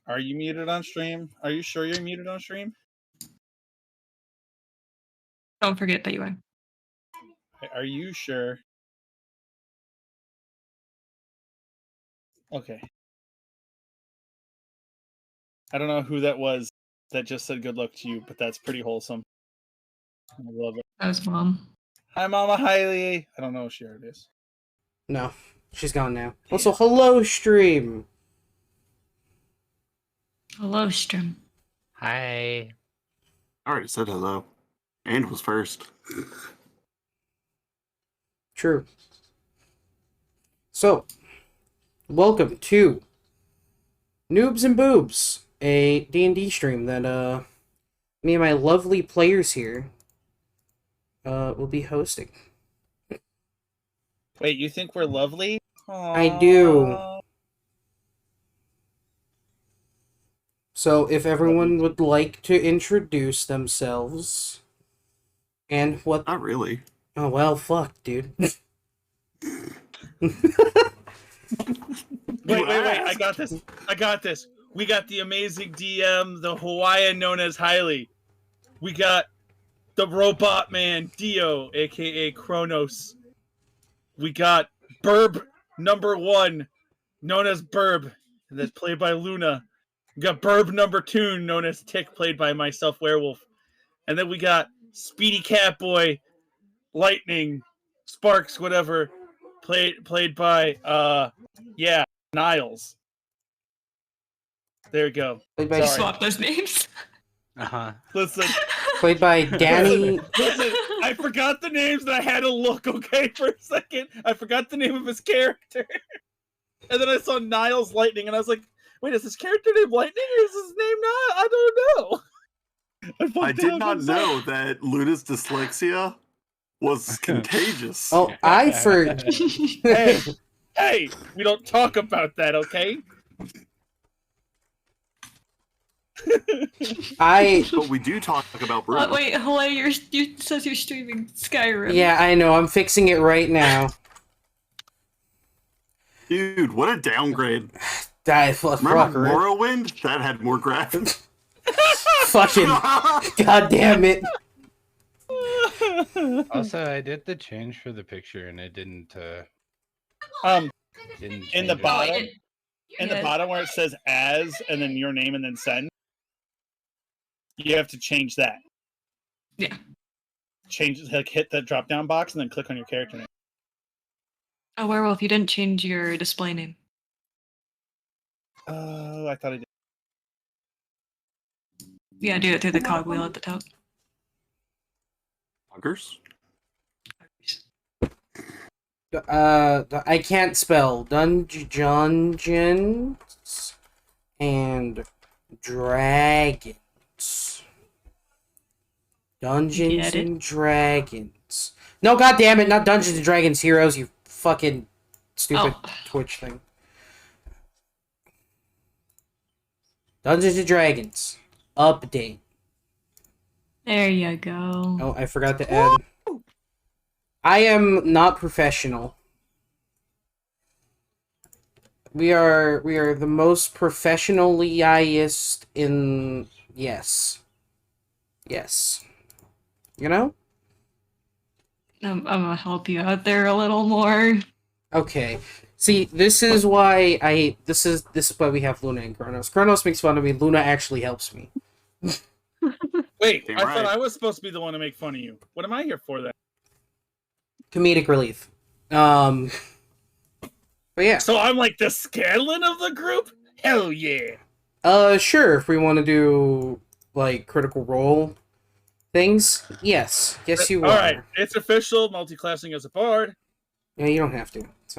Are you muted on stream? Are you sure you're muted on stream? Don't forget that you are. Are you sure? Okay. I don't know who that was that just said good luck to you, but that's pretty wholesome. I love it. That was Mom. Hi, Mama Hailey. I don't know if she already is. No, she's gone now. Also, hello, stream. Hello, stream. Hi. I already said hello. And was first. True. So, welcome to Newbs and Bwebs, a D&D stream that me and my lovely players here will be hosting. Wait, you think we're lovely? Aww. I do. So, if everyone would like to introduce themselves and what... Not really. Oh, well, fuck, dude. Wait, I got this. We got the amazing DM, the Hawaiian known as Hailey. We got the robot man, Dio, aka Kronos. We got Burb number 1, known as Burb, and that's played by Luna. We got Burb number 2, known as Tick, played by myself, Werewolf. And then we got Speedy Catboy, Lightning, Sparks, whatever, played by Niles. There you go. Played by Swap those names. Listen. Played by Danny. Listen, I forgot the names and I had to look, okay, for a second. I forgot the name of his character. And then I saw Niles Lightning and I was like, wait, is his character named Lightning or is his name not? I don't know. I did not know that Luna's dyslexia was contagious. Oh, Hey, we don't talk about that, okay? But we do talk about Bruno. Wait, Hawaii, you says you're streaming Skyrim. Yeah, I know. I'm fixing it right now. Dude, what a downgrade. Remember Morrowind? That had more graphics. Fucking god damn it. Also, I did the change for the picture and it didn't in the bottom, the bottom where it says as and then your name and then send, you have to change that. Yeah. Change, like, hit the drop down box and then click on your character name. Oh, Werewolf, you didn't change your display name. Oh, I thought I did. Yeah, do it through the cogwheel at the top. Loggers? I can't spell Dungeons and Dragons. Dungeons and Dragons. No, god damn it, not Dungeons and Dragons Heroes, you fucking stupid Twitch thing. Dungeons and Dragons. Update. There you go. Oh, I forgot to add. I am not professional. We are the most professionally-iest in... Yes. Yes. You know? I'm gonna help you out there a little more. Okay. See, this is why this is why we have Luna and Kronos. Kronos makes fun of me, Luna actually helps me. Wait, I thought I was supposed to be the one to make fun of you. What am I here for then? Comedic relief. But yeah. So I'm like the Scanlan of the group? Hell yeah. Sure, if we want to do, like, Critical Role things, yes. Yes, you are. Alright, it's official, multi-classing as a bard. Yeah, you don't have to. It's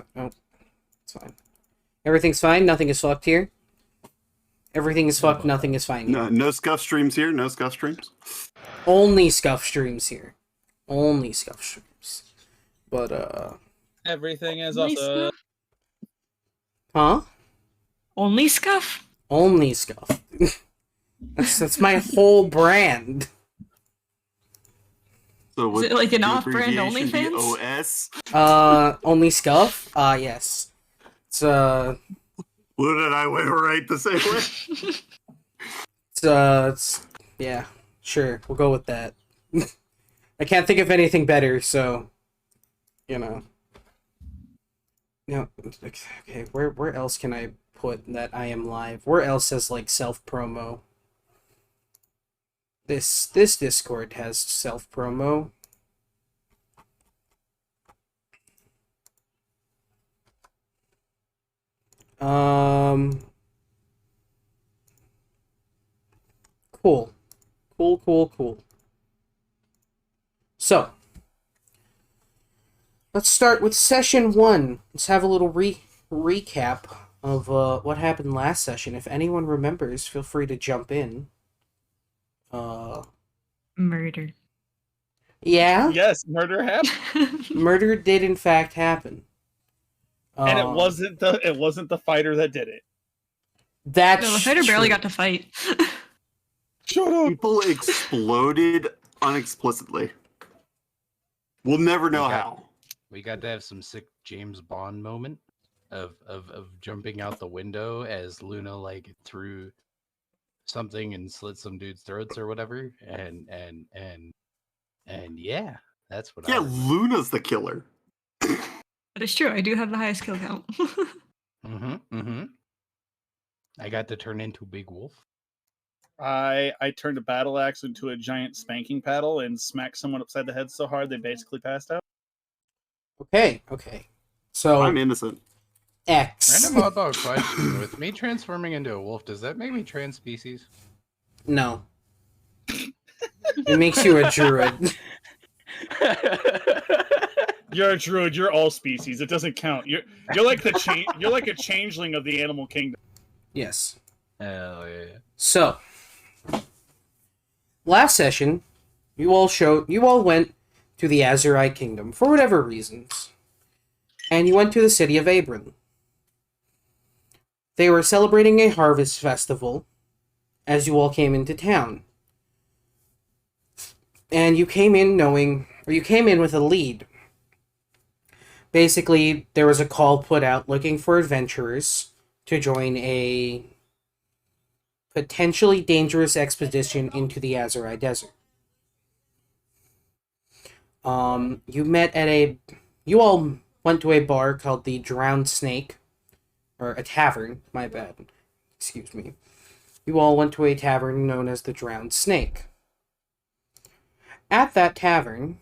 fine. Everything's fine, nothing is fucked here. Everything is fucked, nothing is fine here. No scuff streams here, no scuff streams. Only scuff streams here. Only scuff streams. But, everything is also... Huh? Only scuff? Only scuff. that's my whole brand. So is it like an off-brand OnlyFans? OS? Only scuff? Yes. It's, Luna and I went right the same way. Yeah, sure, we'll go with that. I can't think of anything better, so, you know. Okay, where else can I put that I am live? Where else has, like, self-promo? This Discord has self-promo. Cool. Cool. So, let's start with session 1. Let's have a little recap of what happened last session. If anyone remembers, feel free to jump in. Murder. Yeah? Yes, murder happened. Murder did in fact happen. And it wasn't the fighter that did it. That's No, the fighter barely true. got to fight. Shut up. People exploded unexplicitly. We'll never know Okay. how. We got to have some sick James Bond moment of jumping out the window as Luna like threw something and slit some dude's throats or whatever. And yeah, that's what I Yeah, remember. Luna's the killer. That is true. I do have the highest kill count. I got to turn into Big Wolf. I turned a battle axe into a giant spanking paddle and smacked someone upside the head so hard they basically passed out. Okay. So, I'm innocent. X. Random oddball question. With me transforming into a wolf, does that make me trans species? No. It makes you a druid. You're a druid. You're all species. It doesn't count. You're like you're like a changeling of the animal kingdom. Yes. Hell yeah. So, last session, you all went to the Azurite Kingdom for whatever reasons. And you went to the city of Abram. They were celebrating a harvest festival as you all came into town. And you came in with a lead. Basically, there was a call put out looking for adventurers to join a potentially dangerous expedition into the Azurite Desert. You all went to a bar called the Drowned Snake, or a tavern, my bad. Excuse me. You all went to a tavern known as the Drowned Snake. At that tavern,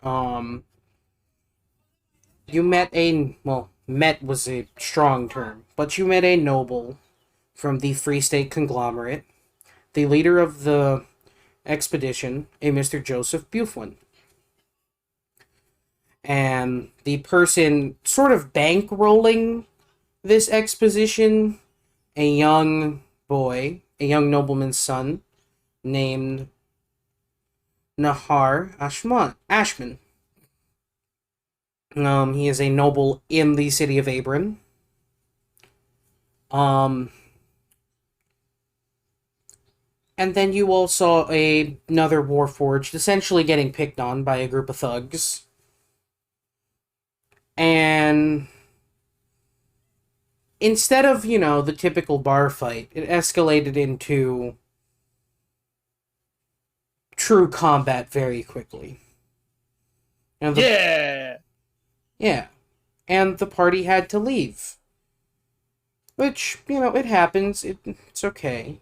you met met was a strong term, but you met a noble from the Free State Conglomerate, the leader of the expedition, a Mr. Joseph Buflin. And the person sort of bankrolling this exposition, a young nobleman's son, named Nahar Ashman. He is a noble in the city of Abram. And then you all saw another Warforged essentially getting picked on by a group of thugs. And instead of, the typical bar fight, it escalated into true combat very quickly. And Yeah. And the party had to leave. Which, it happens. It's okay.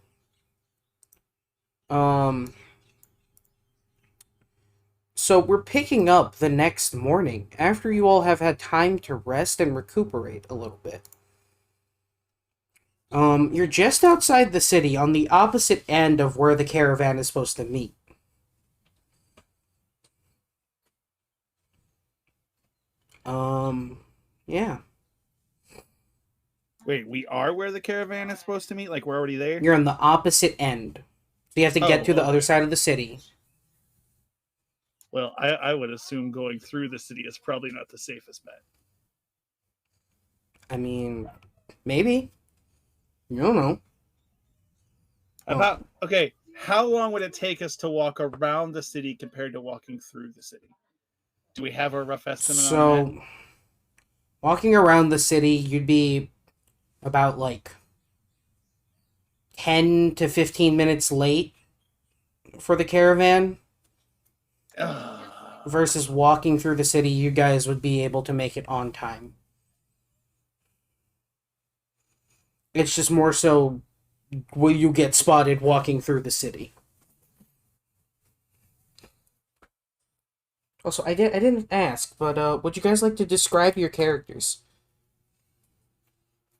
So we're picking up the next morning, after you all have had time to rest and recuperate a little bit. You're just outside the city, on the opposite end of where the caravan is supposed to meet. Yeah. Wait, we are where the caravan is supposed to meet? Like, we're already there? You're on the opposite end. So you have to get to the other side of the city. Well, I would assume going through the city is probably not the safest bet. I mean, maybe. You don't know. Okay, how long would it take us to walk around the city compared to walking through the city? Do we have a rough estimate on that? So, walking around the city, you'd be about like 10 to 15 minutes late for the caravan versus walking through the city, you guys would be able to make it on time. It's just more so will you get spotted walking through the city. Also, I didn't ask, but would you guys like to describe your characters?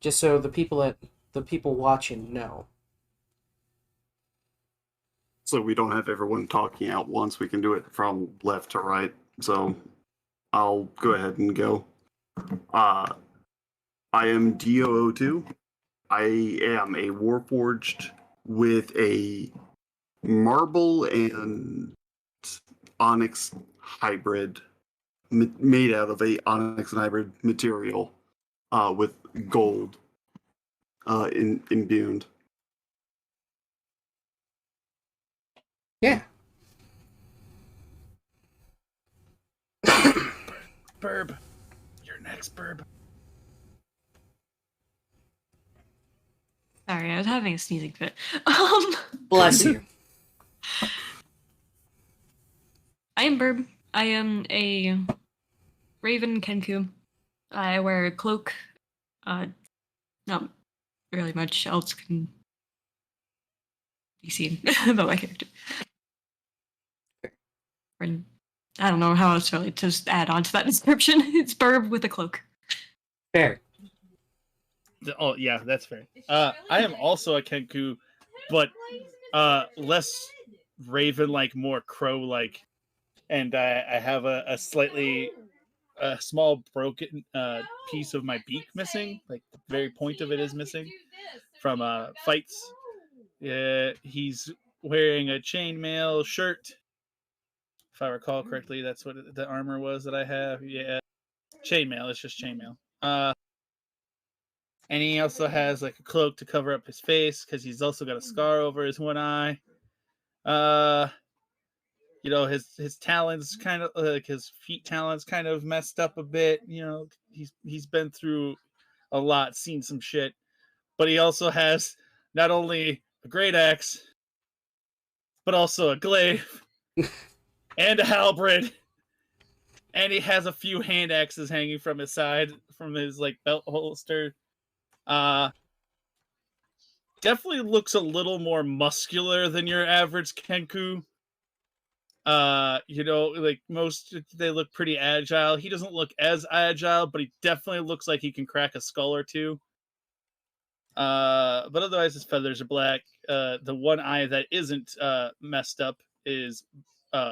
Just so the people watching know. So we don't have everyone talking at once. We can do it from left to right. So I'll go ahead and go. I am DOO2. I am a Warforged with a marble and onyx hybrid, made out of a onyx and hybrid material, with gold imbued. Yeah. Burb. You're next, Burb. Sorry, I was having a sneezing fit. Bless you. I am Burb. I am a Raven Kenku. I wear a cloak. Not really much else can be seen about my character. And I don't know how else really to just add on to that description. It's Burb with a cloak. Fair. Oh yeah, that's fair. I am also a Kenku, but less raven-like, more crow-like, and I have a slightly small broken piece of my beak missing. Like the very point of it is missing from fights. He's wearing a chainmail shirt. If I recall correctly, that's what the armor was that I have. Yeah, chainmail. It's just chainmail. And he also has like a cloak to cover up his face because he's also got a scar over his one eye. His talons kind of like his feet talons kind of messed up a bit. He's been through a lot, seen some shit. But he also has not only a great axe, but also a glaive and a halberd. And he has a few hand axes hanging from his side, from his like belt holster. Definitely looks a little more muscular than your average Kenku. Like most, they look pretty agile. He doesn't look as agile, but he definitely looks like he can crack a skull or two. But otherwise his feathers are black. The one eye that isn't messed up is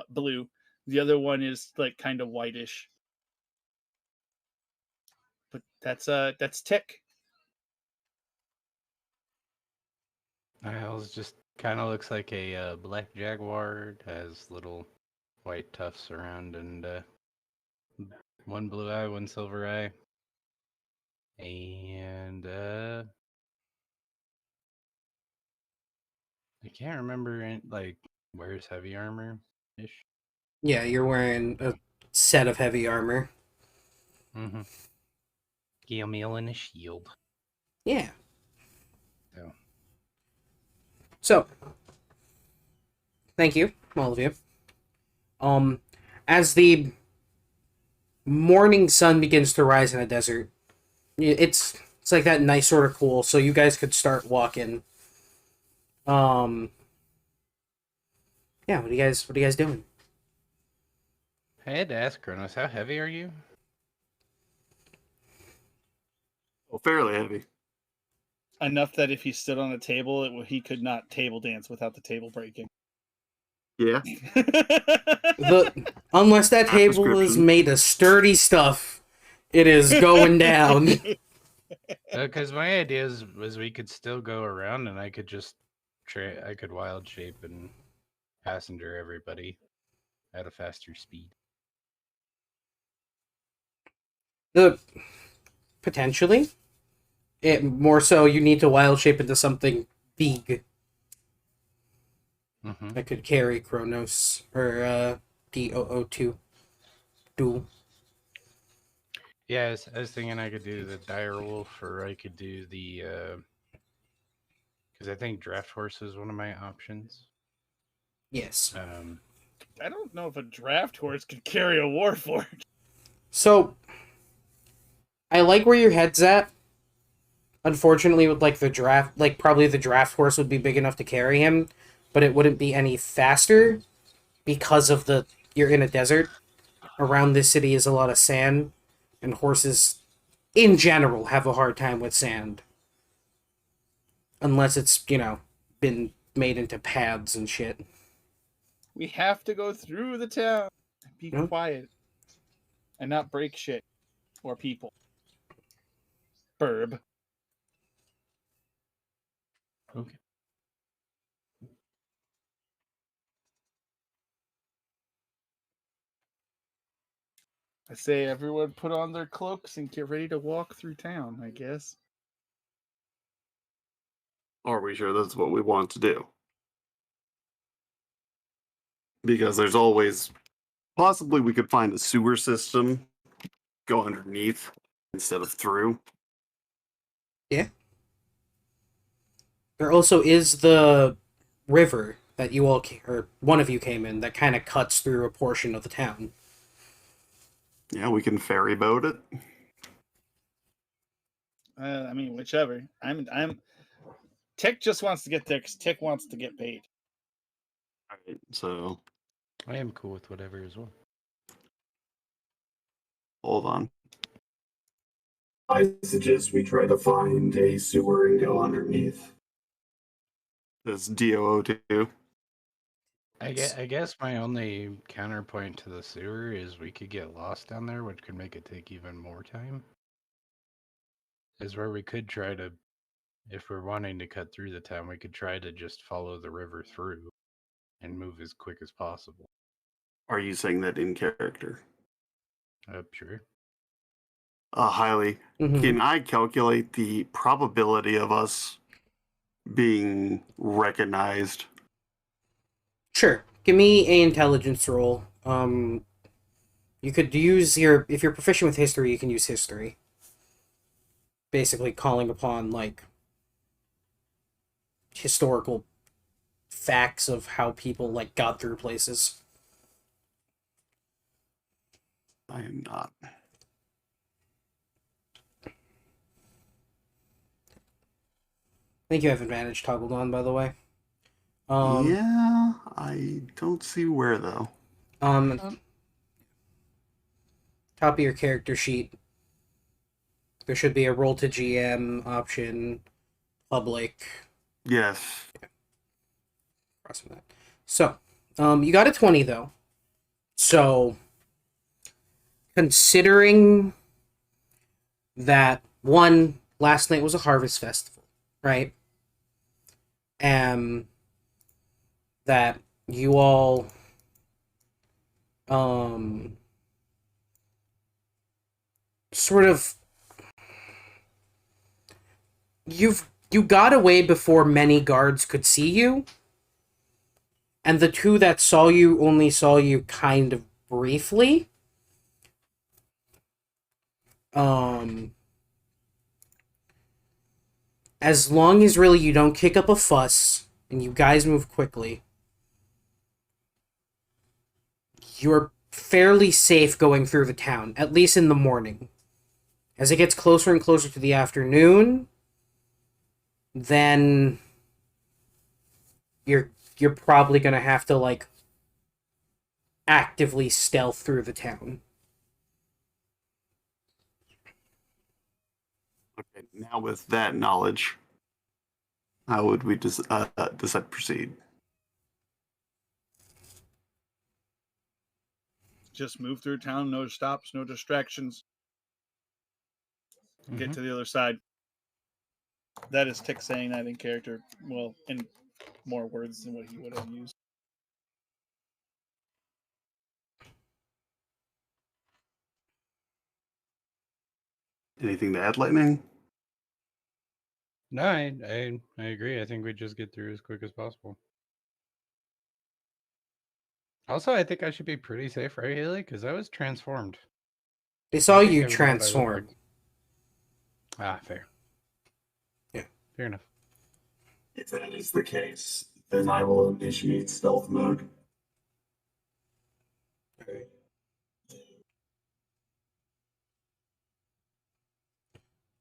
blue. The other one is like kind of whitish. But that's Tick. Niles just kind of looks like a black jaguar. It has little white tufts around and one blue eye, one silver eye. And I can't remember wears heavy armor ish. Yeah, you're wearing a set of heavy armor. Mm-hmm. Meal and a shield. Yeah. So, thank you, all of you. As the morning sun begins to rise in the desert, it's like that nice sort of cool, so you guys could start walking. Yeah, what are you guys doing? I had to ask Kronos, how heavy are you? Well, fairly heavy. Enough that if he stood on a table, he could not table dance without the table breaking. Yeah. Unless that table is made of sturdy stuff, it is going down. Because my idea was we could still go around and I could just I could wild shape and passenger everybody at a faster speed. Potentially. It more so you need to wild shape into something big that could carry Kronos or DOO2. Yeah, I was thinking I could do the dire wolf, or I could do the because I think draft horse is one of my options. Yes. I don't know if a draft horse could carry a warforged. So, I like where your head's at. Unfortunately, with like the draft, like probably the draft horse would be big enough to carry him, but it wouldn't be any faster because of the you're in a desert. Around this city is a lot of sand, and horses, in general, have a hard time with sand. Unless it's, been made into paths and shit. We have to go through the town. Be Yeah. quiet. And not break shit. Or people. Burb. Okay. I say everyone put on their cloaks and get ready to walk through town, I guess. Are we sure that's what we want to do? Because there's always possibly we could find a sewer system, go underneath instead of through. Yeah. There also is the river that you all, or one of you came in, that kind of cuts through a portion of the town. Yeah, we can ferry boat it. I mean, whichever. I'm. Tick just wants to get there because Tick wants to get paid. Alright, so I am cool with whatever as well. hold on. I suggest we try to find a sewer and go underneath. That's DOO2. I guess my only counterpoint to the sewer is we could get lost down there, which could make it take even more time. Is where we could try to, if we're wanting to cut through the town, we could try to just follow the river through and move as quick as possible. Are you saying that in character? Sure. Highly. Mm-hmm. Can I calculate the probability of us being recognized? Sure. Give me a intelligence roll. You could use if you're proficient with history, you can use history. Basically calling upon, like, historical facts of how people, like, got through places. I am not. I think you have advantage toggled on, by the way. Yeah, I don't see where though. Top of your character sheet, there should be a roll to GM option, public. Yes. Crossing that. So, you got a 20 though. So, considering that last night was a harvest festival, right? That you all sort of you got away before many guards could see you, and the two that saw you only saw you kind of briefly. As long as really you don't kick up a fuss and you guys move quickly, you're fairly safe going through the town, at least in the morning. As it gets closer and closer to the afternoon, then you're probably gonna have to, like, actively stealth through the town. Okay, now with that knowledge, how would we decide to proceed? Just move through town, no stops, no distractions. Get to the other side. That is Tick saying that in character. Well, in more words than what he would have used. Anything to add, Lightning? No, I agree. I think we just get through as quick as possible. Also, I think I should be pretty safe, right, Haley? Because I was transformed. They saw I think you I've got it transform. working. Ah, fair. Yeah. Fair enough. If that is the case, then I will initiate stealth mode.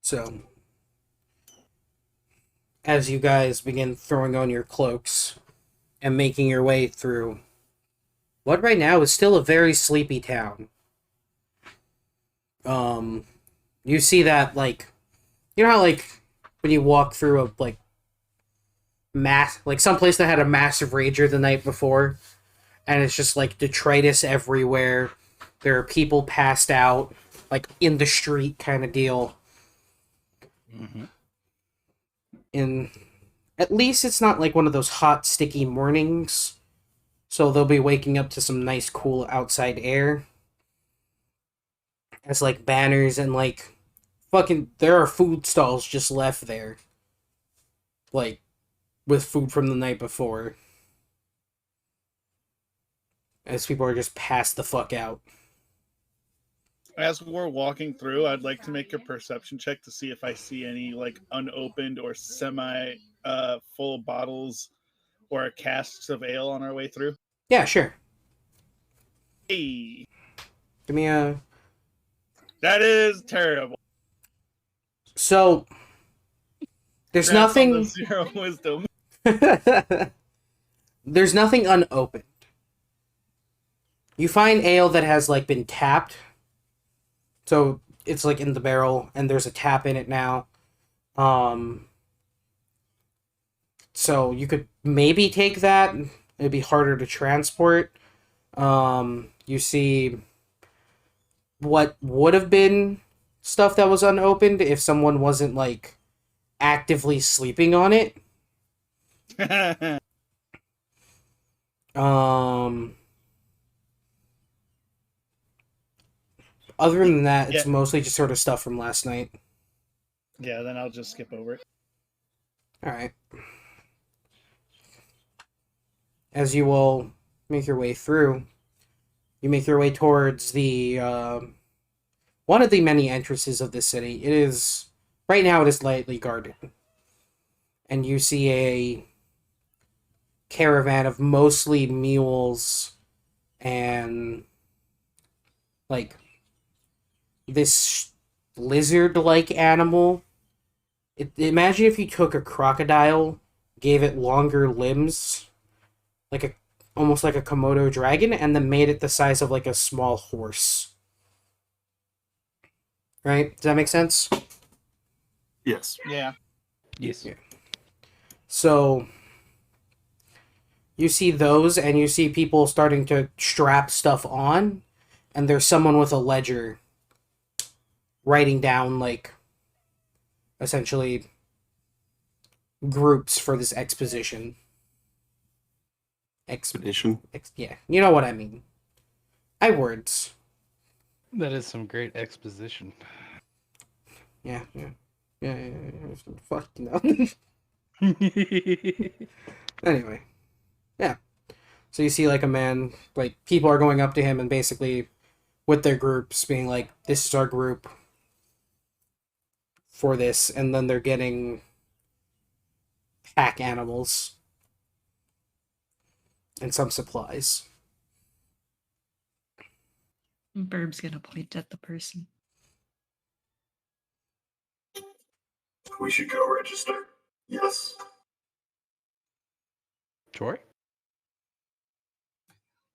So, as you guys begin throwing on your cloaks and making your way through what right now is still a very sleepy town, you see that, like, you know how, like, when you walk through a, like, some place that had a massive rager the night before, and it's just, like, detritus everywhere, there are people passed out, like, in the street kind of deal. Mm-hmm. In At least it's not like one of those hot, sticky mornings, so they'll be waking up to some nice, cool outside air. As, like, banners and, like, fucking, there are food stalls just left there, like, with food from the night before, as people are just passed the fuck out. As we're walking through, I'd like to make a perception check to see if I see any like unopened or semi full bottles or casks of ale on our way through. Yeah, sure. Hey, Give me a... that is terrible. So, there's Congrats on the nothing... 0 wisdom. There's nothing unopened. You find ale that has, like, been tapped. So, it's, like, in the barrel, and there's a tap in it now. So, you could maybe take that. It'd be harder to transport. You see what would have been stuff that was unopened if someone wasn't, like, actively sleeping on it. Other than that, it's Yeah. mostly just sort of stuff from last night. Yeah, then I'll just skip over it. Alright. As you will make your way through, you make your way towards the, one of the many entrances of this city. It is, right now it is lightly guarded. And you see a caravan of mostly mules and, like, this lizard-like animal. Imagine if you took a crocodile, gave it longer limbs, almost like a Komodo dragon, and then made it the size of, like, a small horse. Right? Does that make sense? Yes. Yeah. Yes. Yeah. So, you see those, and you see people starting to strap stuff on, and there's someone with a ledger writing down, like, essentially groups for this exposition. Expedition. Yeah, you know what I mean. Words. That is some great exposition. Yeah. Fuck, you know. Anyway. Yeah. So you see, like, a man, like, people are going up to him and basically, with their groups, being like, this is our group for this, and then they're getting pack animals and some supplies. Burb's gonna point at the person. We should go register. Yes. Sure.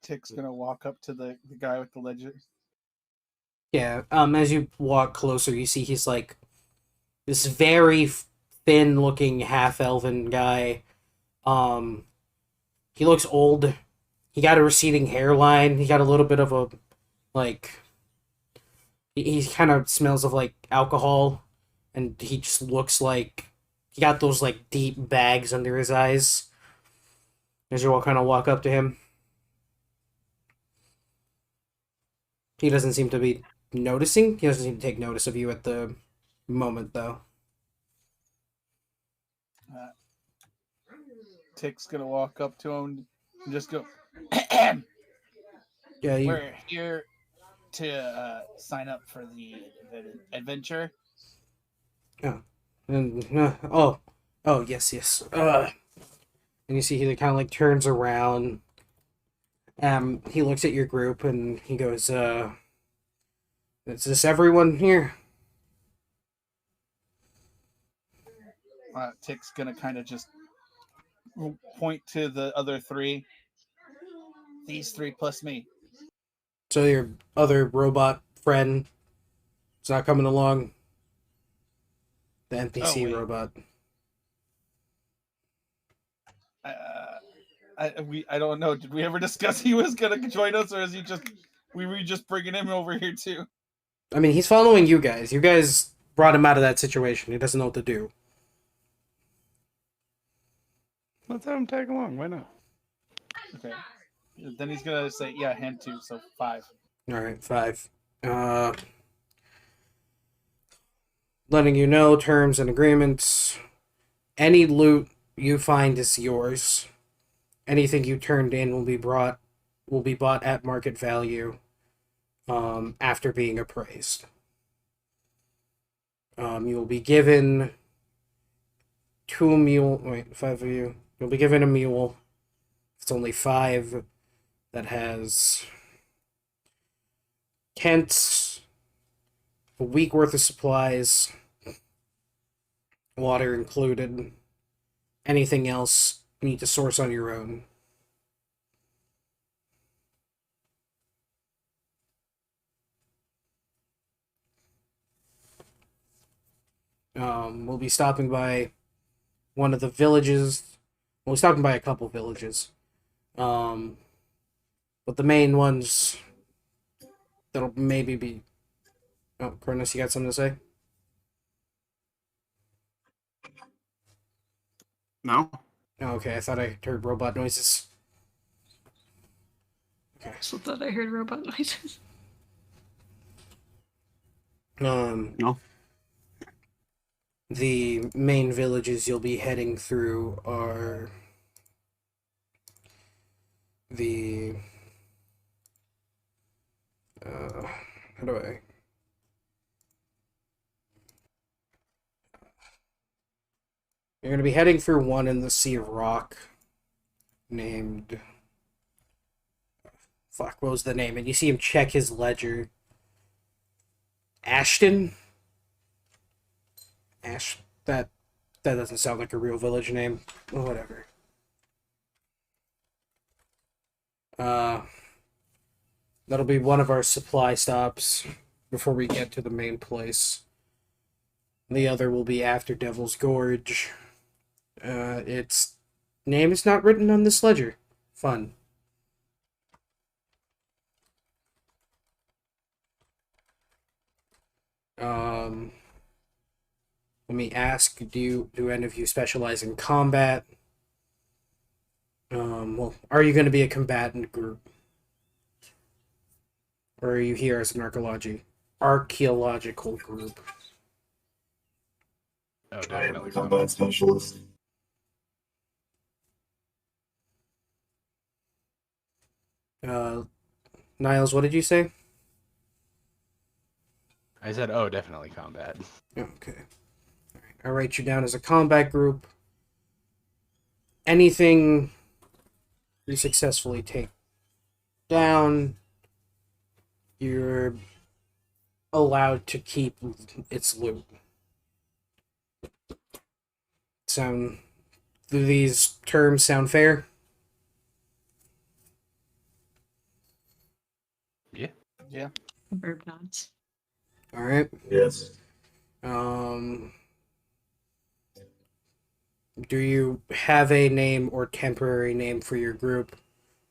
Tick's gonna walk up to the guy with the ledger. Yeah, as you walk closer, you see he's, like, this very thin-looking half-elven guy. He looks old. He got a receding hairline. He got a little bit of a, like... He kind of smells of, like, alcohol. And he just looks like... He got those, like, deep bags under his eyes. As you all kind of walk up to him. He doesn't seem to be noticing. He doesn't seem to take notice of you at the moment, though. Tick's gonna walk up to him and just go, Yeah, we're here to sign up for the adventure. And yes. And you see he kind of like turns around. He looks at your group and he goes, "Is this everyone here?" Tick's gonna kind of just point to the other three. These three plus me. So your other robot friend is not coming along. The NPC wait. robot. I don't know. Did we ever discuss he was gonna join us, or is he just we were just bringing him over here too? I mean, he's following you guys. You guys brought him out of that situation. He doesn't know what to do. Let's have him tag along. Why not? Okay. Then he's gonna say, yeah, hand 2, so 5. All right, 5. Letting you know terms and agreements. Any loot you find is yours. Anything you turned in will be bought at market value. After being appraised. You will be given 2 mule. Wait, 5 of you. You'll be given a mule. It's only 5 that has tents, a week worth of supplies, water included. Anything else you need to source on your own. We'll be stopping by one of the villages. We'll be stopping by a couple villages. But the main ones that'll maybe be... Oh, Cronus, you got something to say? No? Oh, okay, I thought I heard robot noises. Okay. I thought I heard robot noises. No? The main villages you'll be heading through are the... how do I... You're going to be heading through one in the Sea of Rock named... Fuck, what was the name? And you see him check his ledger. Ashton? That doesn't sound like a real village name. Well, whatever. That'll be one of our supply stops before we get to the main place. The other will be after Devil's Gorge. Its name is not written on this ledger. Fun. Let me ask, do any of you specialize in combat? Well, are you going to be a combatant group? Or are you here as an archaeological group? Oh, I am a definitely combat specialist. Niles, what did you say? I said, oh, definitely combat. Okay. All right. I'll write you down as a combat group. Anything you successfully take down, you're allowed to keep its loot. Do these terms sound fair? Yeah. Yeah. Verb nods. All right. Yes. Do you have a name or temporary name for your group,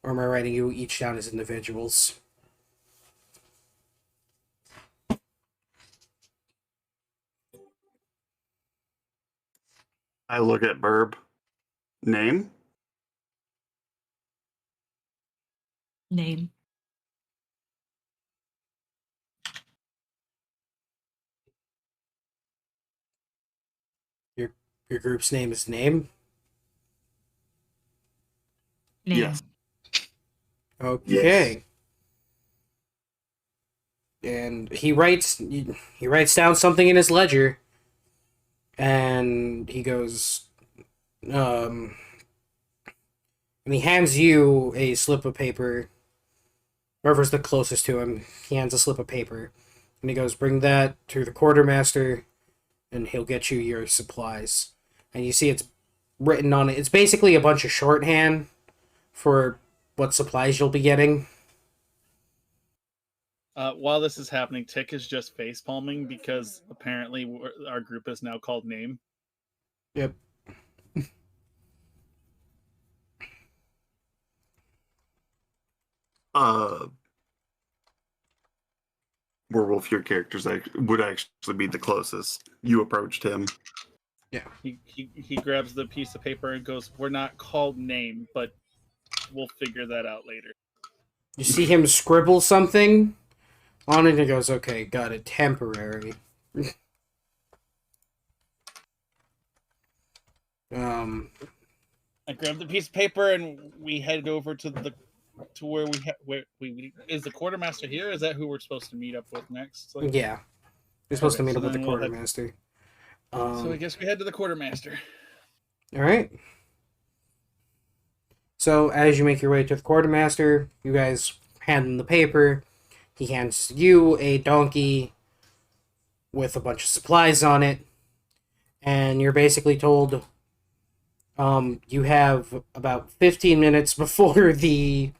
or am I writing you each down as individuals? I look at Burb. Name? Name. Your group's name is Name? Name. Yes. Okay. Yes. and he writes down something in his ledger, and he goes, and he hands you a slip of paper. Whoever's the closest to him, he hands a slip of paper, and he goes, "Bring that to the quartermaster, and he'll get you your supplies." And you see it's written on it. It's basically a bunch of shorthand for what supplies you'll be getting. While this is happening, Tick is just face palming because apparently our group is now called Name. Yep. Werewolf, your characters would actually be the closest. You approached him. Yeah. He grabs the piece of paper and goes, "We're not called Name, but we'll figure that out later." You see him scribble something on it, and he goes, "Okay, got it. Temporary." I grab the piece of paper and we head over to where we is the quartermaster here? Is that who we're supposed to meet up with next? Like, Yeah. You're supposed to meet so up with the then we'll quartermaster. so I guess we head to the quartermaster. Alright. So, as you make your way to the quartermaster, you guys hand him the paper. He hands you a donkey with a bunch of supplies on it. And you're basically told you have about 15 minutes before the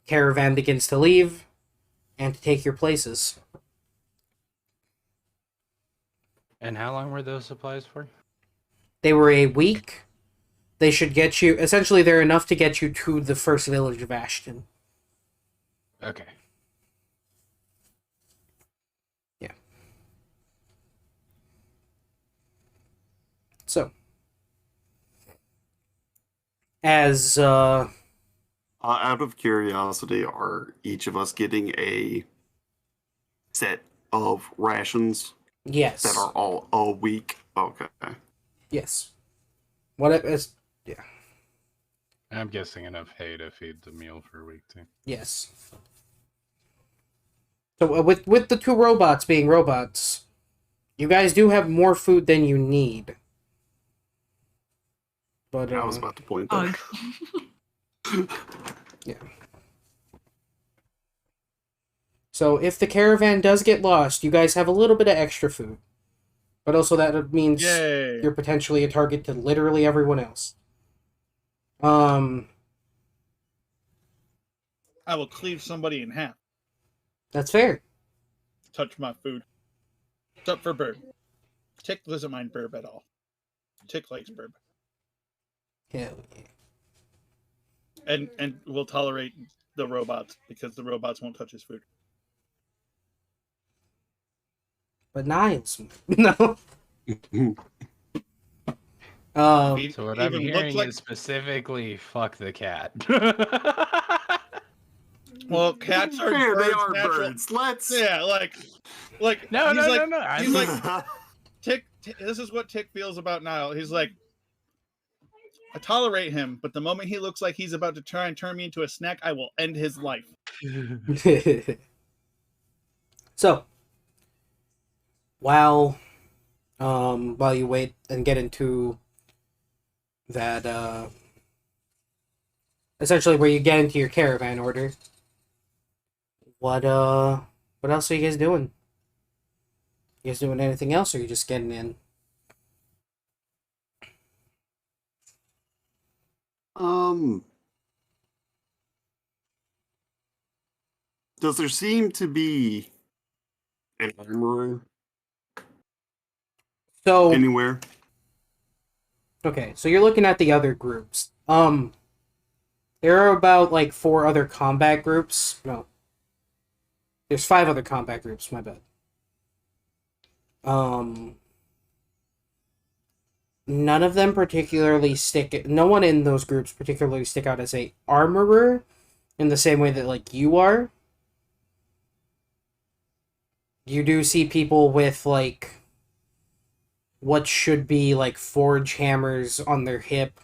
caravan begins to leave and to take your places. And how long were those supplies for? They were a week. They should get you... Essentially, they're enough to get you to the first village of Ashton. Okay. Yeah. So, as... Out of curiosity, are each of us getting a set of rations Yes. that are all a week? Okay. Yes. What it is... Yeah. I'm guessing enough hay to feed the meal for a week too. Yes. So with the two robots being robots, you guys do have more food than you need. But I was about to point that. Yeah. So if the caravan does get lost, you guys have a little bit of extra food. But also that means Yay! you're potentially a target to literally everyone else. I will cleave somebody in half. That's fair. Touch my food. Except for Burb. Tick doesn't mind Burb at all. Tick likes Burb. Hell yeah. And will tolerate the robots because the robots won't touch his food. But Niles, no. So what I'm hearing is specifically fuck the cat. Well, cats are Fair, birds. they are natural. birds. Let's. Yeah, like No. He's like Tick. This is what Tick feels about Nile. He's like, I tolerate him, but the moment he looks like he's about to try and turn me into a snack, I will end his life. So, while you wait and get into that, essentially where you get into your caravan order, what else are you guys doing? You guys doing anything else, or are you just getting in? Does there seem to be an armorer So, anywhere? okay, so you're looking at the other groups. There are about, like, 4 other combat groups. No. There's 5 other combat groups, my bad. None of them particularly no one in those groups particularly stick out as a armorer in the same way that, like, you are. You do see people with, like, what should be, like, forge hammers on their hip.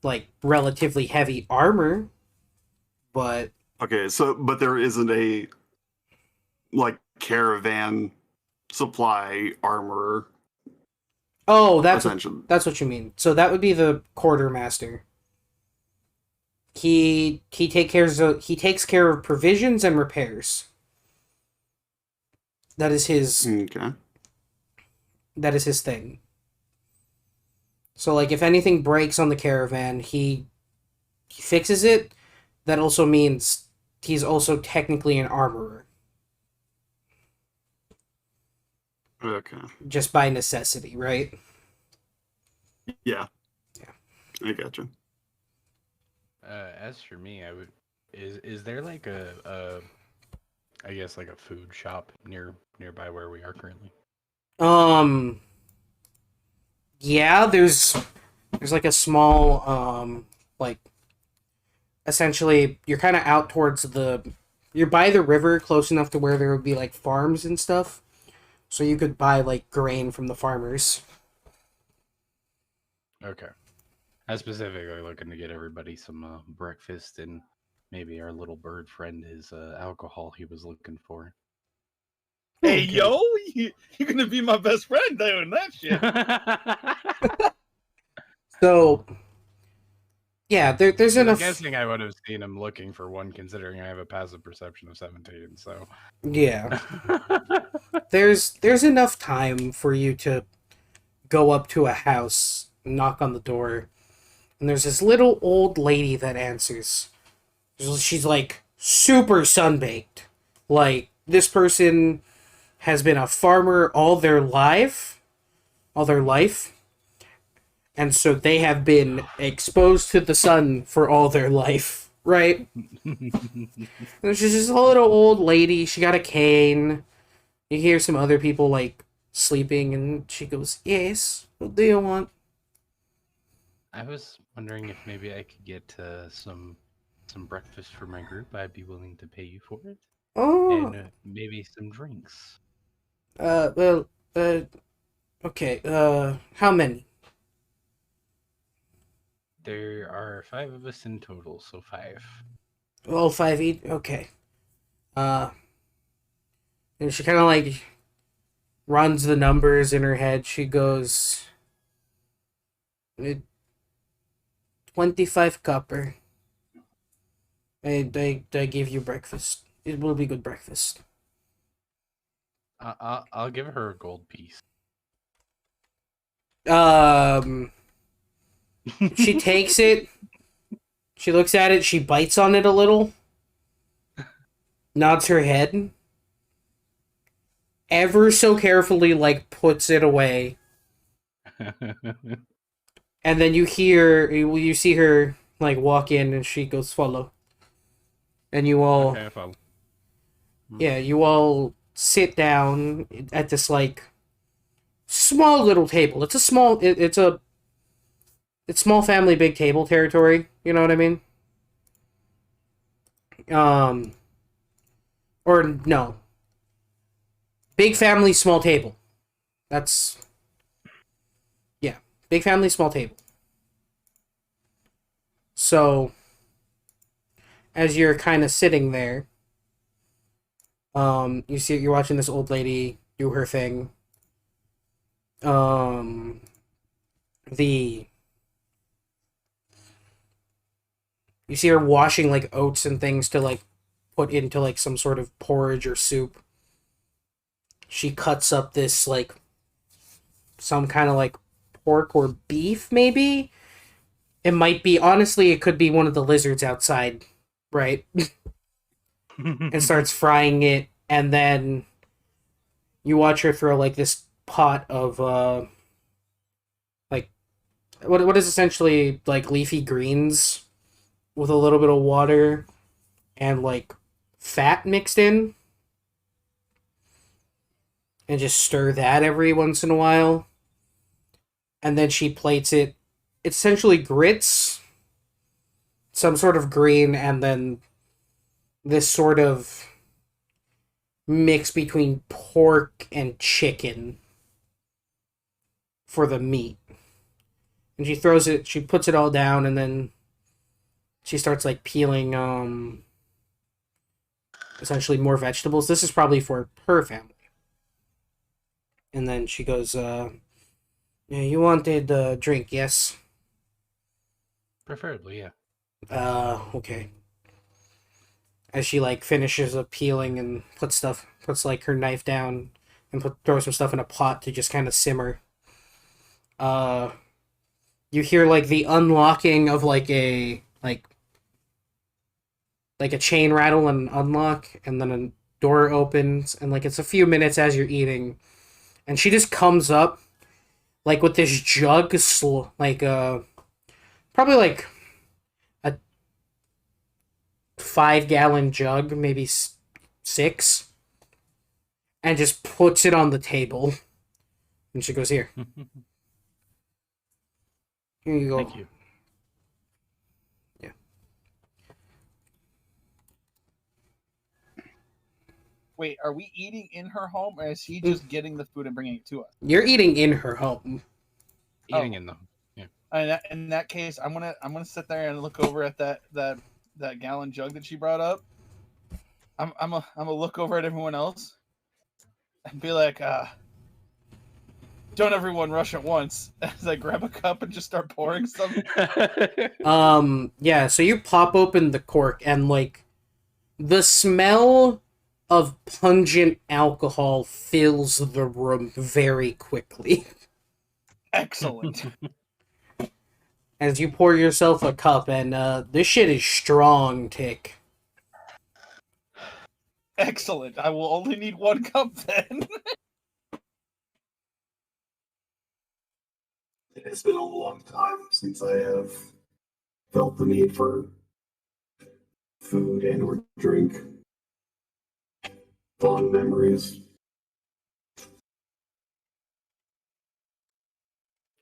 Like, relatively heavy armor. But Okay, so but there isn't a like caravan supply armor Oh, essentially. that's what you mean. So that would be the quartermaster. He takes care of provisions and repairs. That is his Okay. thing. So like if anything breaks on the caravan, he fixes it. That also means he's also technically an armorer, Okay. just by necessity, right? Yeah. Yeah. I gotcha. As for me, I would. Is there like a I guess like a food shop nearby where we are currently? Um. Yeah, there's like a small like essentially you're kind of out towards you're by the river, close enough to where there would be like farms and stuff, so you could buy like grain from the farmers. Okay. I was specifically looking to get everybody some breakfast and maybe our little bird friend his alcohol he was looking for. Hey, Okay. yo, you're gonna be my best friend doing that shit. So yeah, there's I'm enough. guessing I would have seen him looking for one, considering I have a passive perception of 17. So Yeah, there's enough time for you to go up to a house, knock on the door, and there's this little old lady that answers. She's like super sunbaked. Like this person has been a farmer all their life, and so they have been exposed to the sun for all their life, right? And she's just a little old lady. She got a cane. You hear some other people like sleeping, and she goes, "Yes, what do you want?" I was wondering if maybe I could get some breakfast for my group. I'd be willing to pay you for it, Oh, and maybe some drinks. well, okay. How many? There are 5 of us in total, so 5. All five each. Okay. Uh, and she kind of like runs the numbers in her head. She goes, 25 copper. I give you breakfast. It will be good breakfast. I'll give her a gold piece. She takes it. She looks at it. She bites on it a little. Nods her head. Ever so carefully, like, puts it away. And then you see her, like, walk in and she goes, follow. And you all, Okay, I follow. yeah, you all sit down at this, like, small little table. It's small family, big table territory. You know what I mean? Or no. Big family, small table. That's, yeah. Big family, small table. So, as you're kind of sitting there, you're watching this old lady do her thing. The You see her washing like oats and things to like put into like some sort of porridge or soup. She cuts up this like some kind of like pork or beef maybe. It might be, honestly, it could be one of the lizards outside, right? And starts frying it, and then you watch her throw like this pot of like what is essentially like leafy greens with a little bit of water and like fat mixed in, and just stir that every once in a while. And then she plates it. It's essentially grits, some sort of green, and then this sort of mix between pork and chicken for the meat. And she puts it all down, and then she starts like peeling essentially more vegetables. This is probably for her family. And then she goes, yeah, you wanted a drink, yes? Preferably, yeah. Okay. As she, like, finishes up peeling and puts, like, her knife down and throws some stuff in a pot to just kind of simmer. You hear, like, the unlocking of, like, a chain rattle and unlock, and then a door opens, and, like, it's a few minutes as you're eating, and she just comes up, like, with this jug, probably, like, a 5-gallon jug, maybe 6, and just puts it on the table. And she goes, here you go. Thank you. Yeah. Wait, are we eating in her home, or is he just getting the food and bringing it to us? You're eating in her home. Eating in them. In that case, I'm gonna sit there and look over at that gallon jug that she brought up. I'm gonna look over at everyone else and be like, don't everyone rush at once, as I grab a cup and just start pouring some. Yeah, so you pop open the cork, and, like, the smell of pungent alcohol fills the room very quickly. Excellent. As you pour yourself a cup, and, this shit is strong, Tick. Excellent. I will only need 1 cup then. It's been a long time since I have felt the need for food and or drink. Fond memories.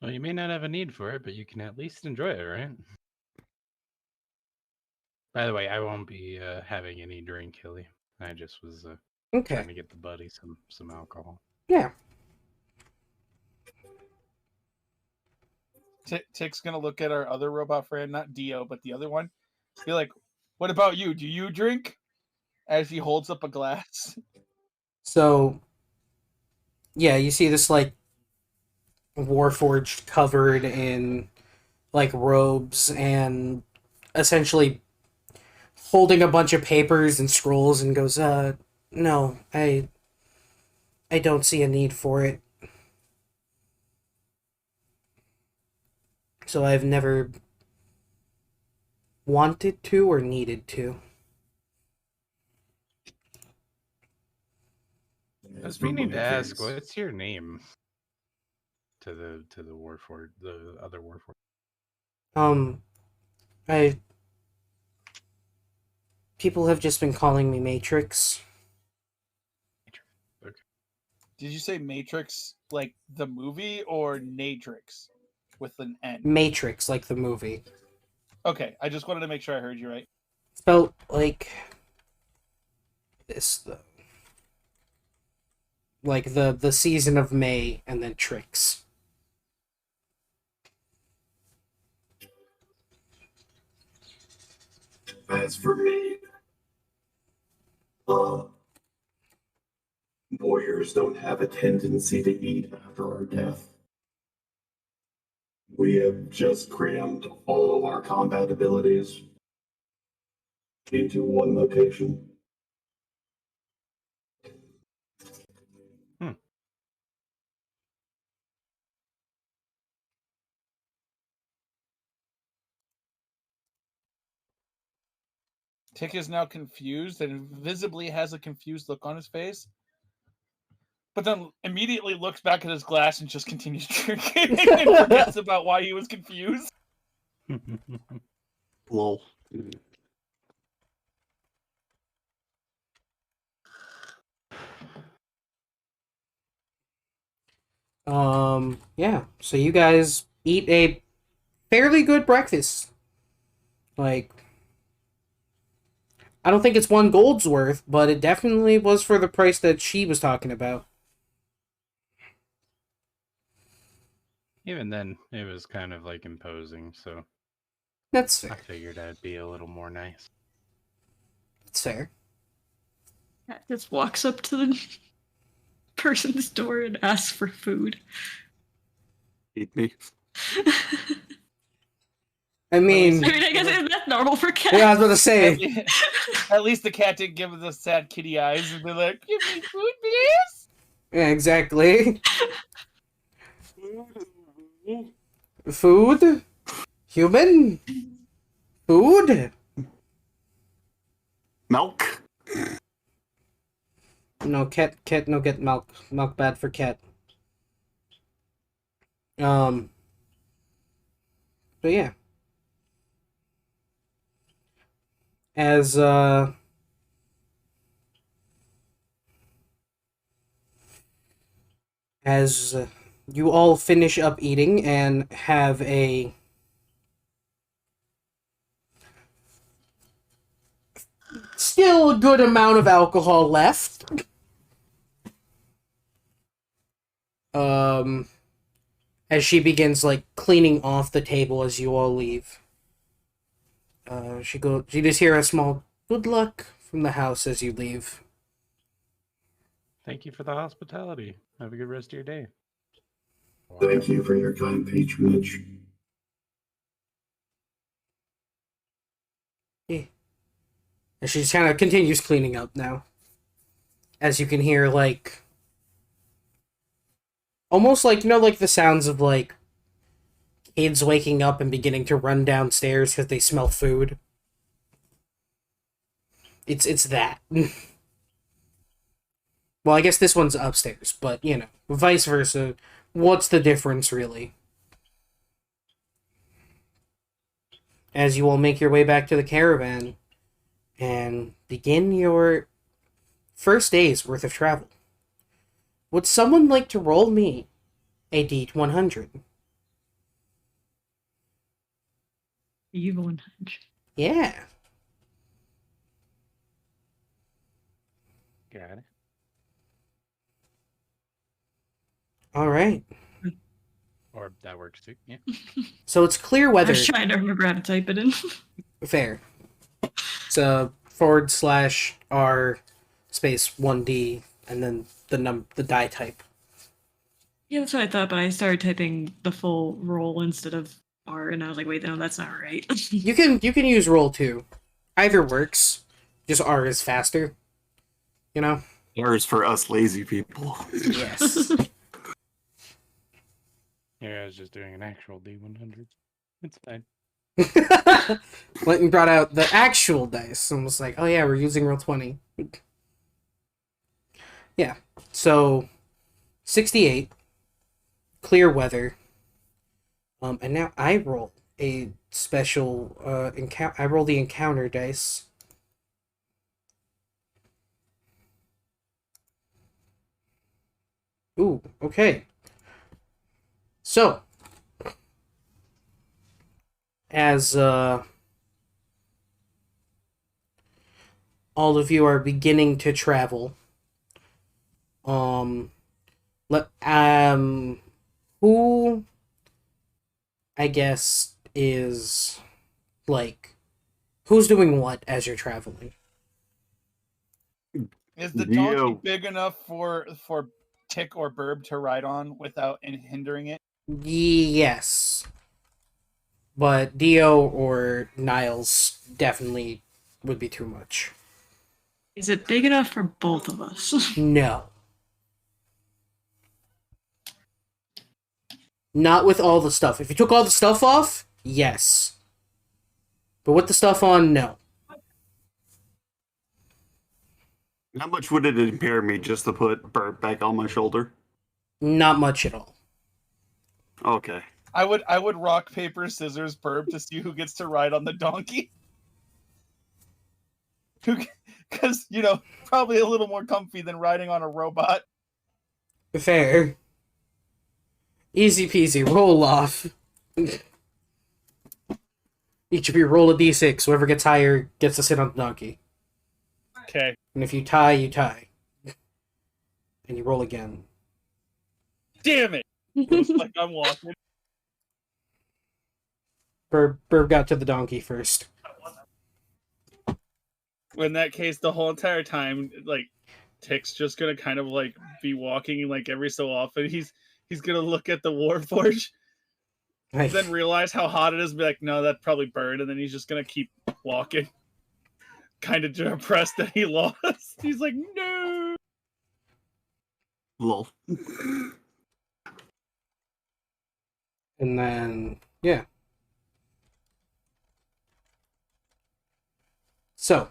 Well, you may not have a need for it, but you can at least enjoy it, right? By the way, I won't be having any drink, Hilly. I just was trying Okay. to get the buddy some alcohol. Yeah. Tick's gonna look at our other robot friend, not Dio, but the other one. Be like, "What about you? Do you drink?" As he holds up a glass. So, yeah, you see this, like, Warforged covered in, like, robes and essentially holding a bunch of papers and scrolls, and goes, no, I don't see a need for it. So I've never wanted to or needed to. I was meaning to ask, what's your name? To the Warford, the other Warford. People have just been calling me Matrix. Okay. Did you say Matrix like the movie or Natrix with an N? Matrix, like the movie. Okay, I just wanted to make sure I heard you right. Spelled like this, though. Like the season of May and then Trix. As for me, warriors don't have a tendency to eat after our death. We have just crammed all of our combat abilities into one location. Tick is now confused and visibly has a confused look on his face. But then immediately looks back at his glass and just continues drinking and forgets about why he was confused. Lol. Yeah. So you guys eat a fairly good breakfast. Like, I don't think it's 1 gold's worth, but it definitely was for the price that she was talking about. Even then, it was kind of like imposing, so That's I fair. figured I'd be a little more nice. That's fair. Cat just walks up to the person's door and asks for food. Eat me. I mean, I guess isn't that normal for cats? yeah, I was about to say. At least the cat didn't give the sad kitty eyes and be like, "Give me food, please." Yeah, exactly. Food? Human? Food? Milk. No, cat, no get milk. Milk bad for cat. But yeah. As, you all finish up eating and have a still a good amount of alcohol left. As she begins like cleaning off the table as you all leave. You just hear a small good luck from the house as you leave. Thank you for the hospitality. Have a good rest of your day. Thank you for your kind patronage. Yeah. And she just kind of continues cleaning up now. As you can hear, like, almost like, like the sounds of, like, kids waking up and beginning to run downstairs because they smell food. It's that. Well, I guess this one's upstairs, but, vice versa. What's the difference, really? As you all make your way back to the caravan and begin your first day's worth of travel. Would someone like to roll me a D100? You 100. Yeah. Got it. All right. Or that works too. Yeah. So it's clear I weather. was trying to remember how to type it in. Fair. It's a /R space 1D and then the die type. Yeah, that's what I thought, but I started typing the full roll instead of R, and I was like, wait, no, that's not right. You can use roll too. Either works. Just R is faster. Ours for us lazy people. Yes. Yeah, I was just doing an actual D100. It's fine. Linton brought out the actual dice and was like, oh yeah, we're using roll 20. Yeah. So 68. Clear weather. And now I roll a special I roll the encounter dice. Ooh, okay. So, as all of you are beginning to travel, who I guess is like who's doing what as you're traveling? Is the Dio. donkey big enough for Tick or Burb to ride on without hindering it? Yes. But Dio or Niles definitely would be too much. Is it big enough for both of us? No. Not with all the stuff. If you took all the stuff off, yes. But with the stuff on, no. How much would it impair me just to put Bert back on my shoulder? Not much at all. Okay. I would rock, paper, scissors, Burb to see who gets to ride on the donkey. Because, probably a little more comfy than riding on a robot. Fair. Easy peasy, roll off. Each of you roll a d6. Whoever gets higher gets to sit on the donkey. Okay. And if you tie, you tie. And you roll again. Damn it! Looks like I'm walking. Burb got to the donkey first. In that case, the whole entire time, like, Tick's just gonna kind of like be walking like every so often. He's gonna look at the Warforge, Like, then realize how hot it is, and be like, no, that probably burned, and then he's just gonna keep walking. Kind of depressed that he lost. He's like, no. Lol. and then, yeah. So,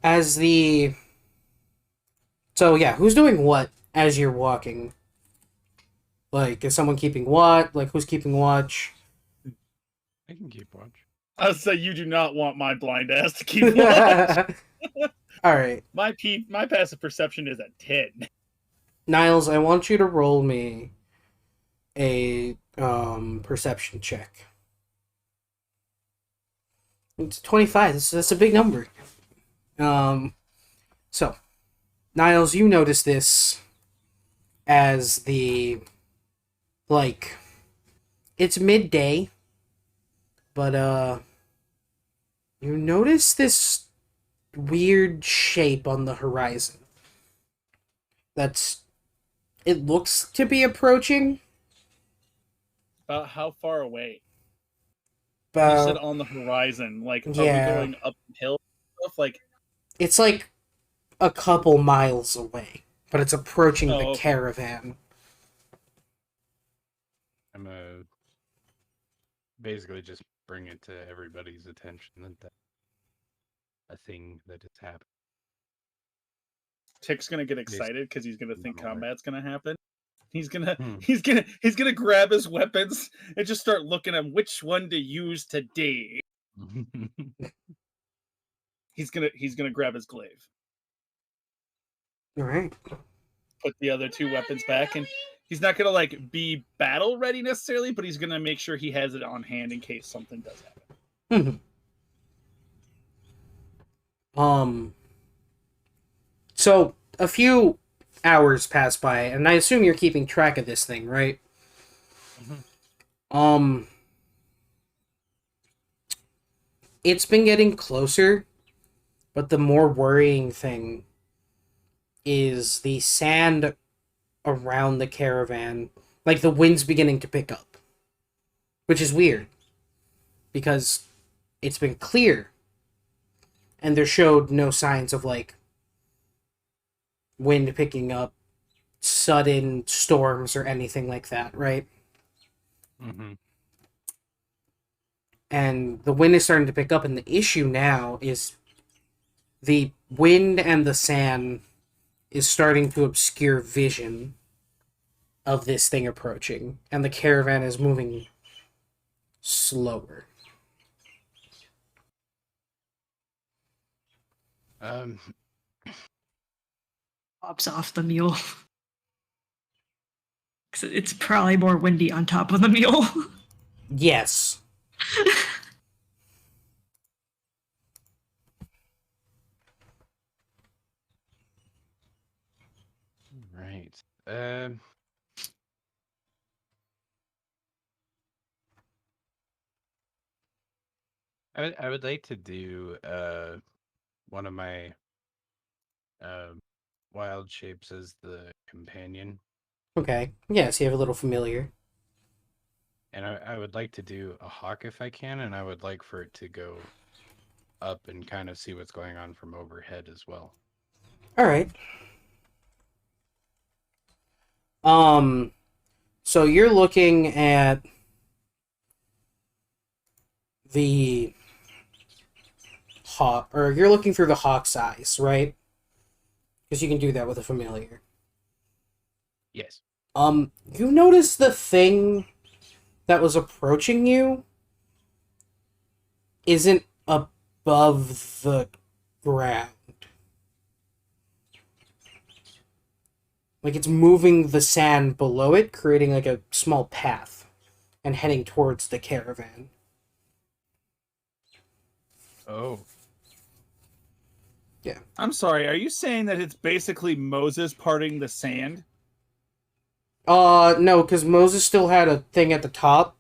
who's doing what as you're walking? Like, is someone keeping what? Like, who's keeping watch? I can keep watch. I would say you do not want my blind ass to keep watch. All right. My passive perception is a 10. Niles, I want you to roll me a perception check. It's 25. That's a big number. So, Niles, you notice this as it's midday, but, you notice this weird shape on the horizon. It looks to be approaching. About how far away? You said But on the horizon. Like, are Yeah. we going uphill? Stuff? Like, it's like a couple miles away, but it's approaching the okay. caravan. I'm basically just bring it to everybody's attention that a thing that has happened. Tick's gonna get excited because he's gonna think I'm aware. combat's gonna happen. He's gonna Hmm. he's gonna grab his weapons and just start looking at which one to use today. He's gonna grab his glaive, All right. put the other two weapons back, and he's not gonna like be battle ready necessarily, but he's gonna make sure he has it on hand in case something does happen. So a few hours pass by, and I assume you're keeping track of this thing, right? It's been getting closer, but the more worrying thing is the sand around the caravan. Like, the wind's beginning to pick up. Which is weird. Because it's been clear. And there showed no signs of, like, wind picking up, sudden storms, or anything like that, right? And the wind is starting to pick up, and the issue now is the wind and the sand is starting to obscure vision of this thing approaching, and the caravan is moving slower. Pops off the mule. 'Cause it's probably more windy on top of the mule. Yes. Right. I would like to do one of my wild shapes as the companion, Okay. Yes, you have a little familiar. and I would like to do a hawk if I can, and I would like for it to go up and kind of see what's going on from overhead as well. All right. So you're looking at the hawk, or you're looking through the hawk's eyes, right? Because you can do that with a familiar. Yes. You notice the thing that was approaching you isn't above the ground. Like, it's moving the sand below it, creating like a small path and heading towards the caravan. Oh. Yeah. I'm sorry, are you saying that it's basically Moses parting the sand? No, because Moses still had a thing at the top.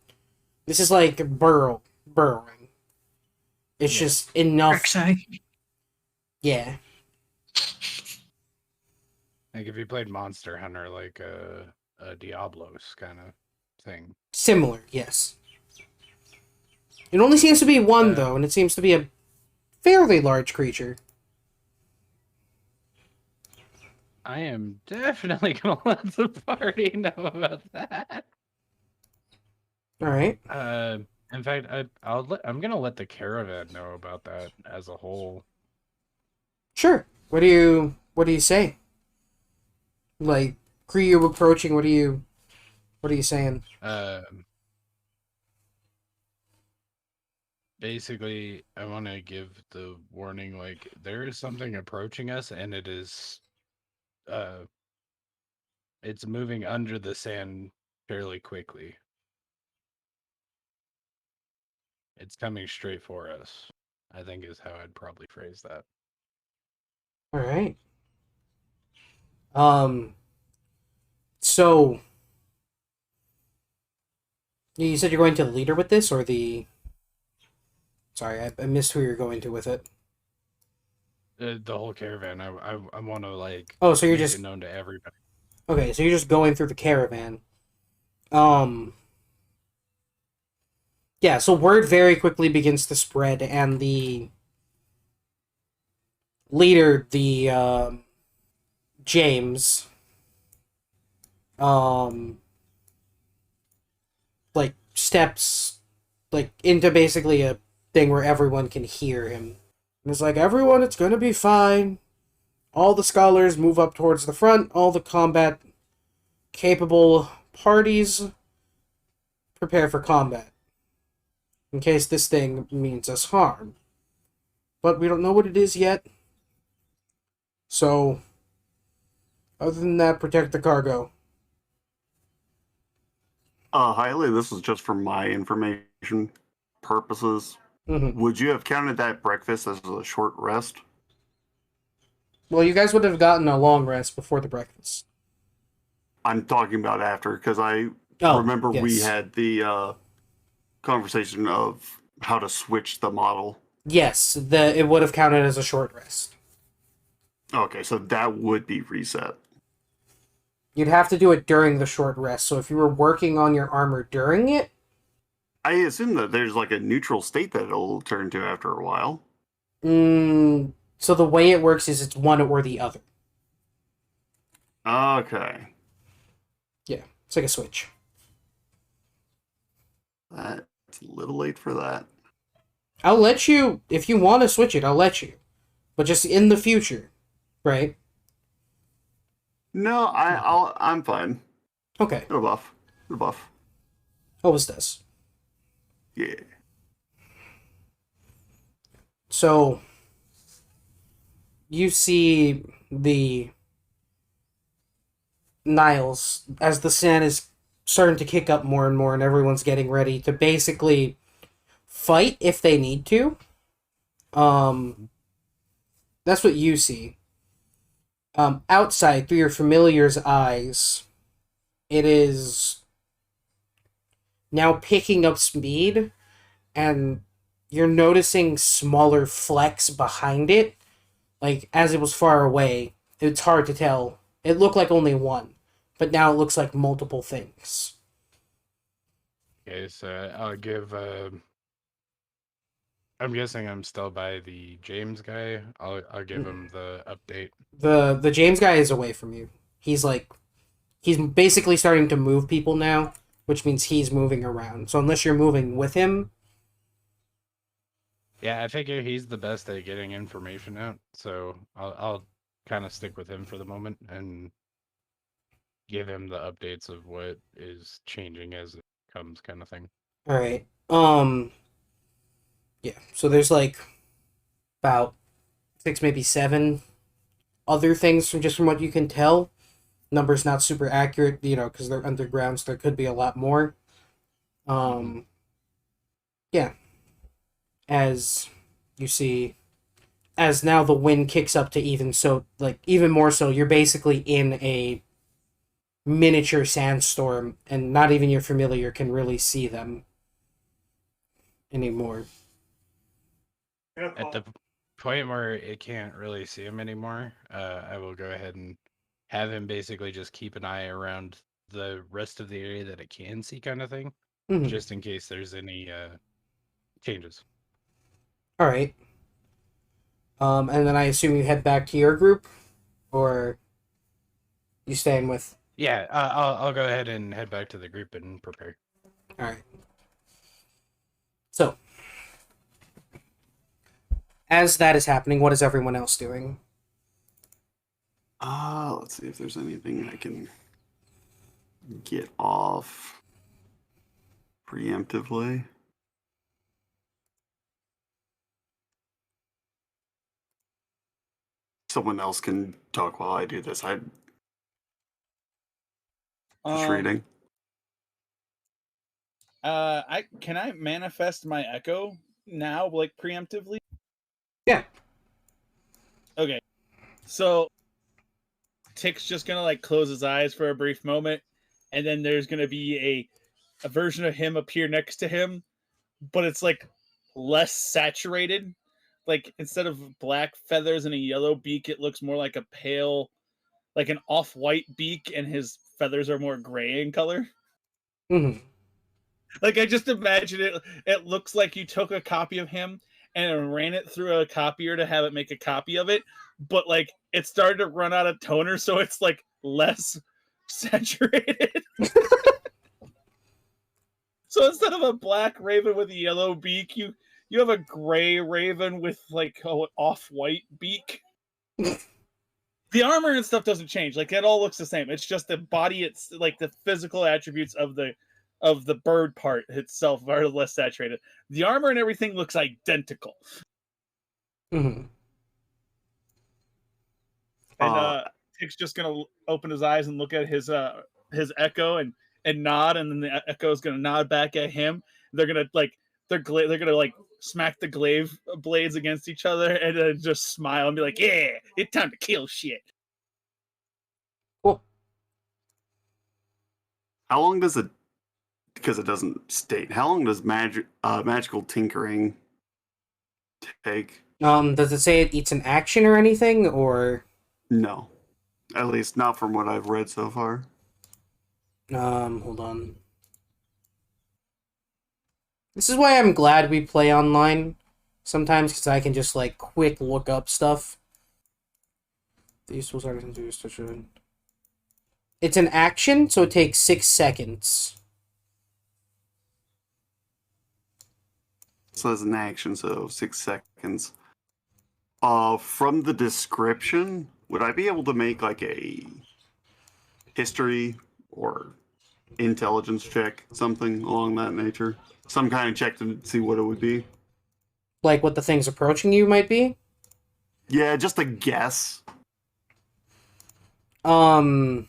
This is like burrowing. It's Yeah. just enough. Rek'Sai. Yeah. Like if you played Monster Hunter, like a Diablos kind of thing. Similar, yes. It only seems to be one, Uh, though, and it seems to be a fairly large creature. I am definitely gonna let the party know about that. Alright. In fact, I'm gonna let the caravan know about that as a whole. Sure. What do you say? Like, Kryu approaching, what are you saying? Basically, I want to give the warning like there is something approaching us, and uh, it's moving under the sand fairly quickly. It's coming straight for us, I think is how I'd probably phrase that. Alright. So, you said you're going to the leader with this, or the... Sorry, I missed who you're going to with it. The whole caravan, I want to like. Oh, so you're make just... it known to everybody. Okay, so you're just going through the caravan. Yeah, so word very quickly begins to spread, and the leader, the, James, like, steps, like, into basically a thing where everyone can hear him. And it's like, everyone, it's gonna be fine. All the scholars move up towards the front. All the combat-capable parties prepare for combat. In case this thing means us harm. But we don't know what it is yet. So, other than that, protect the cargo. Highly, this is just for my information purposes. Mm-hmm. Would you have counted that breakfast as a short rest? Well, you guys would have gotten a long rest before the breakfast. I'm talking about after, because I Oh, remember we yes. had the conversation of how to switch the model. Yes, it would have counted as a short rest. Okay, so that would be reset. You'd have to do it during the short rest, so if you were working on your armor during it... I assume that there's like a neutral state that it'll turn to after a while. So the way it works is it's one or the other. Okay. Yeah, it's like a switch. That's a little late for that. I'll let you, if you want to switch it, I'll let you. But just in the future, right? No, I'm fine. Okay. It'll buff. It'll buff. Always does. Yeah. So, you see the Niles as the sand is starting to kick up more and more, and everyone's getting ready to basically fight if they need to. That's what you see. Outside, through your familiar's eyes, it is now picking up speed, and you're noticing smaller flecks behind it. Like, as it was far away, it's hard to tell. It looked like only one, but now it looks like multiple things. Okay, so I'll give. I'm guessing I'm still by the James guy. I'll give him the update. The James guy is away from you. He's basically starting to move people now, which means he's moving around. So unless you're moving with him... Yeah, I figure he's the best at getting information out, so I'll kind of stick with him for the moment and give him the updates of what is changing as it comes, kind of thing. All right. Yeah. So there's like about 6, maybe 7 other things from what you can tell. Numbers not super accurate, because they're underground, so there could be a lot more. Yeah. As you see, as now the wind kicks up to even more so, you're basically in a miniature sandstorm, and not even your familiar can really see them anymore. At the point where it can't really see him anymore, I will go ahead and have him basically just keep an eye around the rest of the area that it can see, kind of thing, Mhm. just in case there's any changes. All right. And then I assume you head back to your group, or you staying with? Yeah, I'll go ahead and head back to the group and prepare. All right. So, as that is happening, what is everyone else doing? Let's see if there's anything I can get off preemptively. Someone else can talk while I do this. I'm just reading. Can I manifest my echo now, like preemptively? Yeah. Okay. So Tick's just gonna like close his eyes for a brief moment, and then there's gonna be a version of him appear next to him, but it's like less saturated. Like instead of black feathers and a yellow beak, it looks more like a pale, like an off-white beak, and his feathers are more gray in color. Mm-hmm. Like I just imagine it. It looks like you took a copy of him and ran it through a copier to have it make a copy of it, but like it started to run out of toner, so it's like less saturated. So instead of a black raven with a yellow beak, you have a gray raven with like an off-white beak. The armor and stuff doesn't change. Like it all looks the same. It's just the body. It's like the physical attributes of the bird part itself are less saturated. The armor and everything looks identical. Mm-hmm. And Tick's just gonna open his eyes and look at his echo and nod, and then the echo is gonna nod back at him. They're gonna like they're gonna like smack the glaive blades against each other and then just smile and be like, "Yeah, it's time to kill shit." Cool. How long does it? Because it doesn't state. How long does magical tinkering take? Does it say it eats an action or anything, or? No, at least not from what I've read so far. Hold on. This is why I'm glad we play online sometimes, because I can just, like, quick look up stuff. The useful artisans do such a... It's an action, so it takes 6 seconds. So it's an action, so 6 seconds. From the description, would I be able to make, like, a history or intelligence check, something along that nature? Some kind of check to see what it would be? Like, what the things approaching you might be? Yeah, just a guess. You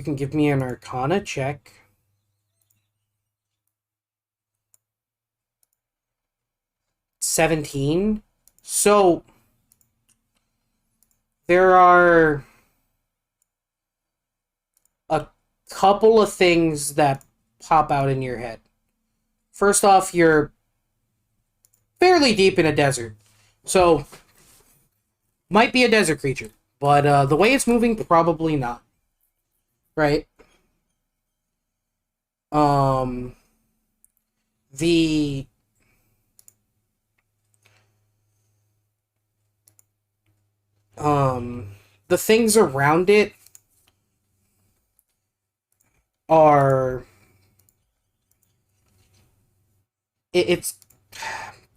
can give me an Arcana check. $17. So there are a couple of things that pop out in your head. First off, you're fairly deep in a desert. So might be a desert creature, but the way it's moving, probably not. Right? The the things around it are it's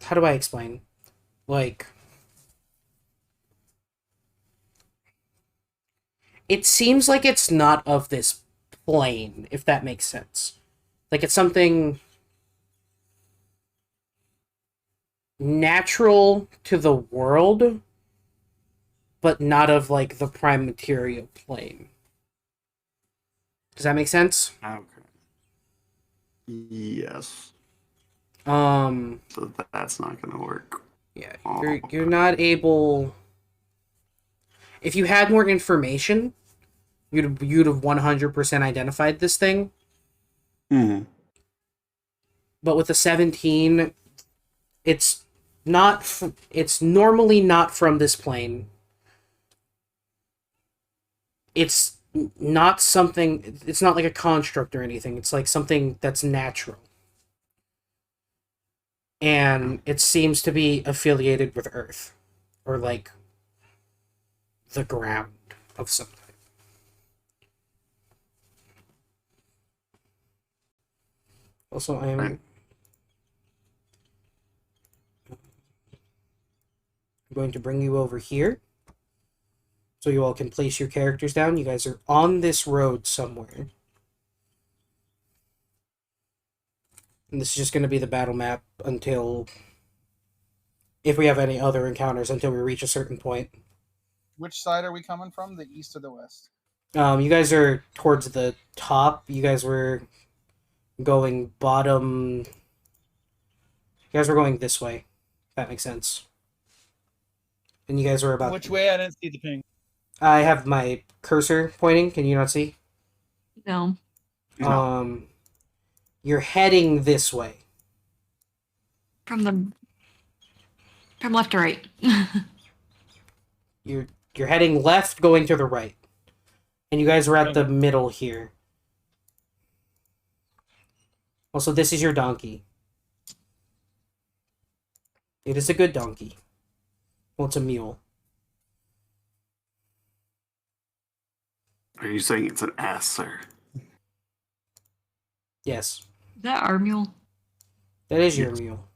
how do I explain? Like, it seems like it's not of this plane, if that makes sense. Like, it's something natural to the world, but not of, like, the prime material plane. Does that make sense? Okay. Yes. So that's not gonna work. Yeah, you're not able. If you had more information, you'd have 100% identified this thing. Mm-hmm. But with the 17, it's it's normally not from this plane. It's not something, it's not like a construct or anything. It's like something that's natural. And it seems to be affiliated with Earth. Or like the ground of some type. Also, I am Right. going to bring you over here so you all can place your characters down. You guys are on this road somewhere. And this is just going to be the battle map until, if we have any other encounters, until we reach a certain point. Which side are we coming from? The east or the west? You guys are towards the top. You guys were going bottom. You guys were going this way. If that makes sense. And you guys were about. Which way? I didn't see the ping. I have my cursor pointing. Can you not see? No. No. You're heading this way. From left to right. You're heading left, going to the right. And you guys are at the Okay. middle here. Also, this is your donkey. It is a good donkey. Well, it's a mule. Are you saying it's an ass, sir? Yes. Is that our mule? That is your Yes. mule.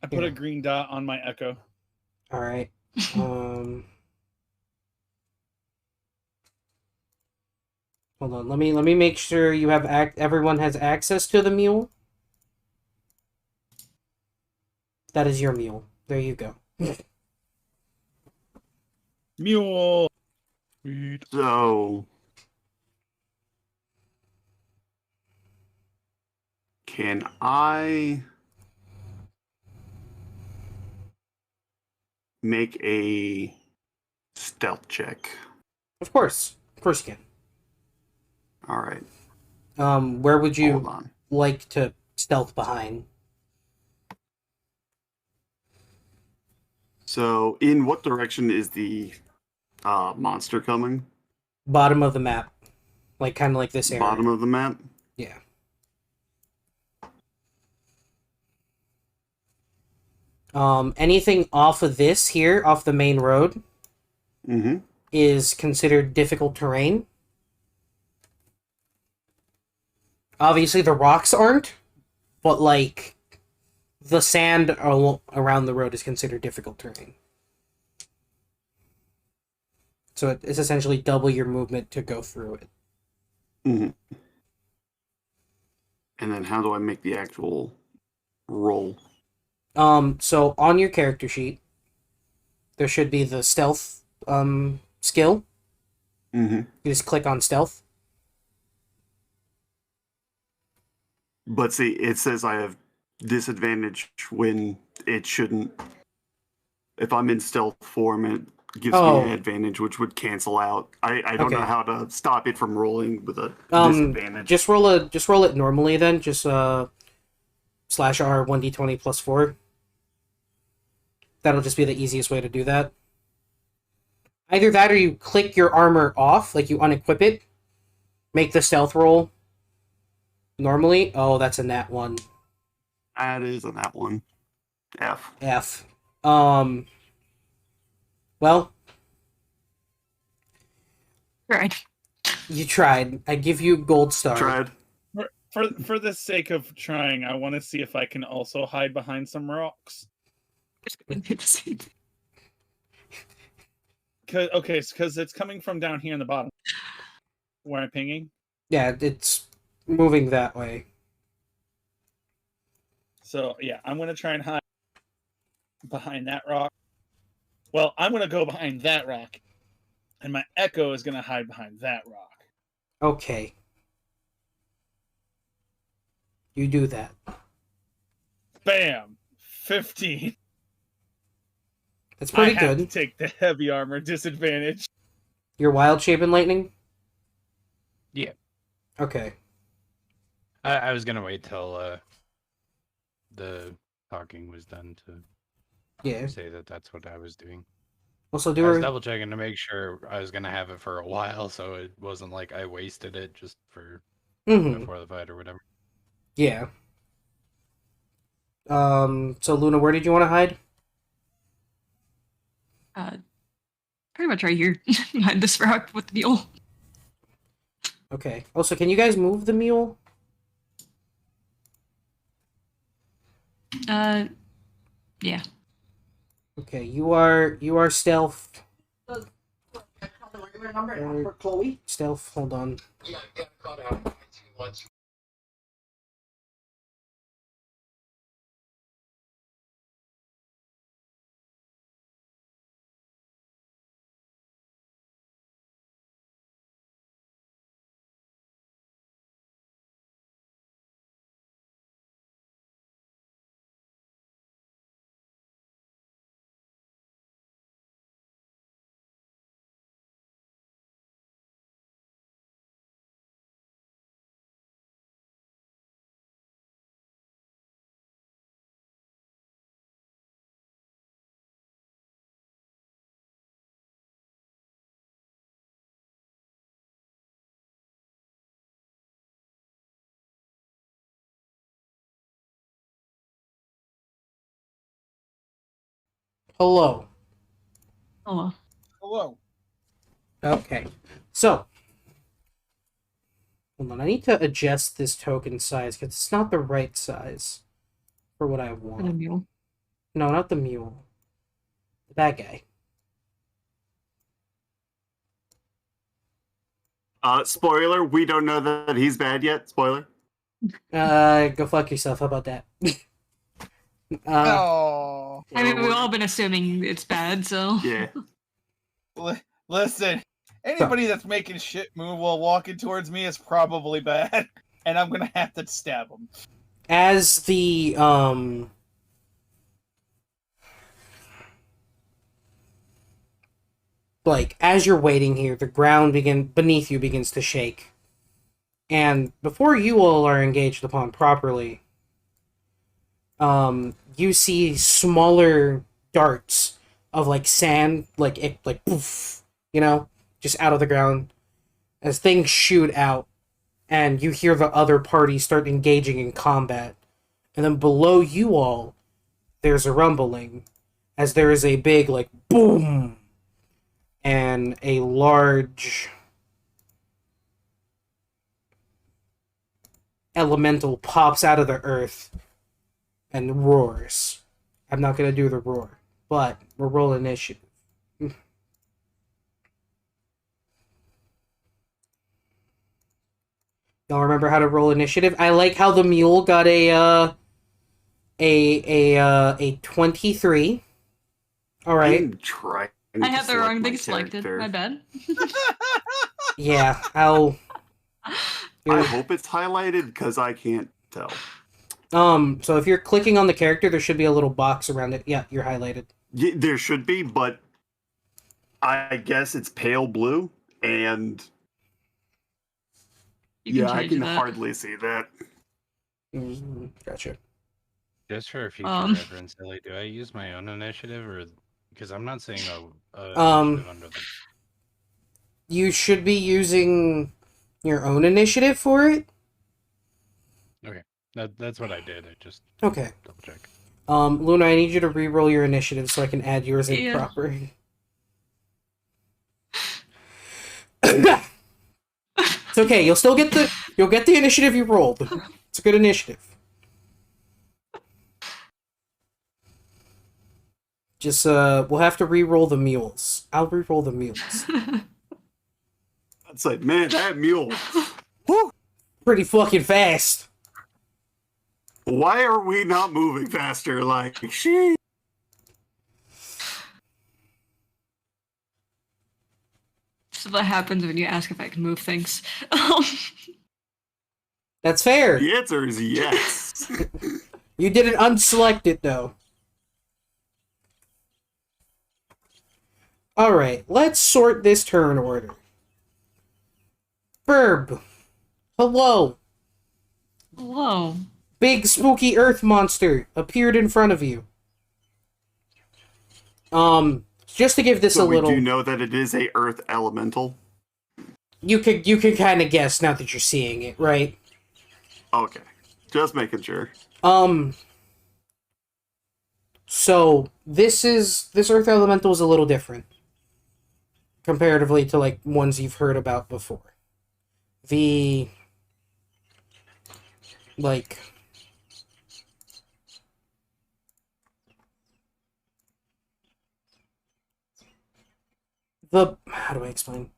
I put Yeah. a green dot on my echo. Alright. Hold on. Let me make sure you have everyone has access to the mule. That is your mule. There you go. Mule. So, can I make a stealth check? Of course. Of course you All right, can. Where would you hold on. like to stealth behind? So, in what direction is the monster coming? Bottom of the map. Like, kind of like this area. Bottom of the map? Yeah. Anything off of this here, off the main road, Mm-hmm. is considered difficult terrain. Obviously, the rocks aren't, but, like, the sand around the road is considered difficult terrain. So it's essentially double your movement to go through it. Mm-hmm. And then how do I make the actual roll? So on your character sheet, there should be the stealth skill. Mm-hmm. You just click on stealth. But see, it says I have disadvantage when it shouldn't. If I'm in stealth form, it gives me an advantage, which would cancel out. I don't know Okay. how to stop it from rolling with a disadvantage. Just roll it normally then. Just /R 1d20 plus 4. That'll just be the easiest way to do that. Either that or you click your armor off, like you unequip it, make the stealth roll normally. Oh, that's a nat 1. That is on that one. F. F. Well, Right. you tried. I give you gold star. Tried. For the sake of trying, I want to see if I can also hide behind some rocks. Because it's coming from down here in the bottom, where I'm pinging. Yeah, it's moving that way. So yeah, I'm gonna try and hide behind that rock. Well, I'm gonna go behind that rock, and my echo is gonna hide behind that rock. Okay. You do that. Bam! 15. That's pretty I have good. to take the heavy armor disadvantage. Your wild shape and lightning? Yeah. Okay. I was gonna wait till the talking was done to Yeah. say that that's what I was doing. Also, I was do double checking to make sure I was gonna have it for a while, so it wasn't like I wasted it just for before the fight or whatever. Yeah. So Luna, where did you want to hide? Pretty much right here behind this rock with the mule. Okay. Also, can you guys move the mule? Yeah. Okay, you are stealth. For Chloe? Stealth, hold on. Hello. Oh. Hello. Okay. So, hold on. I need to adjust this token size because it's not the right size for what I For the want. mule. No, not the mule. That guy. Spoiler, we don't know that he's bad yet. Spoiler. Go fuck yourself. How about that? Oh. I mean, we've all been assuming it's bad, so. Yeah. Listen, anybody that's making shit move while walking towards me is probably bad, and I'm gonna have to stab him. As the like as you're waiting here, the ground beneath you begins to shake. And before you all are engaged upon properly, you see smaller darts of like sand, like poof, just out of the ground as things shoot out, and you hear the other party start engaging in combat. And then below you all, there's a rumbling, as there is a big like boom, and a large elemental pops out of the earth and roars. I'm not gonna do the roar, but we're rolling initiative. Y'all remember how to roll initiative? I like how the mule got a 23. All right. I'm trying. I to have the select wrong my thing selected. character. My bad. Yeah, I'll. I hope it's highlighted because I can't tell. So if you're clicking on the character, there should be a little box around it. Yeah, you're highlighted. Yeah, there should be, but I guess it's pale blue, and You I change can that. hardly see that. Gotcha. Just for future reference, Ellie, do I use my own initiative or because I'm not seeing a initiative under the. You should be using your own initiative for it. Okay, that's what I did. I just Okay. double check. Luna, I need you to re-roll your initiative so I can add yours in Yeah. proper. It's okay. You'll get the initiative you rolled. It's a good initiative. Just we'll have to re-roll the mules. I'll re-roll the mules. It's like, man, that mule. Whew, Pretty fucking fast. why are we not moving faster? Like, she. So that happens when you ask if I can move things. That's fair. The answer is yes. You didn't unselect it though. Alright, let's sort this turn order. Burb. Hello. Whoa. Big spooky earth monster appeared in front of you. Just to give this So a we little, do know that it is a earth elemental. you could kind of guess now that you're seeing it, right? Okay, just making sure. So this earth elemental is a little different comparatively to like ones you've heard about before. The like the how do I explain?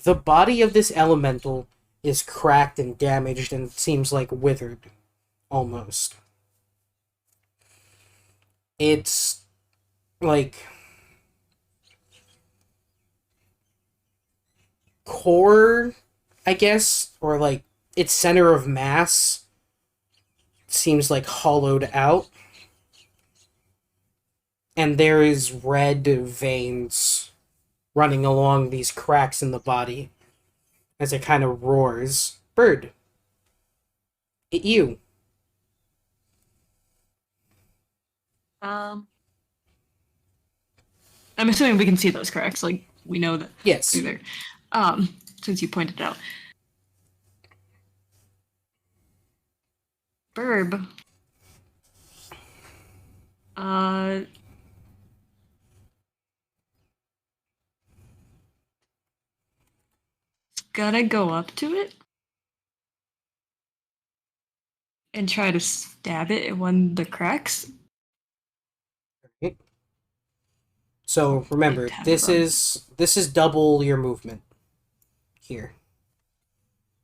The body of this elemental is cracked and damaged and seems like withered almost. It's like core, I guess, or like its center of mass seems like hollowed out. And there is red veins running along these cracks in the body as it kind of roars. Bird, it you. I'm assuming we can see those cracks. Like we know that Yes. they're there. Since you pointed it out. Burb. Gotta go up to it and try to stab it in one of the cracks. So remember, It has this run. is double your movement here.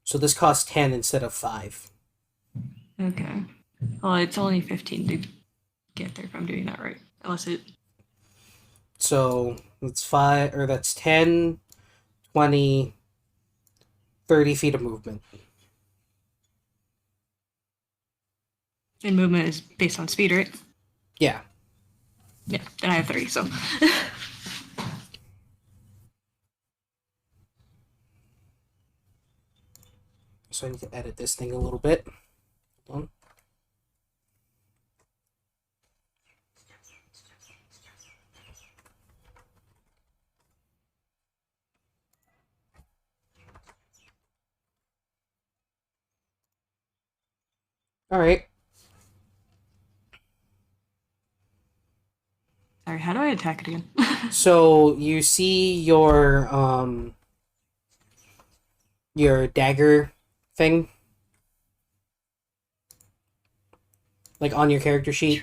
So this costs 10 instead of 5. Okay. Well, it's only 15 to get there if I'm doing that right. Unless it. So that's 5, or that's 10, 20, 30 feet of movement. And movement is based on speed, right? Yeah. Yeah, then I have 30, so. So I need to edit this thing a little bit. Hold on. All right. Sorry, how do I attack it again? So you see your dagger thing, like on your character sheet.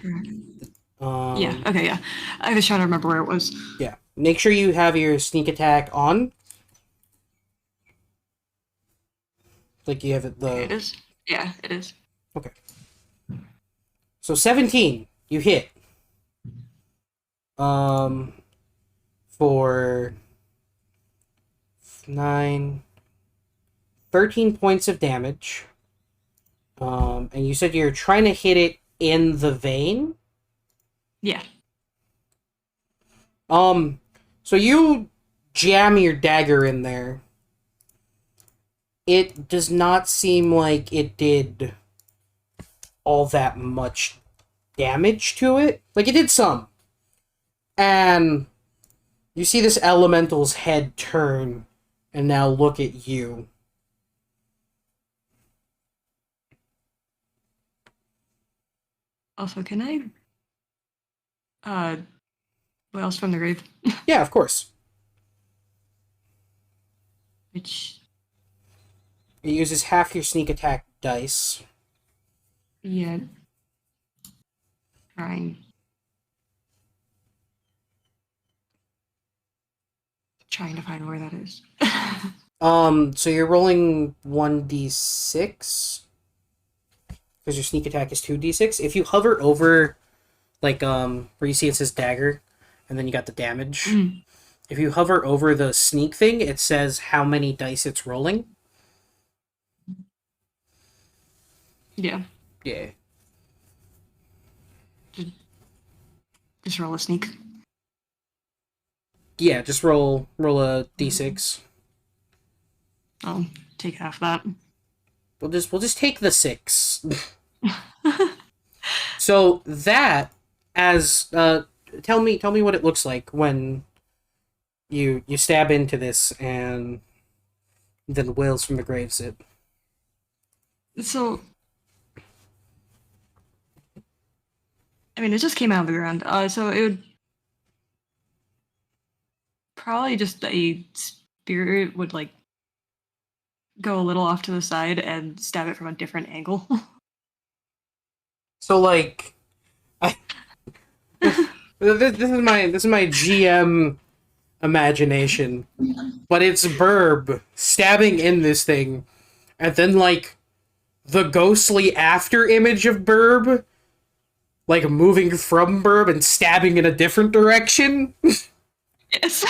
Yeah, okay, yeah. I was trying to remember where it was. Yeah. Make sure you have your sneak attack on. Like you have it Okay, it is. Yeah, it is. Okay. So 17, you hit. For 9, 13 points of damage. And you said you're trying to hit it in the vein? Yeah. So you jam your dagger in there. It does not seem like it did all that much damage to it. Like, it did some. And you see this elemental's head turn and now look at you. Also, can I what else from the grave? Yeah, of course. Which It uses half your sneak attack dice. yeah. Trying to find where that is. So you're rolling 1d6 because your sneak attack is 2d6. If you hover over, like, where you see it says dagger, and then you got the damage. If you hover over the sneak thing, it says how many dice it's rolling. Yeah. Yeah. Just roll a sneak. Yeah, just roll a d6. I'll take half that. we'll just take the 6. So that as tell me what it looks like when you stab into this and then wails from the graves it. So, I mean, it just came out of the ground. So it would probably just a spirit would like go a little off to the side and stab it from a different angle. So like this is my GM imagination, but it's Burb stabbing in this thing, and then like the ghostly after image of Burb, like moving from Burb and stabbing in a different direction. Yes.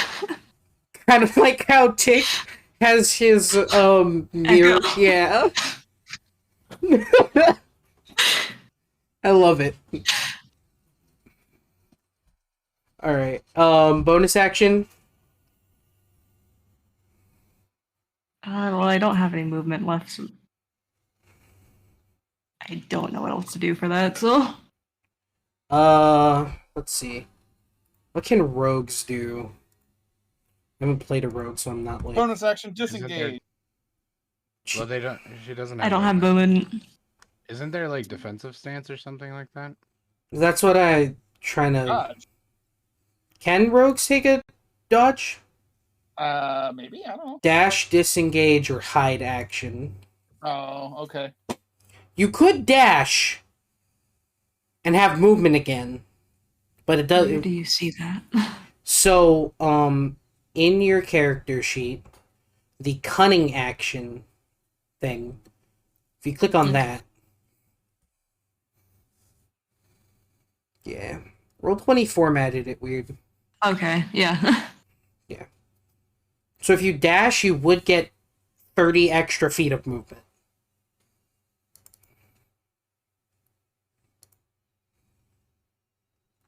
Kind of like how Tick has his mirror. Echo. Yeah. I love it. All right. Bonus action. Well, I don't have any movement left, so I don't know what else to do for that. So, Let's see. What can rogues do? I haven't played a rogue, so I'm not like. Bonus action, Isn't there- disengage. Well, they don't. She doesn't. Have I don't have movement. movement. Isn't there like defensive stance or something like that? That's what I trying to. Dodge. Can rogues take a dodge? Maybe, I don't know. Dash, disengage, or hide action. Oh, okay. You could dash and have movement again, but it Where does. do you see that? So, in your character sheet, the cunning action thing, if you click on that, yeah, Roll20 formatted it weird. Okay, yeah. So if you dash, you would get 30 extra feet of movement.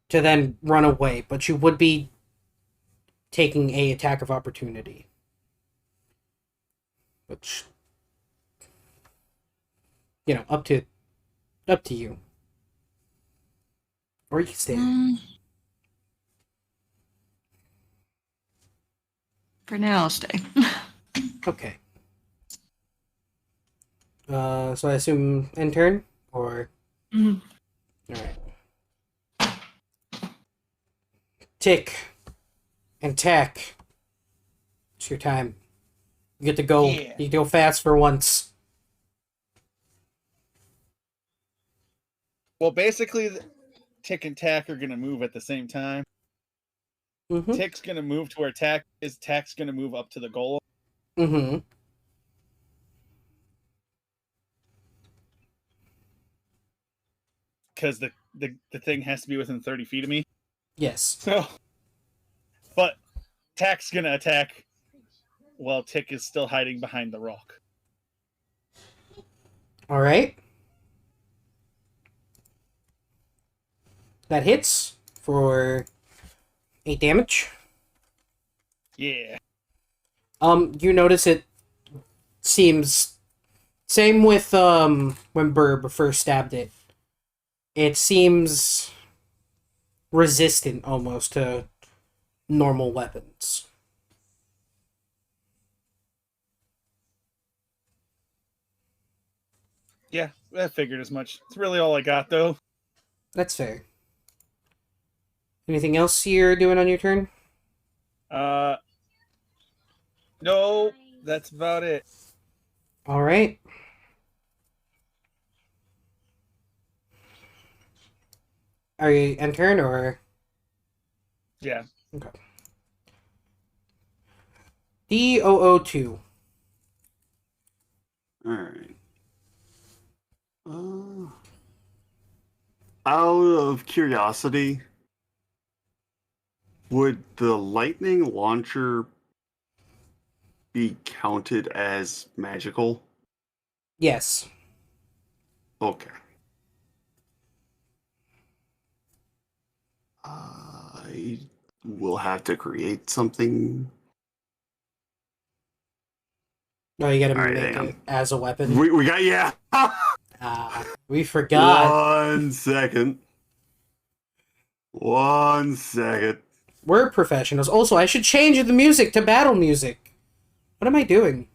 To then run away, but you would be taking a attack of opportunity. Which, you know, up to you. Or you can stay. For now, I'll stay. Okay. So I assume end turn? Or... Mhm. Alright. Tick. And tack. It's your time. You get to go. Yeah. You go fast for once. Well, basically, Tick and Tack are going to move at the same time. Mm-hmm. Tick's going to move to where Tack is. Tack's going to move up to the goal. Mm-hmm. Because the thing has to be within 30 feet of me. Yes. So, but Tack's going to attack while Tick is still hiding behind the rock. Alright. That hits for 8 damage. Yeah. You notice it seems same with when Burb first stabbed it. It seems resistant almost to normal weapons. Yeah, I figured as much. It's really all I got, though. That's fair. Anything else you're doing on your turn? No, that's about it. Alright. Are you end turn or? Yeah. Okay. D002. Alright. Out of curiosity, would the lightning launcher be counted as magical? Yes. Okay. I will have to create something No, you gotta All right, make hang it on. as a weapon. We got, yeah. We forgot. 1 second. 1 second. We're professionals. Also, I should change the music to battle music. What am I doing?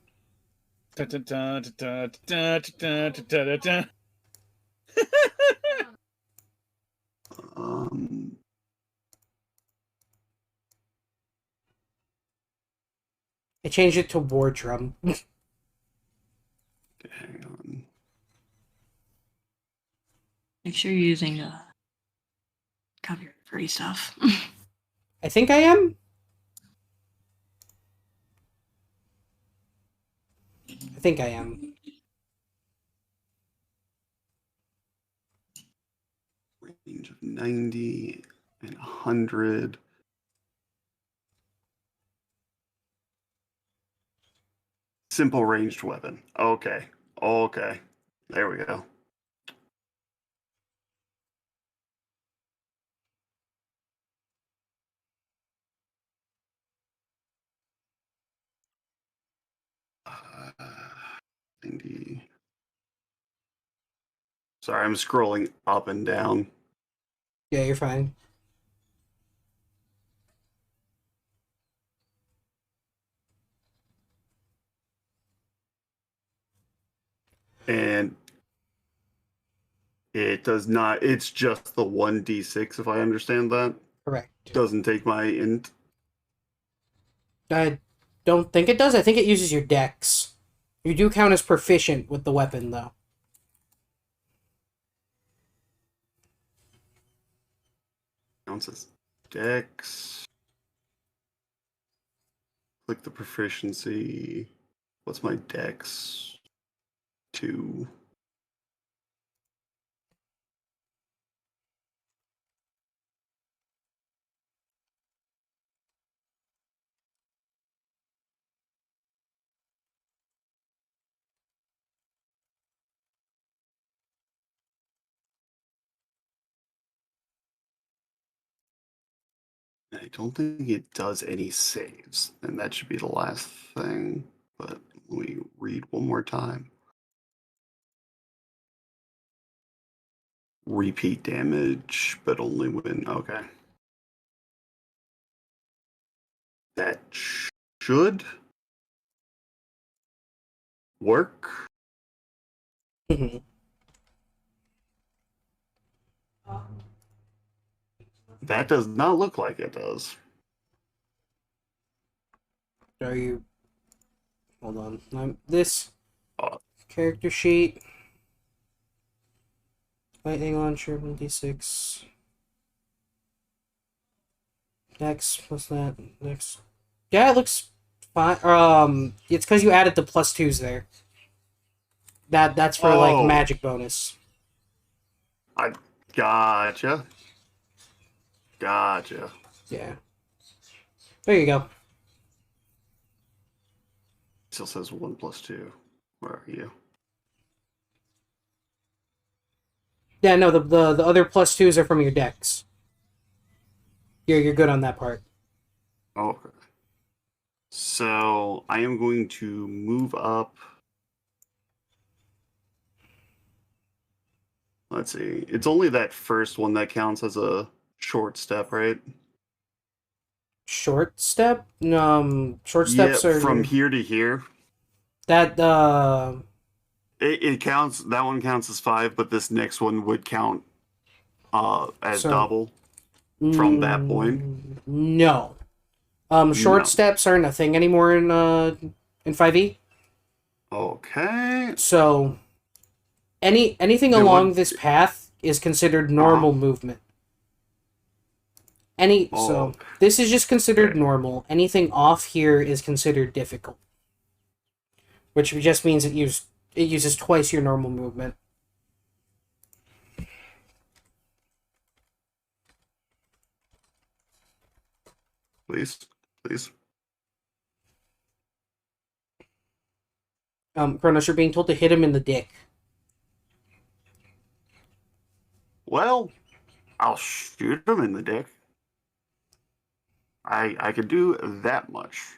Dun, dun, dun, dun, dun, dun, dun, dun, dun, dun. Um, I changed it to war drum. hang on. Make sure you're using copyright-free stuff. I think I am. I think I am. Range of 90 and 100. Simple ranged weapon. Okay. Okay. There we go. Uh, 90. Sorry, I'm scrolling up and down. Yeah, you're fine. And it does not, it's just the 1d6 if I understand that. Correct. Doesn't take my int. I don't think it does. I think it uses your dex. You do count as proficient with the weapon, though. Counts as dex. Click the proficiency. What's my dex? 2. I don't think it does any saves, and that should be the last thing. But let me read one more time. Repeat damage, but only when. Okay. That should work. Mhm. That does not look like it does. Are you... Hold on. This Uh, character sheet. Lightning launcher, 1d6. Next, what's that? Next. Yeah, it looks fine. It's because you added the +2s there. That's for, like, Oh. magic bonus. I gotcha. Gotcha. Yeah. There you go. Still says 1 + 2. Where are you? Yeah, no, the other +2s are from your decks. You're good on that part. Okay. So I am going to move up. Let's see. It's only that first one that counts as a short step, right? Short step? Short Yeah, steps are from here to here. that It counts. That one counts as 5, but this next one would count as So- double from that point. No. Short No. steps aren't a thing anymore in 5e. Okay. So anything Then along what- this path is considered normal movement. So Oh, this is just considered okay. normal. Anything off here is considered difficult. Which just means it uses twice your normal movement. Please. Kronos, you're being told to hit him in the dick. Well, I'll shoot him in the dick. I could do that much.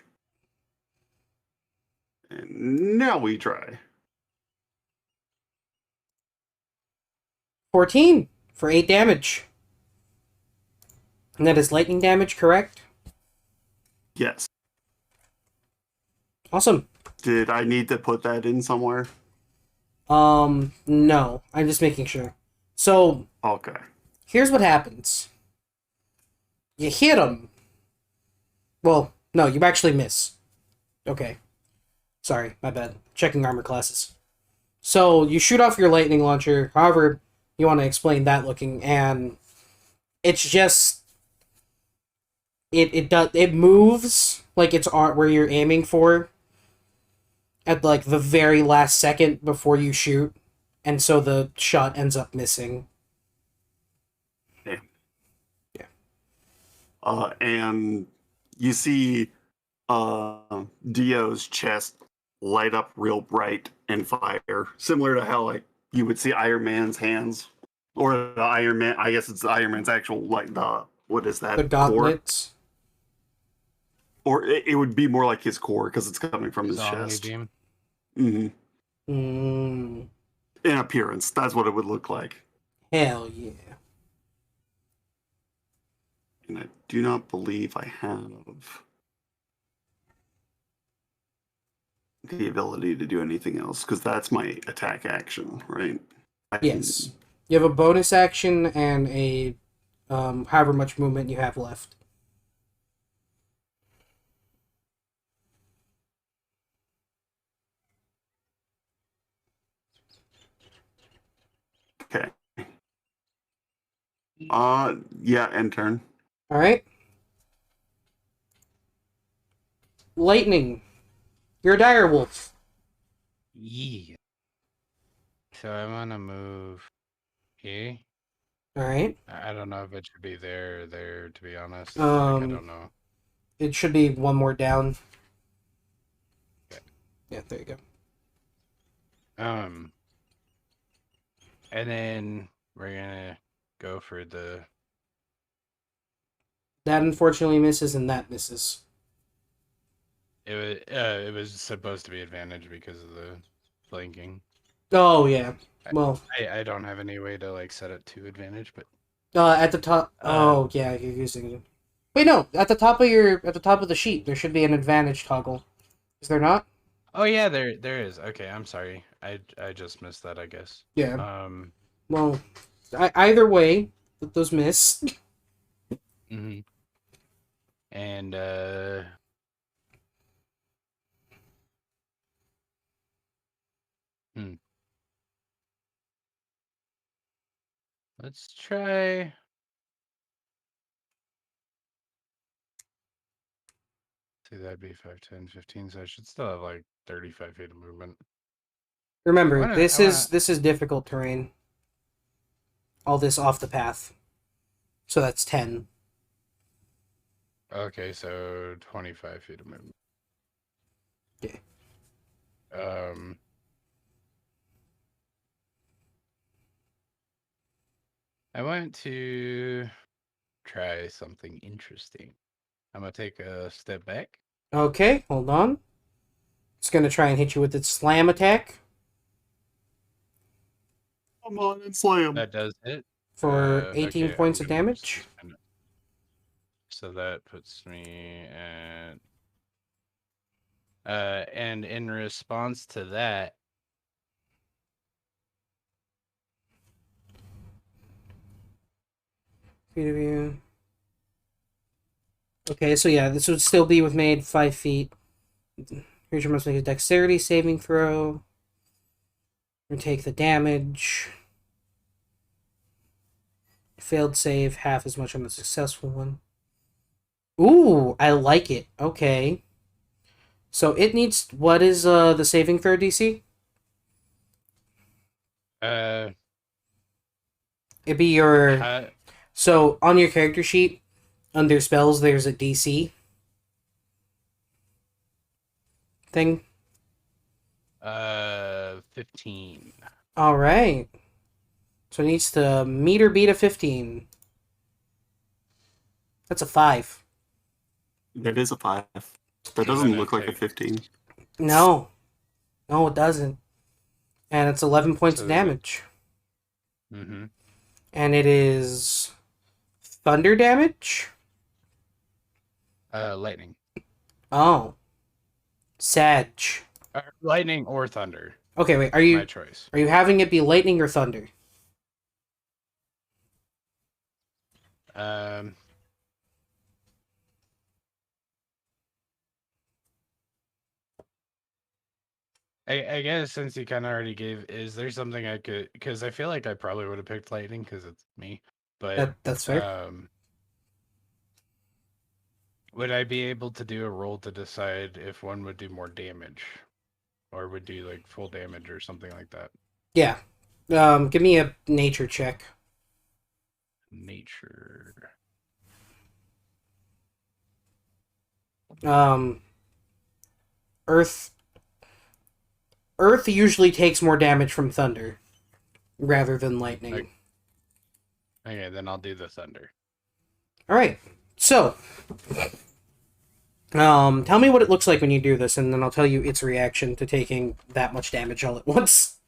And now we try. 14 for 8 damage. And that is lightning damage, correct? Yes. Awesome. Did I need to put that in somewhere? No. I'm just making sure. So, Okay. here's what happens. You hit him. Well, no, you actually miss. Okay. Sorry, my bad. Checking armor classes. So, you shoot off your lightning launcher, however you want to explain that looking, and it's just... It moves like it's where you're aiming for at like the very last second before you shoot, and so the shot ends up missing. Yeah. Yeah. And you see Dio's chest light up real bright and fire, similar to how like you would see Iron Man's hands, or the Iron Man. I guess it's the Iron Man's actual like the what is that? The gauntlets. Core? Or it would be more like his core because it's coming from his Zombie chest. beam. Mm-hmm. Mm, In appearance, that's what it would look like. hell yeah. And I do not believe I have the ability to do anything else because that's my attack action, right? Yes. You have a bonus action and a however much movement you have left. Okay. Yeah, end turn. Alright. Lightning. You're a dire wolf. Yeah. So I want to move here. Alright. I don't know if it should be there or there, to be honest. I don't know. It should be one more down. Okay. Yeah, there you go. And then we're gonna go for the... That unfortunately misses, and that misses. It was supposed to be advantage because of the flanking. Oh, yeah. Well, I don't have any way to like set it to advantage, but at the top... oh, yeah, you're using... Wait, no. At the top of the sheet, there should be an advantage toggle. Is there not? oh yeah, there is. Okay, I'm sorry. I just missed that, I guess. Yeah. Well, either way, those miss. Mm-hmm. And let's try. See, that'd be 5, 10, 15. So I should still have like 35 feet of movement. Remember, this is difficult terrain. All this off the path. So that's 10. Okay, so 25 feet of movement. Yeah. I want to try something interesting. I'm gonna take a step back. Okay, hold on. It's gonna try and hit you with its slam attack. Come on and slam. That does hit. For 18 okay, points I'm of gonna damage. suspend it. So that puts me at... and in response to that, Feet of you. Okay, so yeah, this would still be with made 5 feet. Creature must make a dexterity saving throw. And take the damage. Failed save, half as much on the successful one. Ooh, I like it. Okay. So it needs... What is the saving throw DC? It'd be your... So, on your character sheet, under spells, there's a DC thing. 15. Alright. So it needs to meet or beat a 15. That's a 5. That is a 5. That doesn't look like a 15. No. No, it doesn't. And it's 11 points So of they- damage. Mm-hmm. And it is thunder damage? Lightning. Oh. Sag. Lightning or thunder. Okay, wait, My choice. are you having it be lightning or thunder? I guess since you kind of already gave, is there something I could? Because I feel like I probably would have picked lightning because it's me. But That's fair. would I be able to do a roll to decide if one would do more damage, or would do like full damage or something like that? Yeah. Give me a nature check. Nature. Earth usually takes more damage from thunder rather than lightning. Okay, then I'll do the thunder. All right. So, tell me what it looks like when you do this, and then I'll tell you its reaction to taking that much damage all at once.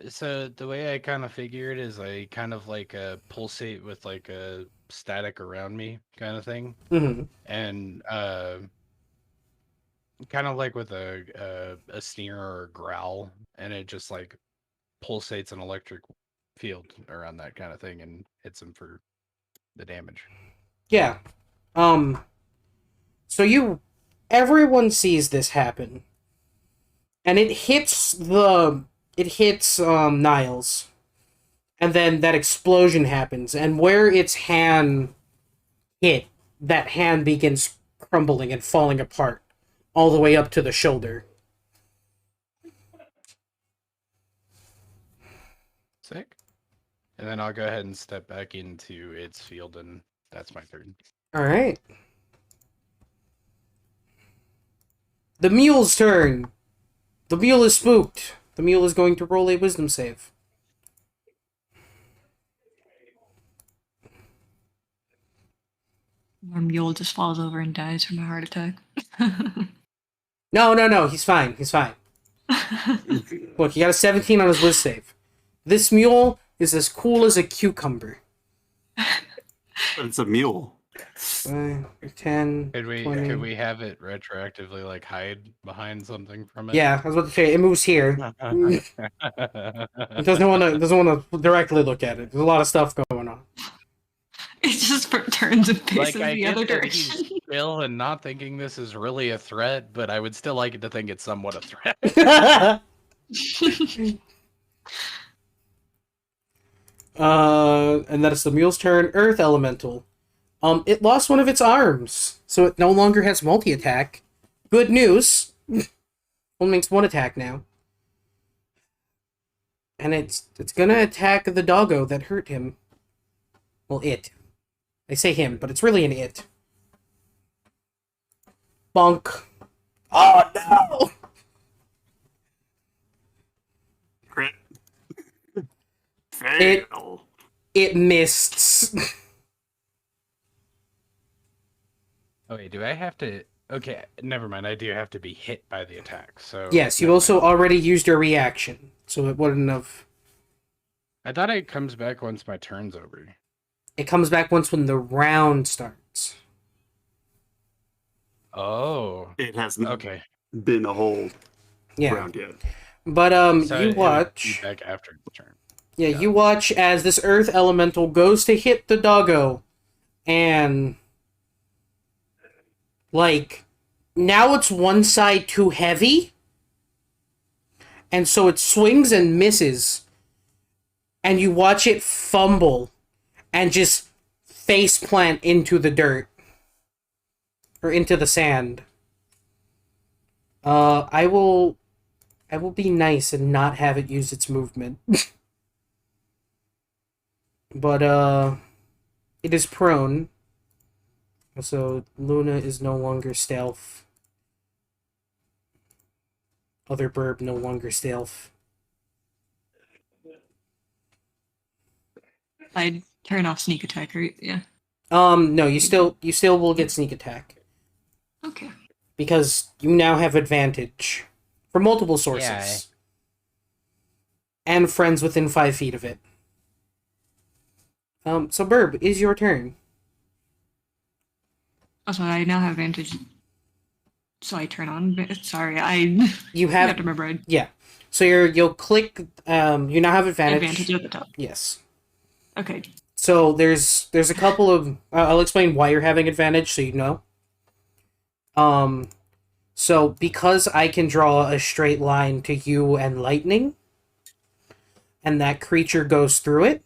So the way I kind of figure it is I kind of like pulsate with like a static around me kind of thing, Mm-hmm. and kind of like with a sneer or a growl, and it just like pulsates an electric field around that kind of thing and hits him for the damage. Yeah. So everyone sees this happen, and it hits Niles, and then that explosion happens, and where its hand hit, that hand begins crumbling and falling apart, all the way up to the shoulder. Sick. And then I'll go ahead and step back into its field, and that's my turn. All right. The mule's turn. The mule is spooked. The mule is going to roll a wisdom save. Our mule just falls over and dies from a heart attack. No. He's fine. Look, he got a 17 on his wisdom save. This mule is as cool as a cucumber. But it's a mule. 5, 10, Could 20. we have it retroactively like hide behind something from it? Yeah, I was about to say it moves here. It doesn't want to directly look at it. There's a lot of stuff going on. It just turns and faces Like I the get other that direction. he's chill and not thinking this is really a threat, but I would still like it to think it's somewhat a threat. And that is the mule's turn. Earth Elemental. It lost one of its arms, so it no longer has multi-attack. Good news. Only makes one attack now. And it's gonna attack the doggo that hurt him. Well, it. I say him, but it's really an it. Bonk. Oh no! Crit. Fail. It missed. Oh wait, do I have to? Okay, never mind. I do have to be hit by the attack. So Yes, you never also mind. already used your reaction, so it wouldn't have... I thought it comes back once my turn's over. It comes back once when the round starts. Oh, It hasn't okay. been a whole Yeah. round yet. But, So you it would watch... be back after the turn. Yeah, Yeah. you watch as this Earth Elemental goes to hit the doggo, and... Like, now it's one side too heavy, and so it swings and misses, and you watch it fumble, and just face plant into the dirt. Or into the sand. I will be nice and not have it use its movement. But, it is prone. So, Luna is no longer stealth. Other burb no longer stealth. I'd turn off sneak attack, right? Yeah. No, you still will get sneak attack. Okay. Because you now have advantage. from multiple sources. And friends within 5 feet of it. So Burb, is your turn. Also, I now have advantage. So I turn on. Sorry, I You have have to remember. yeah. So you'll click. You now have advantage. Advantage at the top. Yes. Okay. So there's a couple of. I'll explain why you're having advantage, so you know. So because I can draw a straight line to you and lightning, and that creature goes through it,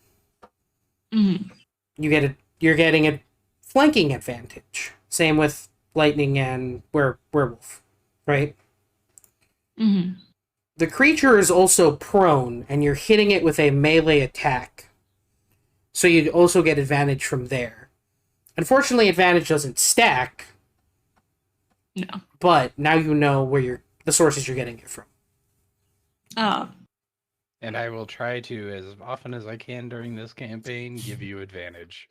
you're getting a flanking advantage. Same with lightning and werewolf, right? The creature is also prone, and you're hitting it with a melee attack. So you also get advantage from there. Unfortunately, advantage doesn't stack. No. But now you know where the sources you're getting it from. Oh. And I will try to, as often as I can during this campaign, give you advantage.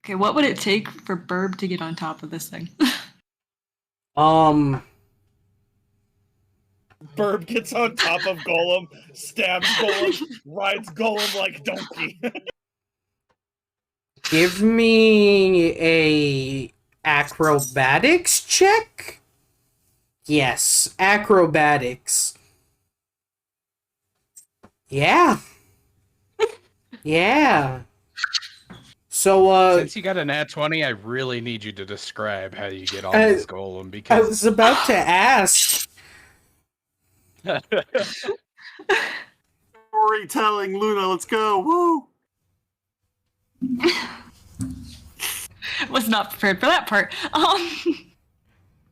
Okay, what would it take for Burb to get on top of this thing? Burb gets on top of Golem, stabs Golem, rides Golem like donkey. Give me a acrobatics check? Yes, acrobatics. Yeah. Yeah. So, since you got a nat 20, I really need you to describe how you get on this golem, I because was about to ask. Storytelling, Luna, let's go. Woo! Was not prepared for that part.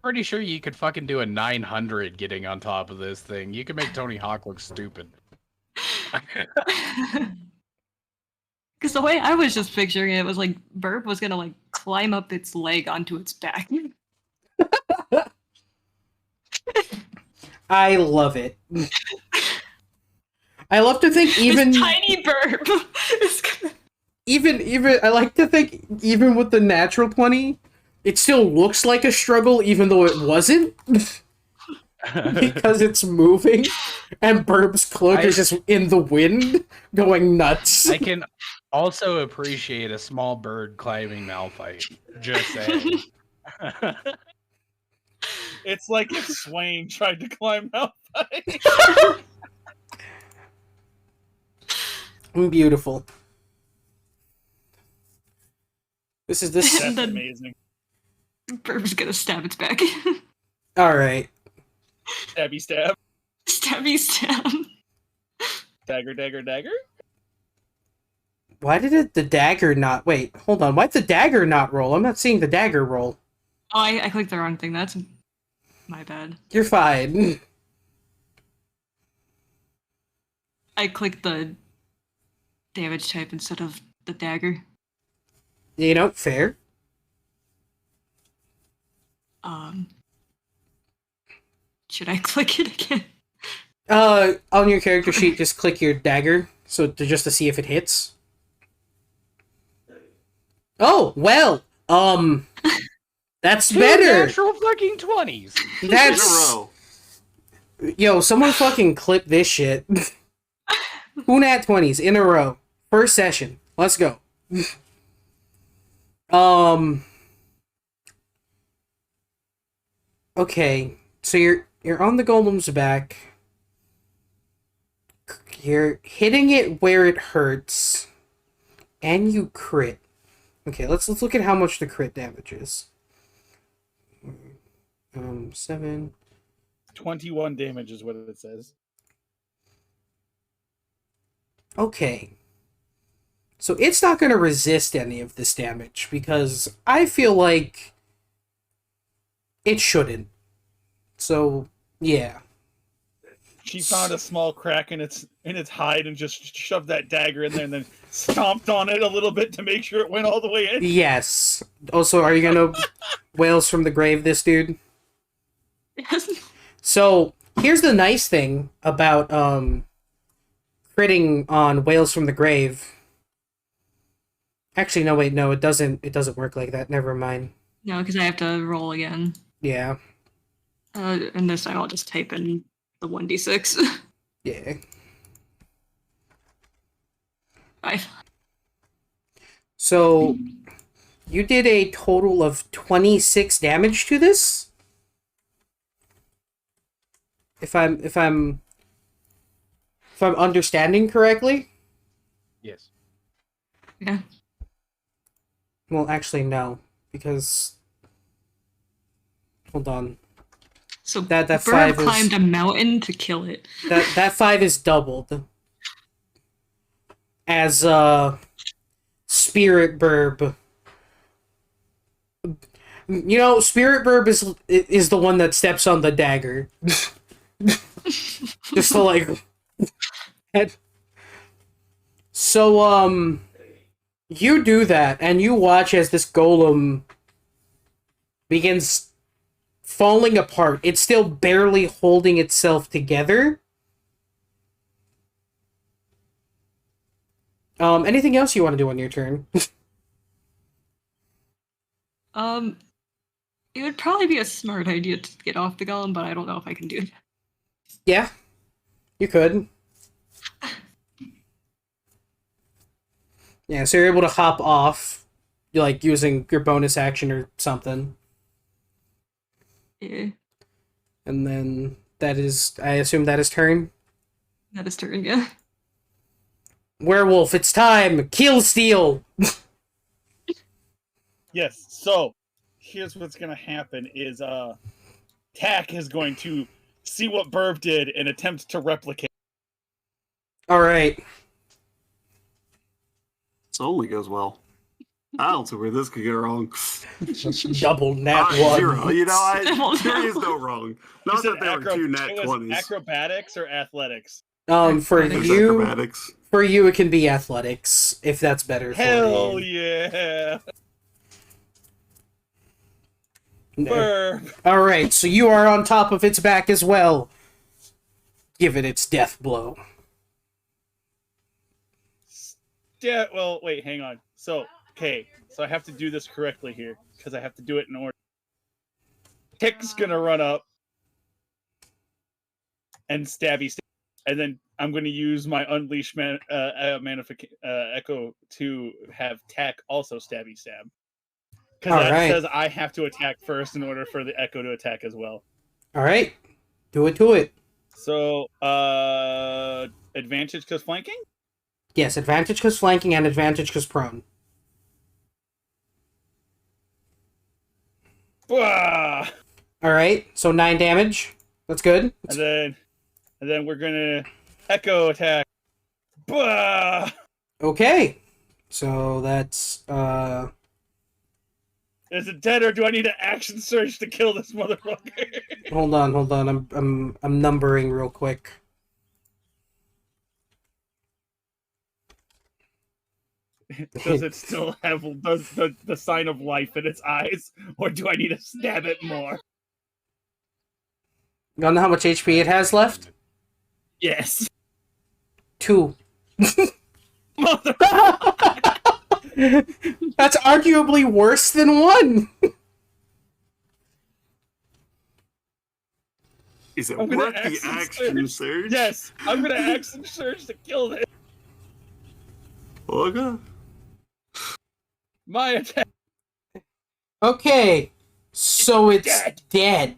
pretty sure you could fucking do a 900 getting on top of this thing. You could make Tony Hawk look stupid. Because the way I was just picturing it was like Burb was gonna like climb up its leg onto its back. I love it. I love to think even this tiny Burb is gonna... even I like to think even with the natural 20, it still looks like a struggle even though it wasn't. Because it's moving and Burb's cloak is just in the wind going nuts. I can also appreciate a small bird climbing Malphite. Just saying. It's like if Swain tried to climb Malphite. Beautiful. This is this. That's amazing. Burb's gonna stab its back. All right. Stabby stab. Stabby stab. Dagger, dagger, dagger. Why did the dagger not... Wait, hold on. Why'd the dagger not roll? I'm not seeing the dagger roll. Oh, I clicked the wrong thing. That's my bad. You're fine. I clicked the damage type instead of the dagger. You know, fair. Should I click it again? On your character sheet, just click your dagger, just to see if it hits. Oh, well, that's better. Natural fucking 20s. That's... In a row. Yo, someone fucking clip this shit. Who nat 20s in a row. First session. Let's go. Okay, so you're on the golem's back. You're hitting it where it hurts, and you crit. Okay, let's look at how much the crit damage is. 7. 21 damage is what it says. Okay. So it's not going to resist any of this damage, because I feel like it shouldn't. So, yeah. She found a small crack in its hide and just shoved that dagger in there and then stomped on it a little bit to make sure it went all the way in. Yes. Also, are you going to Whales from the Grave this dude? Yes. So, here's the nice thing about critting on Whales from the Grave. Actually, no, wait, no, it doesn't work like that. Never mind. No, because I have to roll again. Yeah. And this time I'll just type in the 1d6. Yeah. 5. So you did a total of 26 damage to this? If I'm understanding correctly? Yes. Yeah. Well, actually no, because hold on. So That Burb 5 is climbed a mountain to kill it. that 5 is doubled. As Spirit Burb. You know, Spirit Burb is the one that steps on the dagger. Just to like So you do that and you watch as this golem begins falling apart. It's still barely holding itself together. Anything else you want to do on your turn? It would probably be a smart idea to get off the golem, but I don't know if I can do it. Yeah, you could. Yeah, so you're able to hop off, like using your bonus action or something. Yeah, And then that is, I assume that is turn. that is turn, yeah. Werewolf, it's time! Kill steal! Yes. So here's what's gonna happen: is Tack is going to see what Burb did and attempt to replicate. Alright. This only goes well. I don't see where this could go wrong. Double nat one. 0. You know, there is no wrong. Not that there were 2 nat it was 20s. acrobatics or athletics? For There's you, acrobatics. for you it can be athletics, if that's better for Hell you. yeah! No. Burb. Alright, so you are on top of its back as well. Give it its death blow. Yeah. Well, wait. Hang on. So, okay. So I have to do this correctly here because I have to do it in order. Tick's gonna run up and stabby, and then I'm gonna use my unleash echo to have Tack also stabby stab. Because that Alright. says I have to attack first in order for the echo to attack as well. Alright. Do it to it. So, advantage because flanking? Yes, advantage because flanking and advantage because prone. Bah! Alright, so 9 damage. That's good. And then we're gonna echo attack. Bah! Okay. So that's Is it dead or do I need an action surge to kill this motherfucker? hold on. I'm numbering real quick. Does it still have the sign of life in its eyes? Or do I need to stab it more? You don't know how much HP it has left? Yes. 2. Mother That's arguably worse than 1. Is it I'm gonna worth the action surge? Yes, I'm gonna action surge to kill this. Okay. My attack. Okay. So it's dead.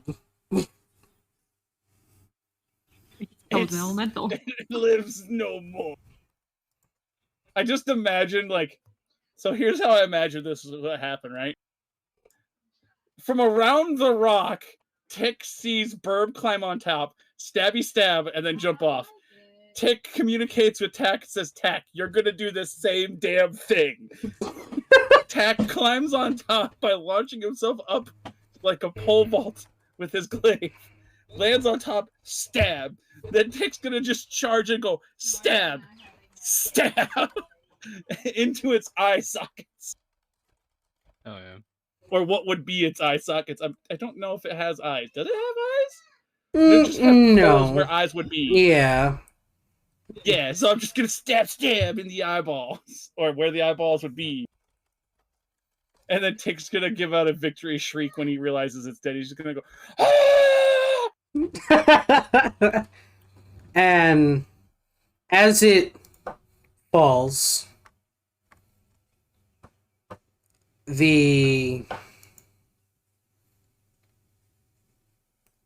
It's elemental. It lives no more. I just imagine, like, so here's how I imagine this is what happened, right? From around the rock, Tick sees Burb climb on top, stabby stab, and then jump off. Tick communicates with Tack and says, Tack, you're gonna do the same damn thing. Tack climbs on top by launching himself up like a pole vault with his glaive. Lands on top, stab. Then Tick's gonna just charge and go, stab, stab, into its eye sockets. Oh yeah. Or what would be its eye sockets. I don't know if it has eyes. Does it have eyes? Does it just have holes where eyes would be? Yeah. Yeah, so I'm just gonna stab in the eyeballs. Or where the eyeballs would be. And then Tick's gonna give out a victory shriek when he realizes it's dead. He's just gonna go, ah! And as it falls, the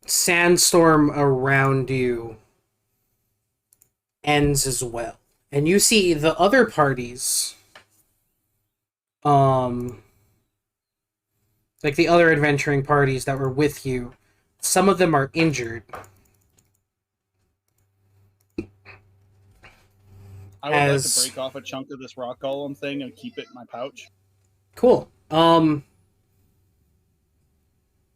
sandstorm around you ends as well. And you see the other parties, like the other adventuring parties that were with you, some of them are injured. I would like to break off a chunk of this rock golem thing and keep it in my pouch. Cool.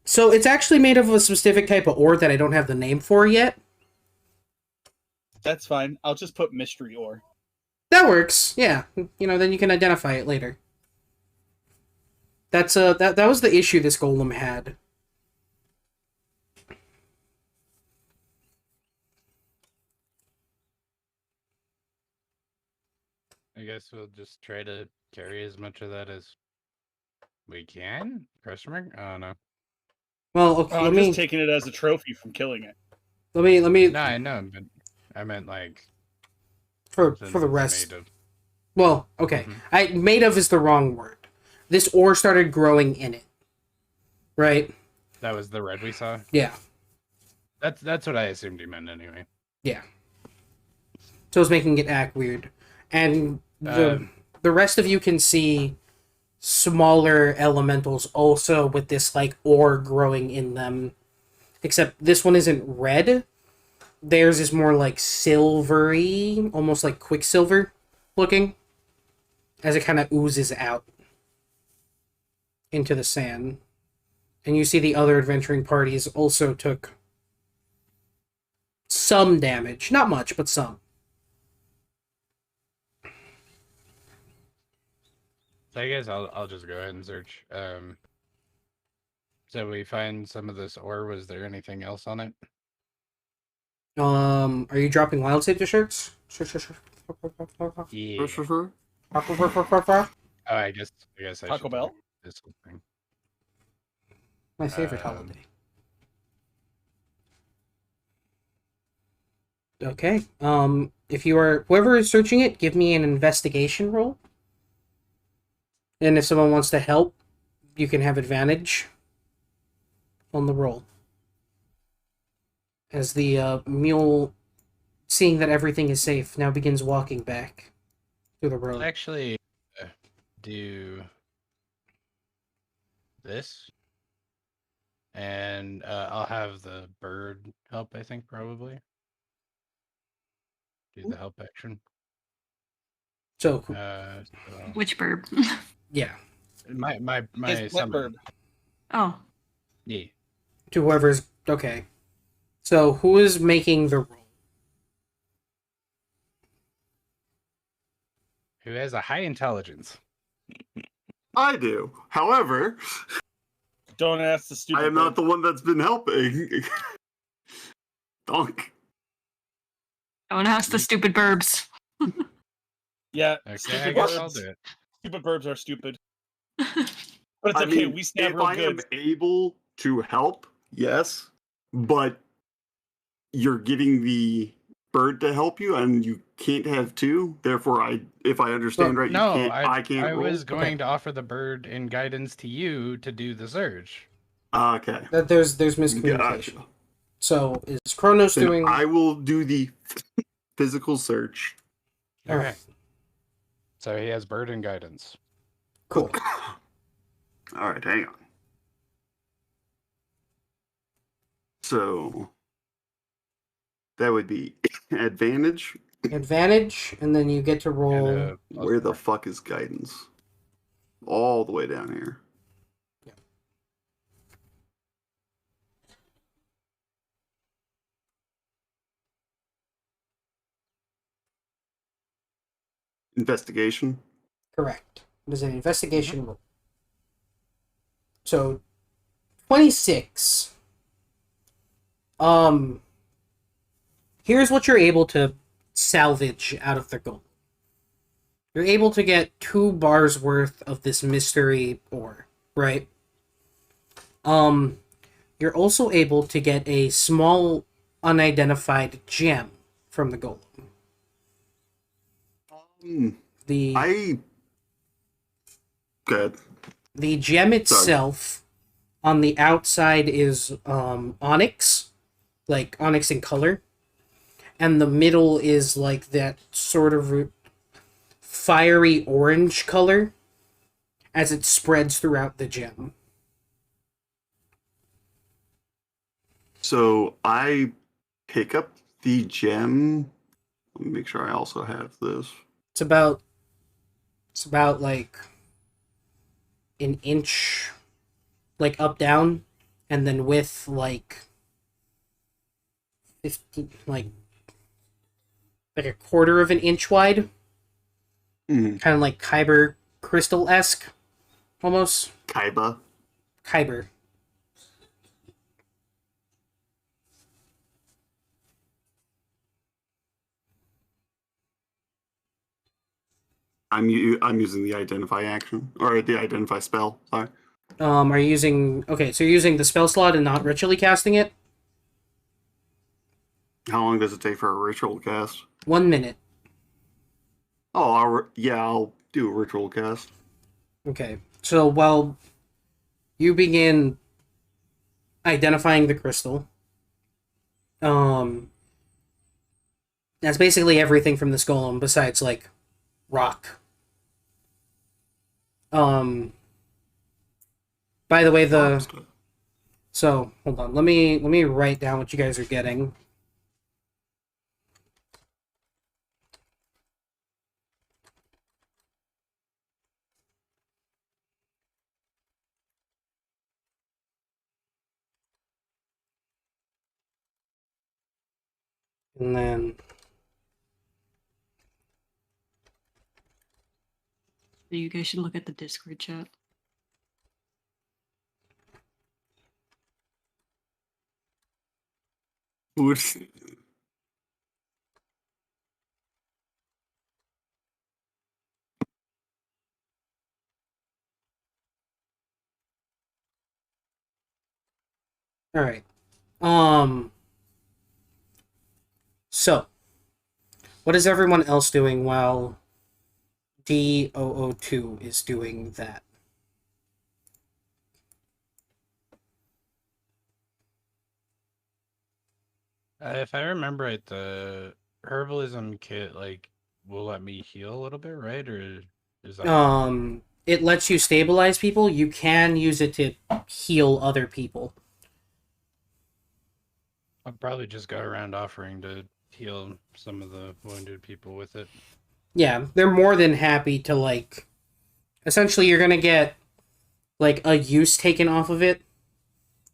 So it's actually made of a specific type of ore that I don't have the name for yet. That's fine. I'll just put mystery ore. That works. Yeah. You know, then you can identify it later. That's that was the issue this golem had. I guess we'll just try to carry as much of that as we can. Question mark? I don't know. Well, okay, I'm just taking it as a trophy from killing it. Let me. No, I know, but I meant like for since the it's rest. made of- Well, okay. Made of is the wrong word. This ore started growing in it. Right? That was the red we saw. Yeah. That's what I assumed you meant anyway. Yeah. So it's making it act weird. And the rest of you can see smaller elementals also with this like ore growing in them. Except this one isn't red. Theirs is more like silvery, almost like quicksilver looking, as it kind of oozes out into the sand. And you see the other adventuring parties also took some damage. Not much, but some. So I guess I'll just go ahead and search. So we find some of this ore. Was there anything else on it? Are you dropping wild save districts? Yeah. Sure. Oh, I guess I Taco should Bell? do this whole thing. My favorite holiday. Okay. If you are whoever is searching it, give me an investigation roll. And if someone wants to help, you can have advantage on the roll. As the mule, seeing that everything is safe, now begins walking back to the I'll road. actually do this, and I'll have the bird help. I think probably do the help action. So, So Which burb? yeah. my It's wet summon. burb. Oh, Yeah. To whoever's... Okay. So, who is making the roll? Who has a high intelligence? I do. However, Don't ask the stupid. I am not the one that's been helping. Donk. I want to ask the stupid burbs. Yeah. Okay, I Stupid guess I'll burbs. do it. Stupid burbs are stupid. But it's I okay. mean, We stab if real I am good. able to help, yes, but you're getting the bird to help you, and you can't have two. Therefore, if I understand right, No, you can't. I can't. I roll? was going to offer the bird in guidance to you to do the search. Okay. That there's miscommunication. Gotcha. So, is Kronos Then doing... I will do the physical search. All Okay. right. So he has bird and guidance. Cool. All right, hang on. So that would be advantage. Advantage, and then you get to roll... And, Where the fuck is guidance? All the way down here. Investigation. Correct. It is an investigation roll. So, 26. Here's what you're able to salvage out of the gold. You're able to get 2 bars worth of this mystery ore, right? You're also able to get a small unidentified gem from the golem. The Good. the gem itself on the outside is onyx, like onyx in color, and the middle is like that sort of fiery orange color as it spreads throughout the gem. So I pick up the gem. Let me make sure I also have this. It's about like an inch, like up down, and then width like 15, like a quarter of an inch wide. Mm. Kind of like Kyber crystal-esque, almost. Kaiba. Kyber. I'm using the identify action or the identify spell. Sorry. Are you using... Okay, so you're using the spell slot and not ritually casting it? How long does it take for a ritual cast? 1 minute. Oh, I'll do a ritual cast. Okay, so while you begin identifying the crystal, that's basically everything from this golem besides, like, rock. By the way, so hold on, let me write down what you guys are getting. And then You guys should look at the Discord chat. all right. So what is everyone else doing while D002 is doing that? If I remember right, the herbalism kit like will let me heal a little bit, right? Or is that It lets you stabilize people. You can use it to heal other people. I'll probably just go around offering to heal some of the wounded people with it. Yeah, they're more than happy to, like... Essentially, you're gonna get, like, a use taken off of it.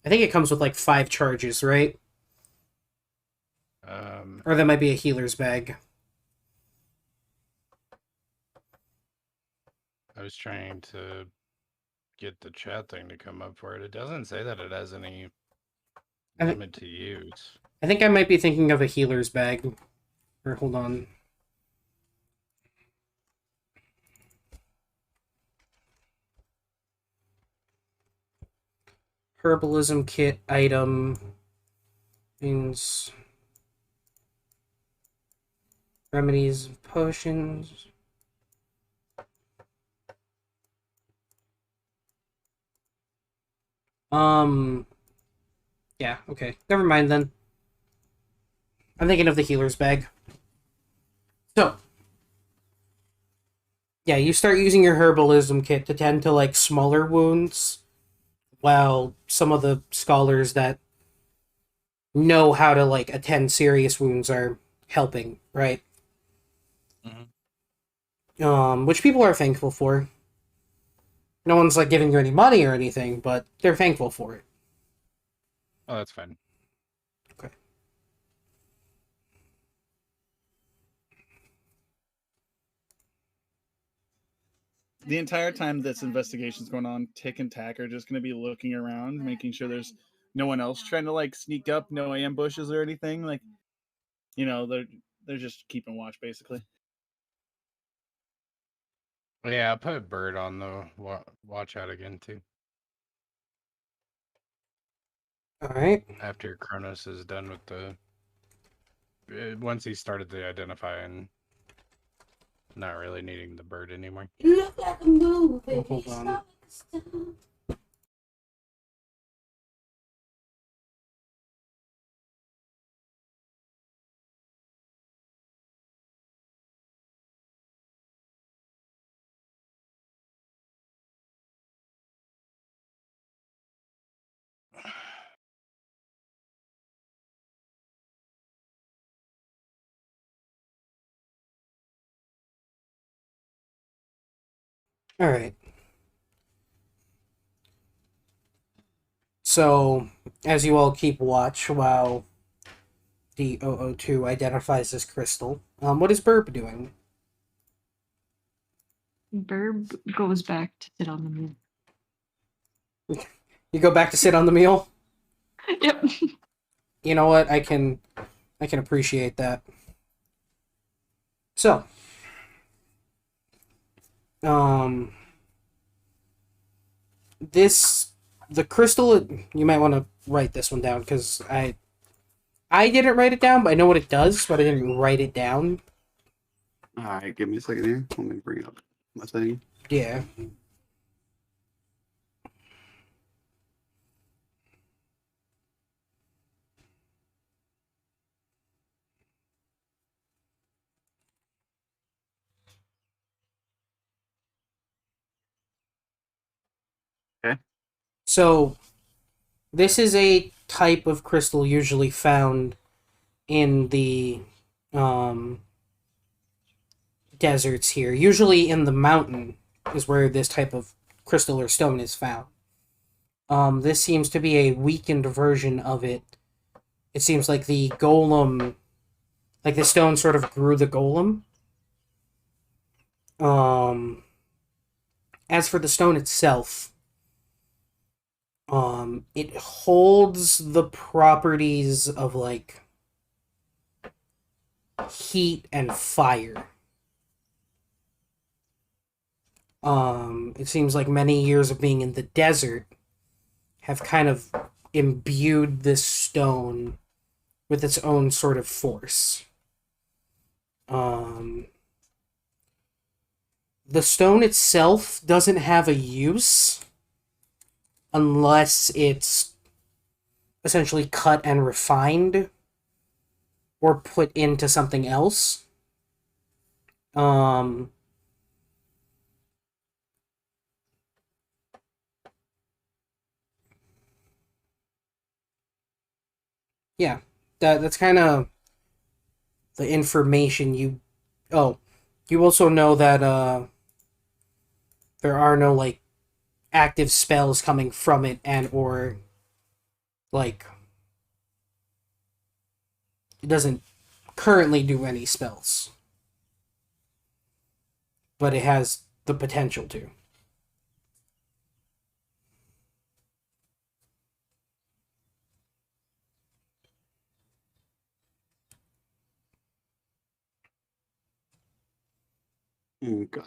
I think it comes with, like, 5 charges, right? Or that might be a healer's bag. I was trying to get the chat thing to come up for it. It doesn't say that it has any limit to use. I think I might be thinking of a healer's bag. Or, hold on. Herbalism kit item means remedies, potions. Yeah, okay. Never mind then. I'm thinking of the healer's bag. So, yeah, you start using your herbalism kit to tend to, like, smaller wounds, while some of the scholars that know how to, like, attend serious wounds are helping, right? Which people are thankful for. No one's, like, giving you any money or anything, but they're thankful for it. Oh, that's fine. Okay. The entire time this investigation's going on, Tick and Tack are just going to be looking around, making sure there's no one else trying to, like, sneak up, no ambushes or anything. Like, you know, they're just keeping watch, basically. Yeah, I'll put Bird on the watch out again too. All right. After Kronos is done with the once he started to identify and not really needing the bird anymore. Look at the movie. Oh, hold on. All right. So, as you all keep watch while the 002 identifies this crystal, what is Burb doing? Burb goes back to sit on the moon. You go back to sit on the meal? Yep. You know what? I can appreciate that. So, the crystal, you might want to write this one down because I didn't write it down, but I know what it does, but I didn't write it down. All right, give me a second here. Let me bring up my thing. Yeah. Okay. So, this is a type of crystal usually found in the deserts here. Usually in the mountain is where this type of crystal or stone is found. This seems to be a weakened version of it. It seems like the golem, like the stone sort of grew the golem. As for the stone itself, it holds the properties of like heat and fire. It seems like many years of being in the desert have kind of imbued this stone with its own sort of force. The stone itself doesn't have a use unless it's essentially cut and refined or put into something else. Yeah, that's kind of the information you. Oh, you also know that there are no like active spells coming from it, and or like it doesn't currently do any spells, but it has the potential to. Okay.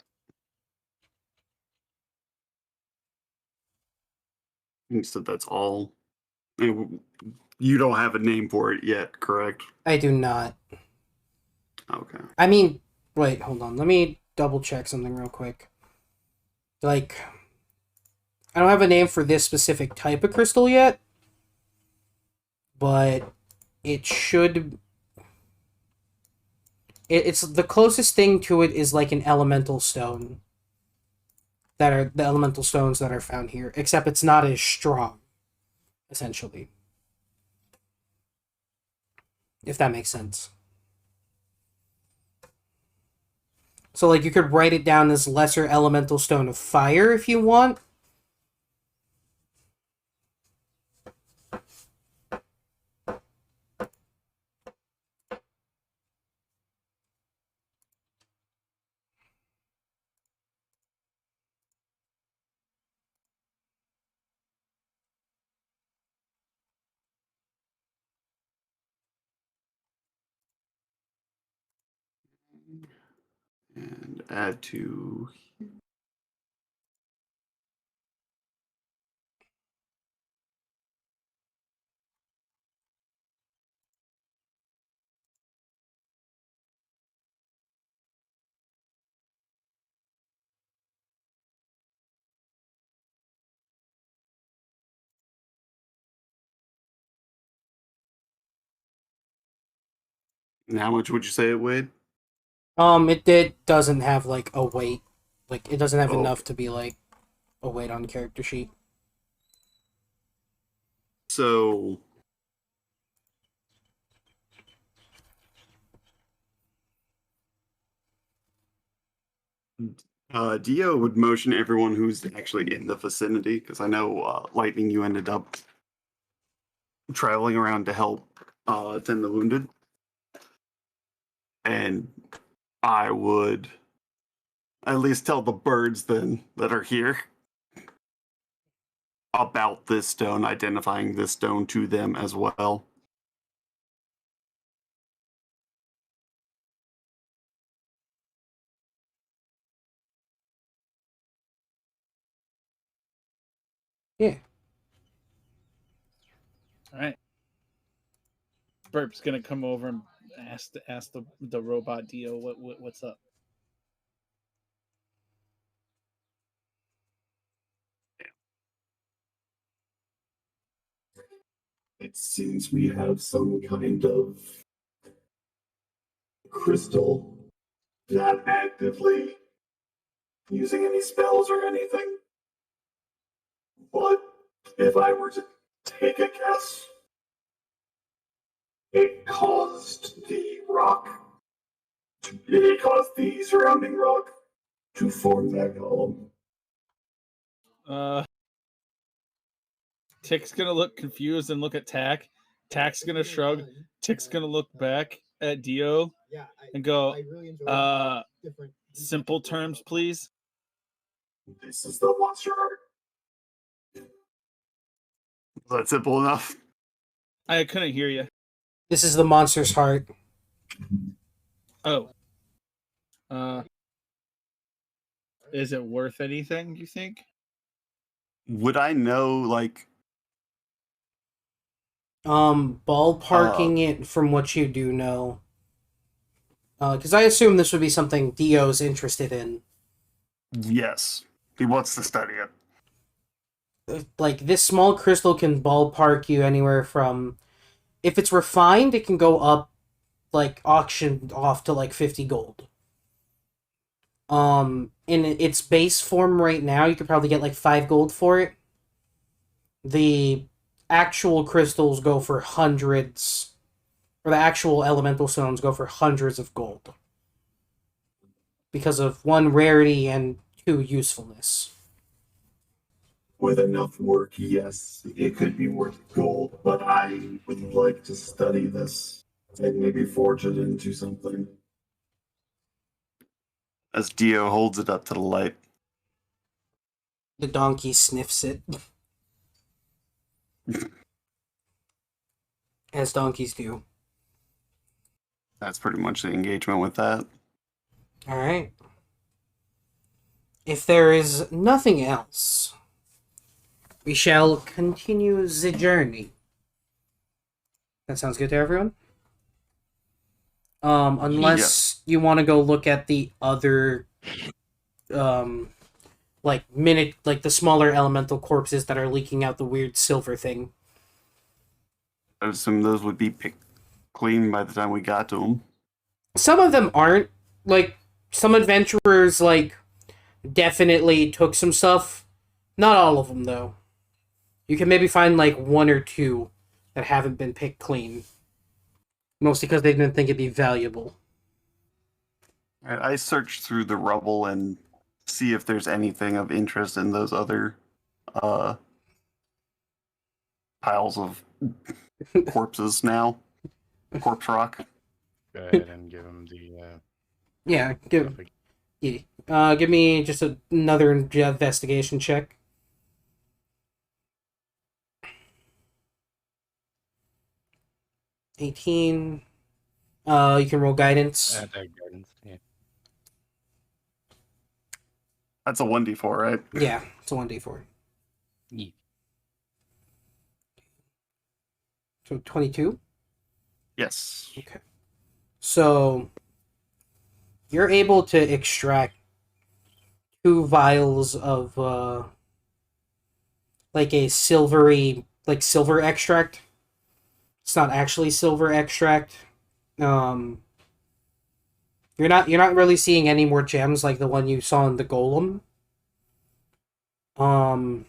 You said that's all. You don't have a name for it yet, correct? I do not. Okay. I mean, wait, hold on. Let me double check something real quick. Like, I don't have a name for this specific type of crystal yet, but it should. It's the closest thing to it is like an elemental stone. That are the elemental stones that are found here, except it's not as strong, essentially. If that makes sense. So, like, you could write it down as lesser elemental stone of fire if you want. And add to. And how much would you say it weighed? It doesn't have like a weight. Like it doesn't have Oh. enough to be like a weight on the character sheet. So Dio would motion everyone who's actually in the vicinity, because I know Lightning, you ended up traveling around to help attend the wounded, and I would at least tell the birds then that are here about this stone, identifying this stone to them as well. Yeah. All right. Burp's gonna come over and ask the robot Dio what's up. It seems we have some kind of crystal not actively using any spells or anything. But if I were to take a guess, it caused the surrounding rock to form that column. Tick's gonna look confused and look at Tack. Tack's gonna shrug. Tick's gonna look back at Dio and go, simple terms, please. This is the monster art. Is that simple enough? I couldn't hear you. This is the monster's heart. Oh. Is it worth anything, you think? Would I know, like, Ballparking it from what you do know. Because I assume this would be something Dio's interested in. yes, he wants to study it. Like, this small crystal can ballpark you anywhere from... If it's refined, it can go up, like, auctioned off to, like, 50 gold. In its base form right now, you could probably get, like, 5 gold for it. The actual crystals go for hundreds... Or the actual elemental stones go for hundreds of gold. Because of, 1, rarity, and 2, usefulness. With enough work, yes, it could be worth gold, but I would like to study this and maybe forge it into something. As Dio holds it up to the light. The donkey sniffs it. As donkeys do. That's pretty much the engagement with that. Alright. If there is nothing else, we shall continue the journey. That sounds good to everyone? Unless you want to go look at the other, like the smaller elemental corpses that are leaking out the weird silver thing. I assume those would be picked clean by the time we got to them. Some of them aren't. Like, some adventurers, like, definitely took some stuff. Not all of them, though. You can maybe find, like, 1 or 2 that haven't been picked clean. Mostly because they didn't think it'd be valuable. I search through the rubble and see if there's anything of interest in those other piles of corpses now. Corpse rock. Go ahead and give him the. Yeah, give me just another investigation check. $18. You can roll guidance. Guidance, yeah. That's a 1d4, right? Yeah, it's a 1d4. Yeah. So 22? Yes. Okay. So you're able to extract 2 vials of like a silvery, like silver extract. It's not actually silver extract, Um, you're not really seeing any more gems like the one you saw in the golem. Um,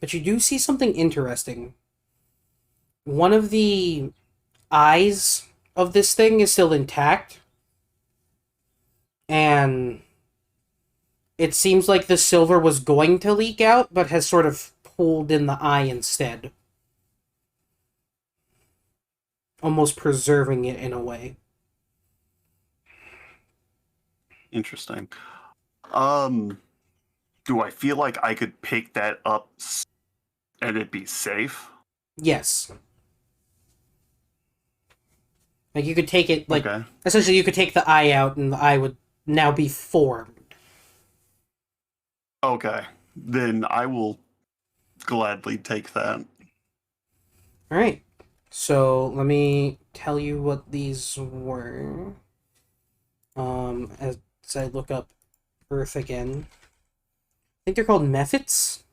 but you do see something interesting. One of the eyes of this thing is still intact, and it seems like the silver was going to leak out, but has sort of pulled in the eye instead. Almost preserving it in a way. Interesting. Do I feel like I could pick that up and it'd be safe? Yes. Like, you could take it, like, Okay. essentially you could take the eye out, and the eye would now be formed. Okay. Then I will gladly take that. Alright. So, let me tell you what these were. As I look up Earth again. I think they're called mephits.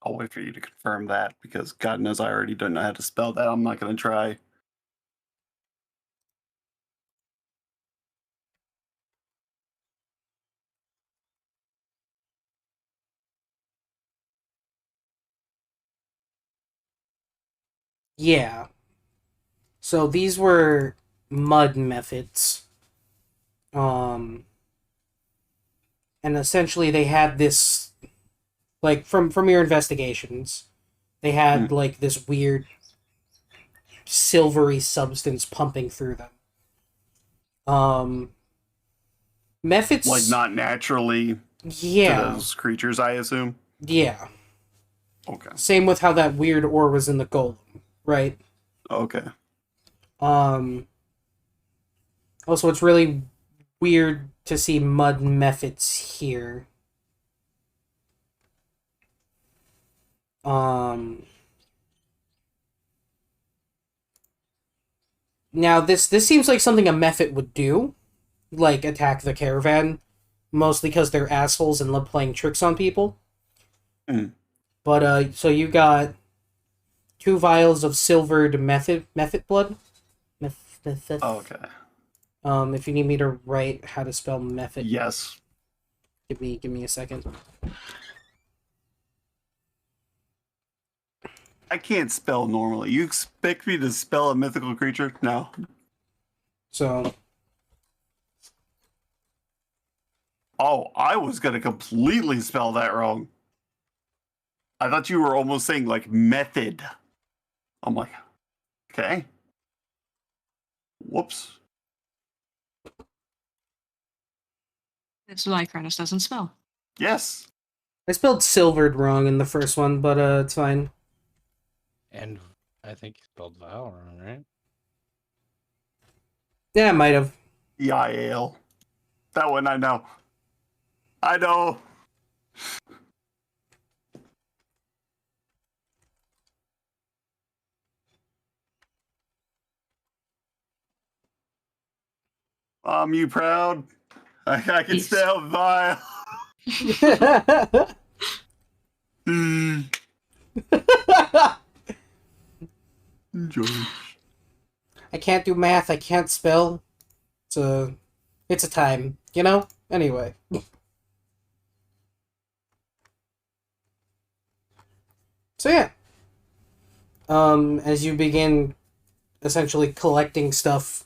I'll wait for you to confirm that because God knows I already don't know how to spell that. I'm not going to try. Yeah. So these were mud mephits. And essentially they had this, like, from your investigations, they had like this weird silvery substance pumping through them. Mephits, Like, not naturally to yeah, those creatures, I assume? yeah. Okay. Same with how that weird ore was in the golem, right? Okay. Also, it's really weird to see mud mephits here. Now this seems like something a mephit would do, like attack the caravan, mostly because they're assholes and love playing tricks on people. Mm. But so you got 2 vials of silvered mephit blood. Okay. If you need me to write how to spell mephit, Yes. give me a second. I can't spell normally. You expect me to spell a mythical creature? No. So Oh, I was going to completely spell that wrong. I thought you were almost saying, like, method. I'm like, okay. Whoops. This is why Cronus doesn't spell. Yes. I spelled silvered wrong in the first one, but it's fine. And I think you spelled vowel wrong, right? Yeah, I might have. EIAL. That one I know. I know. You proud? I can Yes. spell vile. George. I can't do math. I can't spell. It's a time, you know. Anyway. So yeah. As you begin essentially collecting stuff,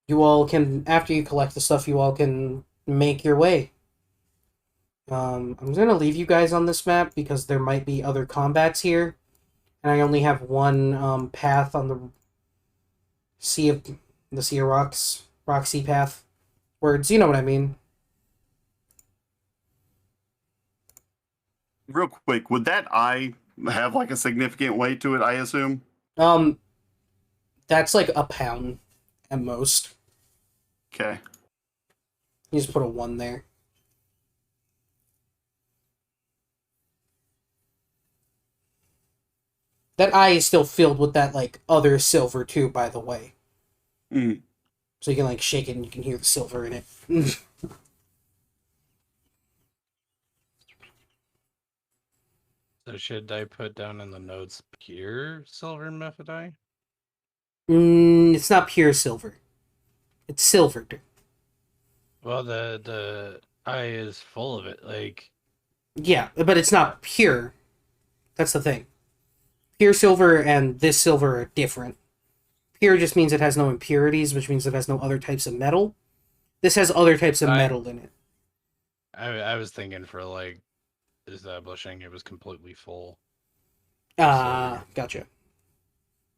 you all can, after you collect the stuff, you all can make your way. I'm gonna leave you guys on this map because there might be other combats here, and I only have one path on the sea of rocks, rock sea path. Words, you know what I mean. Real quick, would that eye have like a significant weight to it, I assume? That's like a pound at most. Okay. You just put a 1 there. That eye is still filled with that, like, other silver, too, by the way. Mm. So you can like shake it and you can hear the silver in it. So should I put down in the notes pure silver mephidite? It's not pure silver. It's silvered. Well, the eye is full of it. Like, Yeah, but it's not pure. That's the thing. Pure silver and this silver are different. Pure just means it has no impurities, which means it has no other types of metal. This has other types of metal in it. I was thinking for like establishing it was completely full. Gotcha.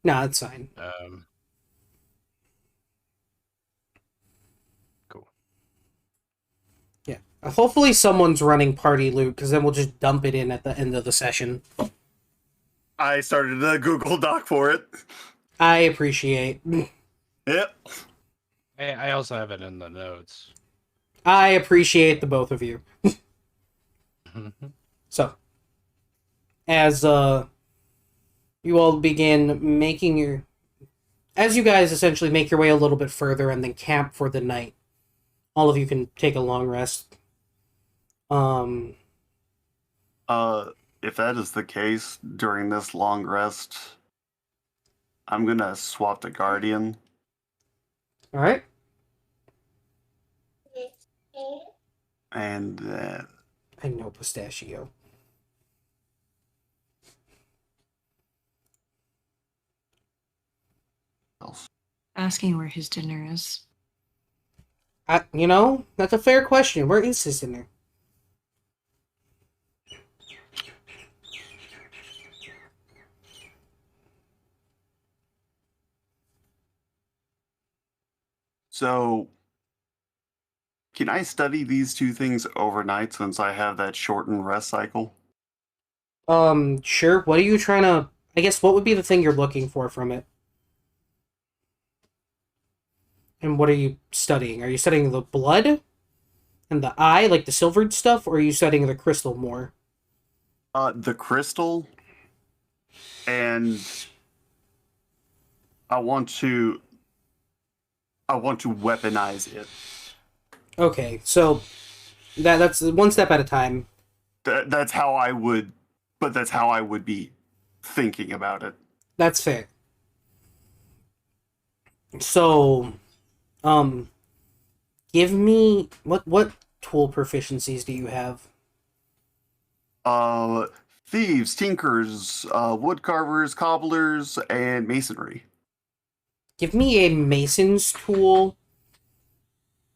Nah, that's fine. Cool. Yeah. Hopefully someone's running party loot, because then we'll just dump it in at the end of the session. I started a Google Doc for it. I appreciate. Yep. I also have it in the notes. I appreciate the both of you. So, as you all begin making your... As you guys essentially make your way a little bit further and then camp for the night, all of you can take a long rest. If that is the case, during this long rest, I'm gonna swap to Guardian. Alright. And I know Pistachio. else. Asking where his dinner is. You know, that's a fair question. Where is his dinner? So, can I study these two things overnight since I have that shortened rest cycle? Sure. What are you trying to... I guess what would be the thing you're looking for from it? And what are you studying? Are you studying the blood? And the eye, like the silvered stuff? Or are you studying the crystal more? The crystal, and I want to weaponize it. Okay, so that's one step at a time. That's how I would, but that's how I would be thinking about it. That's fair. So, give me what tool proficiencies do you have? Thieves, tinkers, wood carvers, cobblers, and masonry. Give me a mason's tool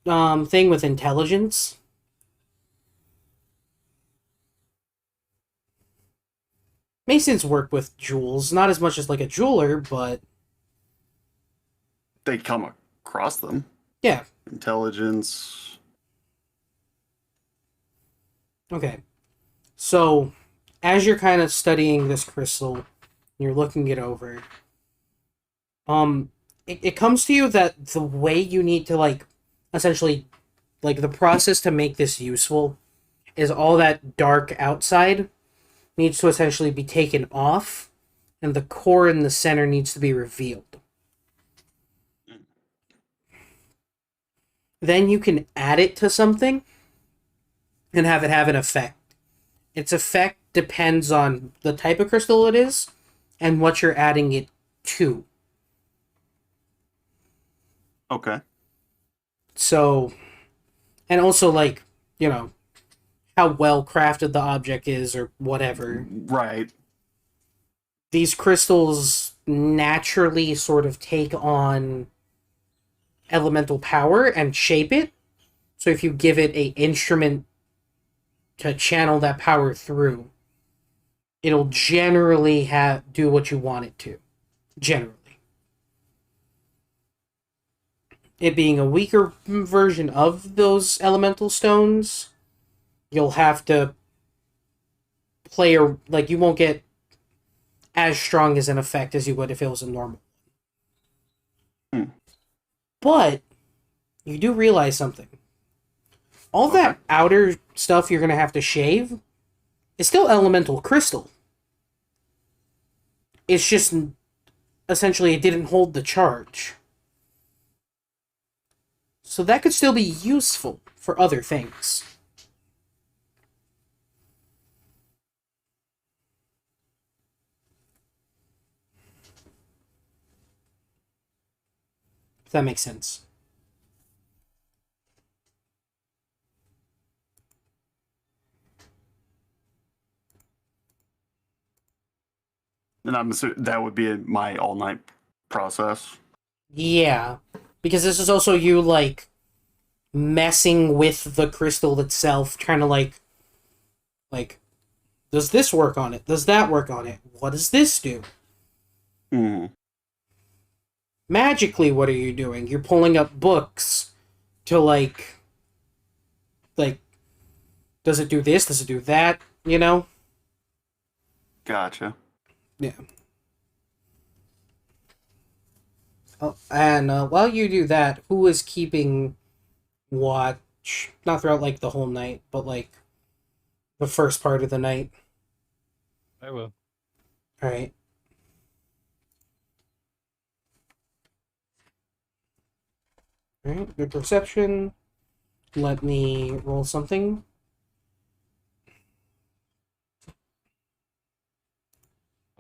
thing with intelligence. Masons work with jewels, not as much as like a jeweler, but They come across them. yeah. Intelligence. Okay. So, as you're kind of studying this crystal, you're looking it over, it comes to you that the way you need to, like, essentially, like, the process to make this useful is all that dark outside needs to essentially be taken off, and the core in the center needs to be revealed. Then you can add it to something and have it have an effect. Its effect depends on the type of crystal it is and what you're adding it to. Okay. So, and also, like, you know, how well crafted the object is or whatever. Right. These crystals naturally sort of take on elemental power and shape it. So if you give it a instrument to channel that power through, it'll generally do what you want it to. Generally. It being a weaker version of those elemental stones, you'll have to like, you won't get as strong as an effect as you would if it was a normal. But you do realize something. All that outer stuff you're going to have to shave is still elemental crystal. It's just, essentially, it didn't hold the charge. So that could still be useful for other things. If that makes sense. And I'm assuming that would be my all night process. Yeah. Because this is also you, like, messing with the crystal itself, trying to, like, does this work on it? Does that work on it? What does this do? Mm. Magically, what are you doing? You're pulling up books to, like, does it do this? Does it do that? You know? Gotcha. Yeah. Oh, and while you do that, who is keeping watch? Not throughout, like, the whole night, but, like, the first part of the night. I will. Alright. Alright, good perception. Let me roll something.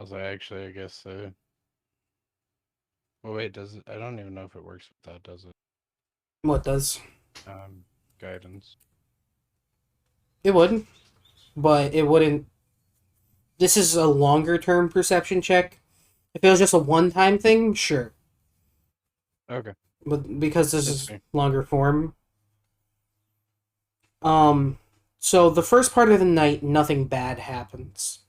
Also, actually, I guess. Well, wait. Does it? I don't even know if it works with that. Does it? What does? Guidance. It would, but it wouldn't. This is a longer term perception check. If it was just a one time thing, sure. Okay. But because this That's is fair. longer form. So the first part of the night, nothing bad happens.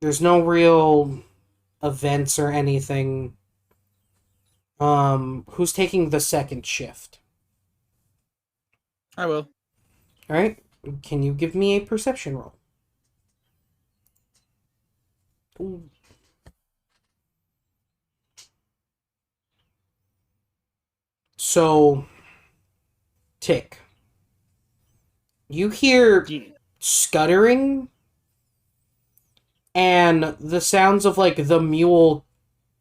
There's no real events or anything. Who's taking the second shift? I will. Alright. Can you give me a perception roll? Ooh. So, Tick. You hear Yeah. scuttering and the sounds of, like, the mule,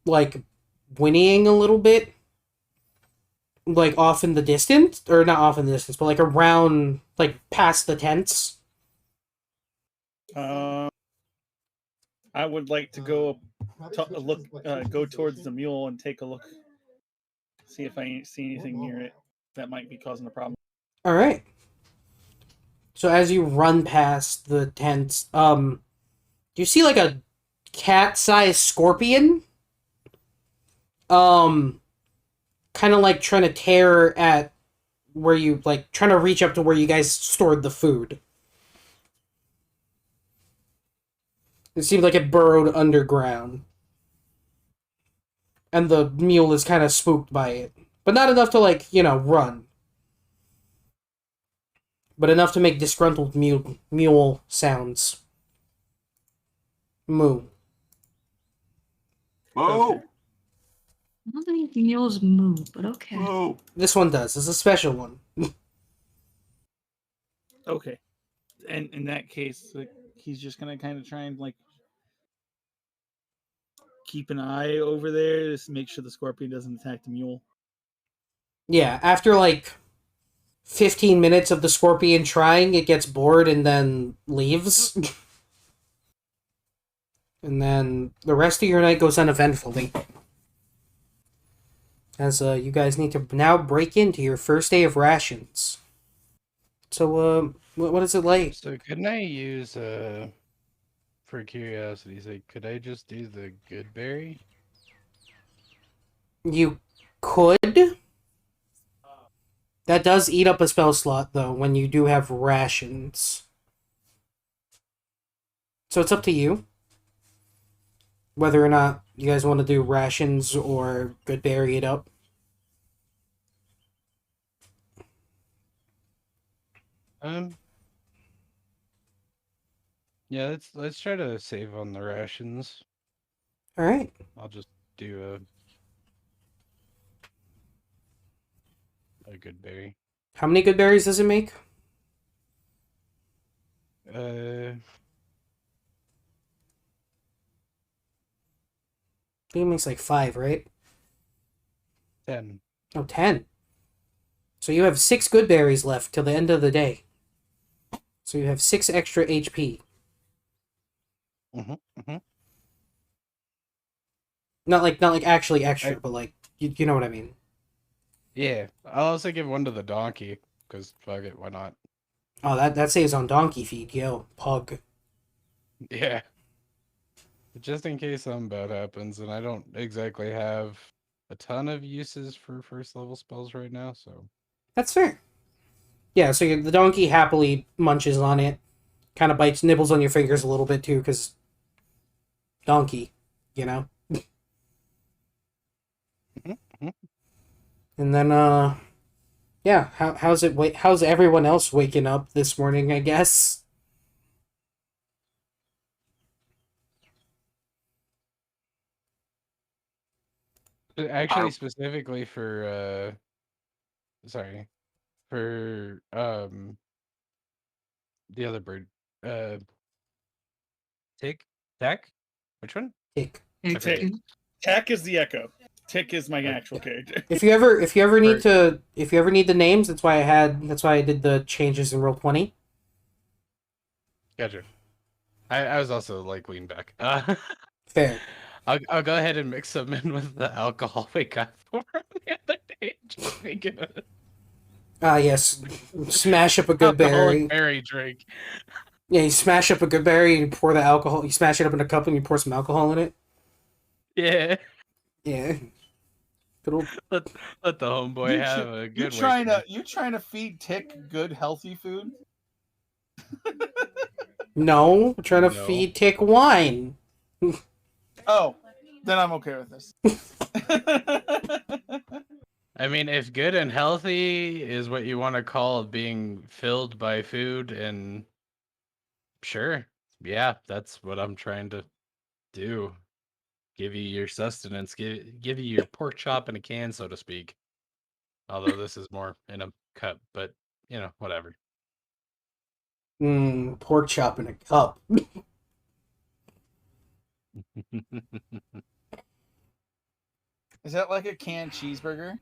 like, whinnying a little bit, like, off in the distance, or not off in the distance, but, like, around, like, past the tents. I would like to go go towards the mule and take a look, see if I see anything near it that might be causing a problem. All right. So as you run past the tents, you see, like, a cat-sized scorpion, kind of, like, trying to tear at where you, like, trying to reach up to where you guys stored the food. It seemed like it burrowed underground. And the mule is kind of spooked by it. But not enough to, like, run. But enough to make disgruntled mule sounds. Moo. Whoa! Okay. I don't think mules move, but okay. Whoa! This one does. It's a special one. Okay. And in that case, like, he's just gonna kind of try and, like, keep an eye over there, just make sure the scorpion doesn't attack the mule. Yeah, after, like, 15 minutes of the scorpion trying, it gets bored and then leaves. And then the rest of your night goes uneventfully. As you guys need to now break into your first day of rations. So, what is it like? So couldn't I use for curiosity's sake, could I just do the good berry? You could. That does eat up a spell slot, though, when you do have rations. So it's up to you. Whether or not you guys want to do rations or good berry it up. Yeah, let's try to save on the rations. Alright. I'll just do a good berry. How many good berries does it make? Uh, I think it makes like 5, right? 10. Oh, 10. So you have 6 good berries left till the end of the day. So you have 6 extra HP. Not like actually extra, but like you know what I mean. Yeah, I'll also give one to the donkey, because fuck it, why not? Oh, that saves on donkey feed, yo, pug. Yeah. Just in case something bad happens, and I don't exactly have a ton of uses for first level spells right now, so. That's fair. Yeah, so the donkey happily munches on it, kind of nibbles on your fingers a little bit too, because donkey, you know? And then, yeah, how's everyone else waking up this morning, I guess? Actually, specifically for, sorry, for, the other bird, uh, Tack? Which one? Tick. I forget. Tack is the echo. Tick is my Okay. actual character. If you ever need For- the names, that's why I did the changes in Roll20. Gotcha. I was also like leaning back. Fair. I'll go ahead and mix them in with the alcohol we got for the other day. Just make it a Ah, yes. Smash up a good alcoholic berry. berry drink. Yeah, you smash up a good berry and you pour the alcohol. You smash it up in a cup and you pour some alcohol in it. Yeah. Yeah. Good old... Let the homeboy have a good You trying to feed Tick good healthy food? No, I'm trying to No. feed Tick wine. Oh, then I'm okay with this. I mean, if good and healthy is what you want to call being filled by food, and sure, yeah, that's what I'm trying to do. Give you your sustenance, give you your pork chop in a can, so to speak. Although this is more in a cup, but you know, whatever. Pork chop in a cup. Is that like a canned cheeseburger?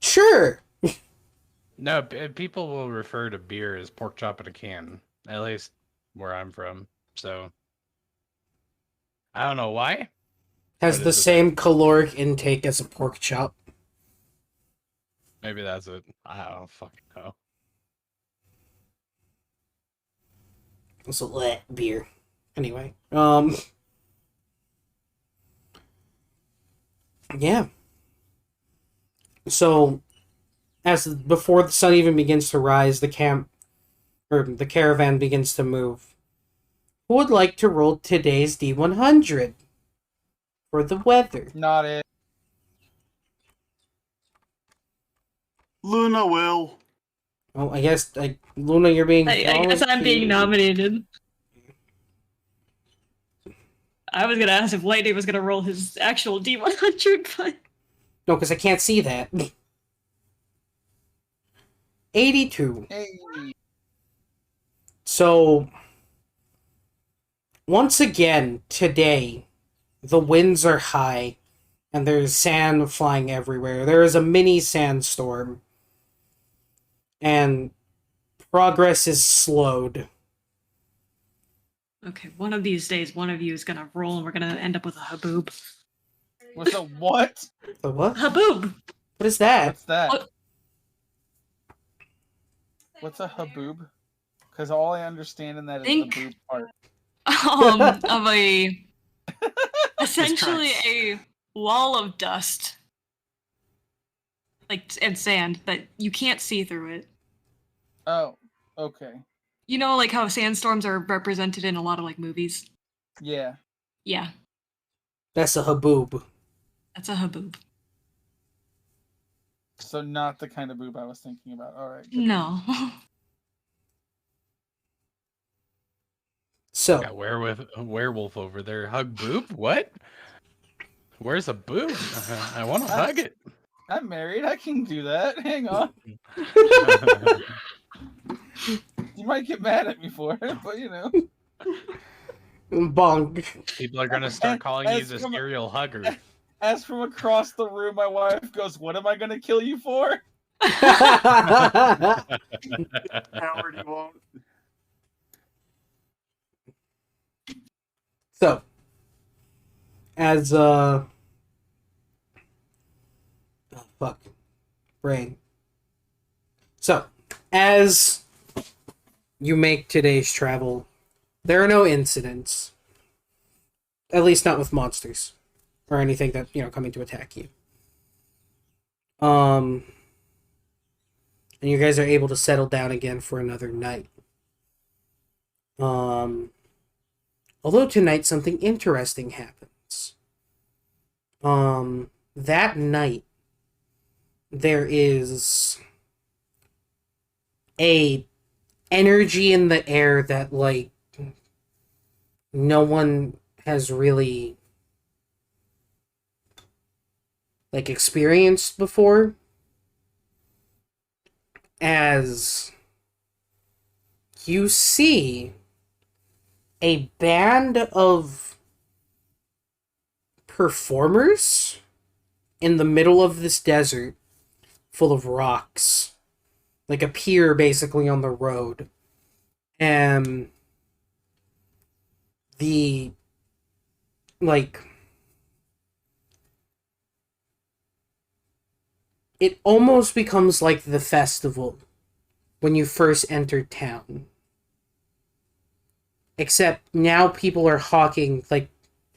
Sure. No, people will refer to beer as pork chop in a can, at least where I'm from. So I don't know why. Has But the it's a same caloric intake as a pork chop. Maybe that's it. I don't fucking know. It's a beer. Anyway, yeah. So, before the sun even begins to rise, the caravan begins to move. Who would like to roll today's D100 for the weather? Not it. Luna will. Oh, I guess Luna, you're being. I guess I'm being nominated. I was gonna ask if Lightning was gonna roll his actual D100, but No, because I can't see that. 82. Hey. So, once again, today, the winds are high, and there's sand flying everywhere. There is a mini sandstorm, and progress is slowed. okay, one of these days, one of you is gonna roll, and we're gonna end up with a haboob. What's a what? The what? Haboob. What is that? What's that? What? What's a haboob? Because all I understand in that is Think- the boob part. Of a essentially Christ. a wall of dust, like and sand, but you can't see through it. Oh, okay. You know, like how sandstorms are represented in a lot of like movies. Yeah. Yeah, That's a haboob. that's a haboob. So not the kind of boob I was thinking about. All right. good. No. So, Got a werewolf over there. Hug boob? What? Where's a boob? I want to hug it. I'm married. I can do that. Hang on. You might get mad at me for it, but you know. bonk. People are gonna start calling you As the from- serial hugger. As from across the room, my wife goes, "What am I gonna kill you for?" Howard, you won't. So, as oh, fuck, brain. So, as you make today's travel, there are no incidents. At least not with monsters or anything that, coming to attack you. And you guys are able to settle down again for another night. Although tonight something interesting happens. That night there is a energy in the air that like no one has really like experienced before, as you see a band of performers in the middle of this desert full of rocks, like a pier basically on the road. And the like it almost becomes like the festival when you first entered town. Except now people are hawking, like,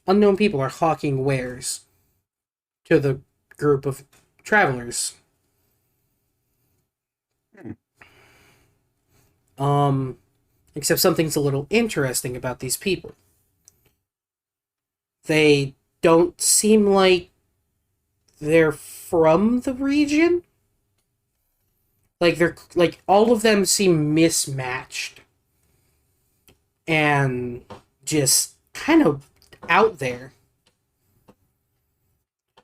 unknown people are hawking wares to the group of travelers. Except something's a little interesting about these people. They don't seem like they're from the region. Like all of them seem mismatched and just kind of out there.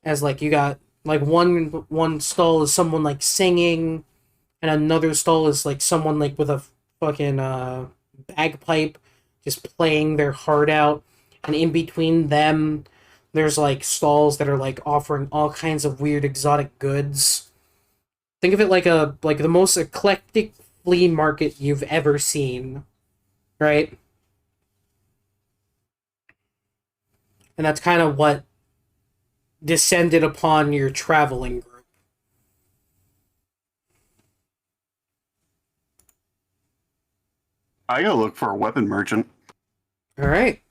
As like you got like one stall is someone like singing, and another stall is like someone like with a fucking bagpipe just playing their heart out, and in between them there's like stalls that are like offering all kinds of weird exotic goods. Think of it like the most eclectic flea market you've ever seen, right? And that's kind of what descended upon your traveling group. I gotta look for a weapon merchant. All right.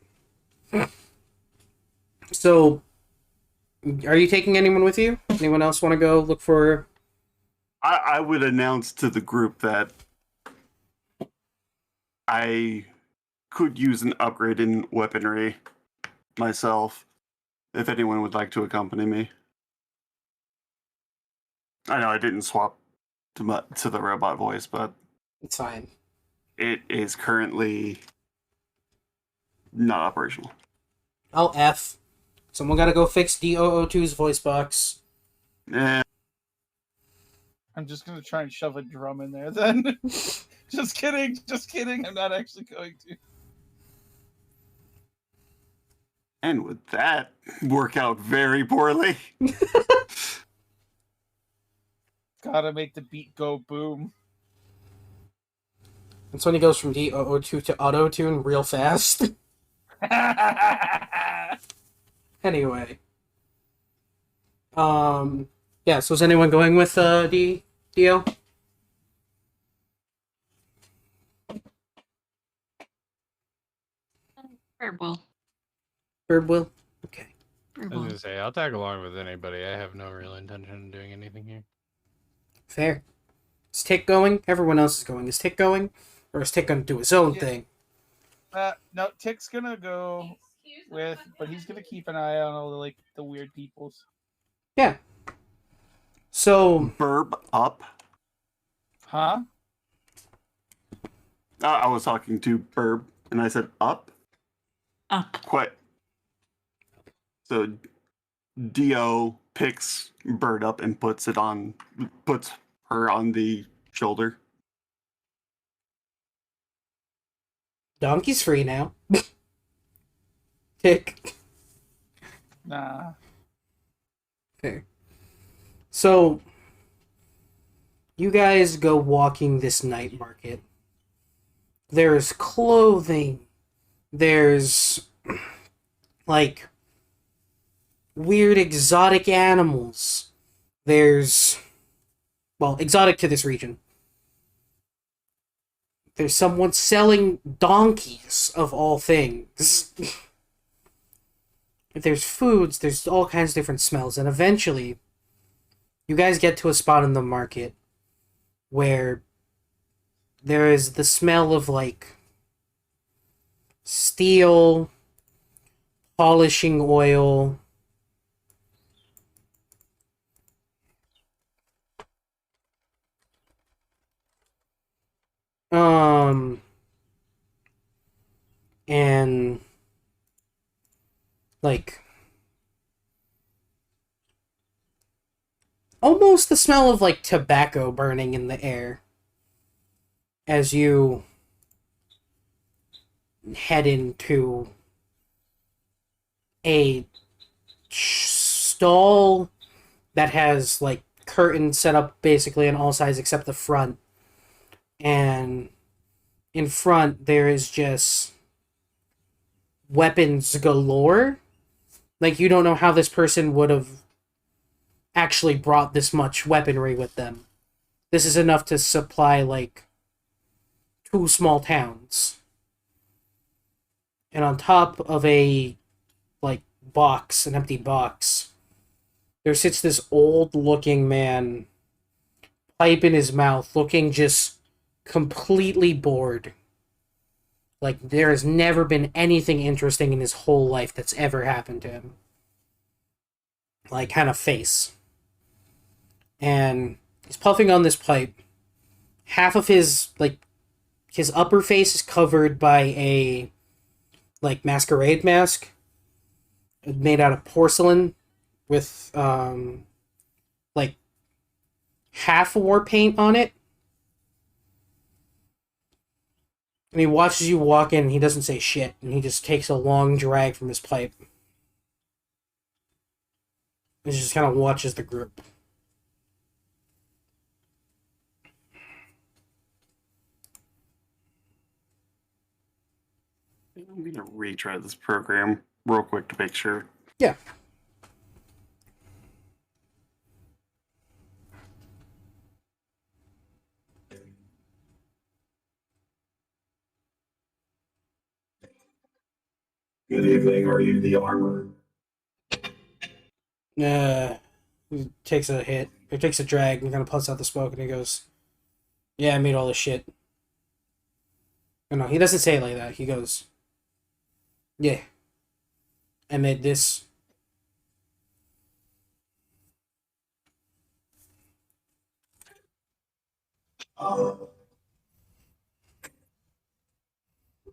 So, are you taking anyone with you? Anyone else want to go look for? I would announce to the group that I could use an upgrade in weaponry myself, if anyone would like to accompany me. I know I didn't swap to the robot voice, but It's fine. it is currently not operational. I'll F. Someone got to go fix D002's voice box. Eh, I'm just gonna try and shove a drum in there then. Just kidding. I'm not actually going to. and would that work out very poorly? Gotta make the beat go boom. That's when he goes from D002 to auto-tune real fast. Anyway. Yeah, so is anyone going with Dio? Bird will. Bird will? Okay. Bird I was will. gonna say, I'll tag along with anybody. I have no real intention of doing anything here. Fair. Is Tick going? Everyone else is going. Is Tick going? Or is Tick going to do his own Yeah. thing? No, Tick's gonna go with, but he's gonna keep an eye on all the weird peoples. Yeah. So, Burb up. Huh? I was talking to Burb, and I said up. Up. Quite. So Dio picks Bird up and puts her on the shoulder. Donkey's free now. Tick. Nah. Fair. So, you guys go walking this night market. There's clothing. There's, like, weird exotic animals. There's, well, exotic to this region. There's someone selling donkeys, of all things. There's foods, there's all kinds of different smells, and eventually, you guys get to a spot in the market where there is the smell of, like, steel, polishing oil, and, like, almost the smell of, like, tobacco burning in the air as you head into a stall that has, like, curtains set up basically on all sides except the front. And in front, there is just weapons galore. Like, you don't know how this person would have actually brought this much weaponry with them. This is enough to supply, like, 2 small towns. And on top of a, like, box, an empty box, there sits this old-looking man, pipe in his mouth, looking just completely bored. Like, there has never been anything interesting in his whole life that's ever happened to him. Like, kind of face. And he's puffing on this pipe. Half of his, like, his upper face is covered by a, like, masquerade mask made out of porcelain with, like, half war paint on it. And he watches you walk in, and he doesn't say shit, and he just takes a long drag from his pipe. He just kind of watches the group. I'm going to retry this program real quick to make sure. Yeah. Good evening. Are you the armor? He takes a hit. He takes a drag and kind of puffs out the smoke, and he goes, "Yeah, I made all this shit." No, he doesn't say it like that. He goes, "Yeah, I made this."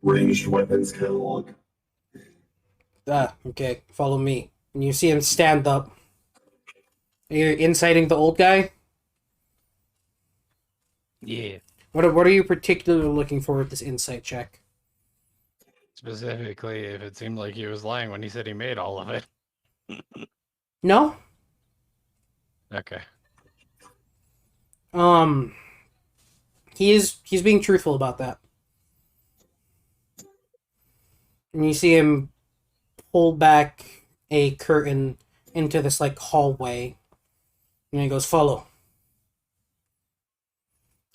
Ranged weapons catalog. Ah, okay, follow me. And you see him stand up. You're inciting the old guy? Yeah. What are you particularly looking for with this insight check? Specifically, if it seemed like he was lying when he said he made all of it. No? Okay. He's being truthful about that. And you see him pull back a curtain into this, like, hallway. And he goes, "Follow."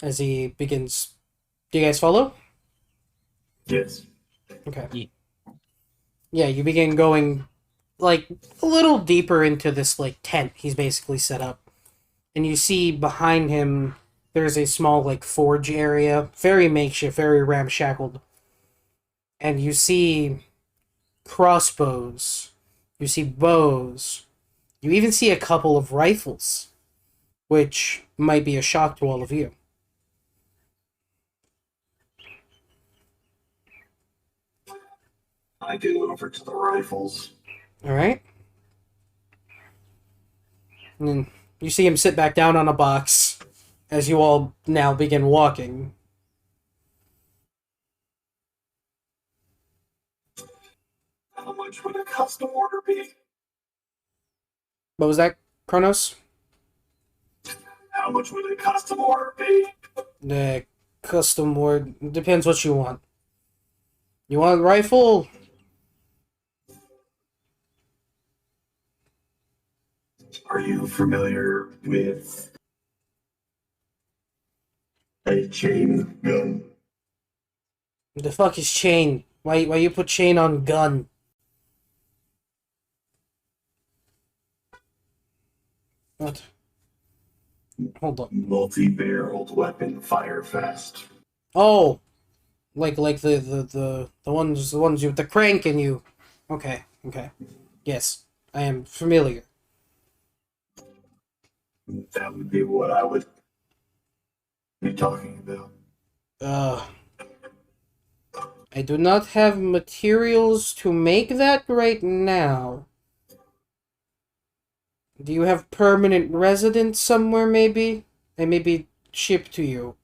As he begins... Do you guys follow? Yes. Okay. Yeah, you begin going, like, a little deeper into this, like, tent he's basically set up. And you see behind him, there's a small, like, forge area. Very makeshift, very ramshackled. And you see crossbows. You see bows. You even see a couple of rifles, which might be a shock to all of you. I go over to the rifles. Alright? And then you see him sit back down on a box as you all now begin walking. How much would a custom order be? What was that, Kronos? How how much would a custom order be? The custom order depends what you want. You want rifle? Are you familiar with a chain gun? The fuck is chain? Why you put chain on gun? What? Hold on. Multi-barreled weapon, fire fast. Oh, like the ones you with the crank and you. Okay. Yes, I am familiar. That would be what I would be talking about. I do not have materials to make that right now. Do you have permanent residence somewhere, maybe? And maybe ship to you.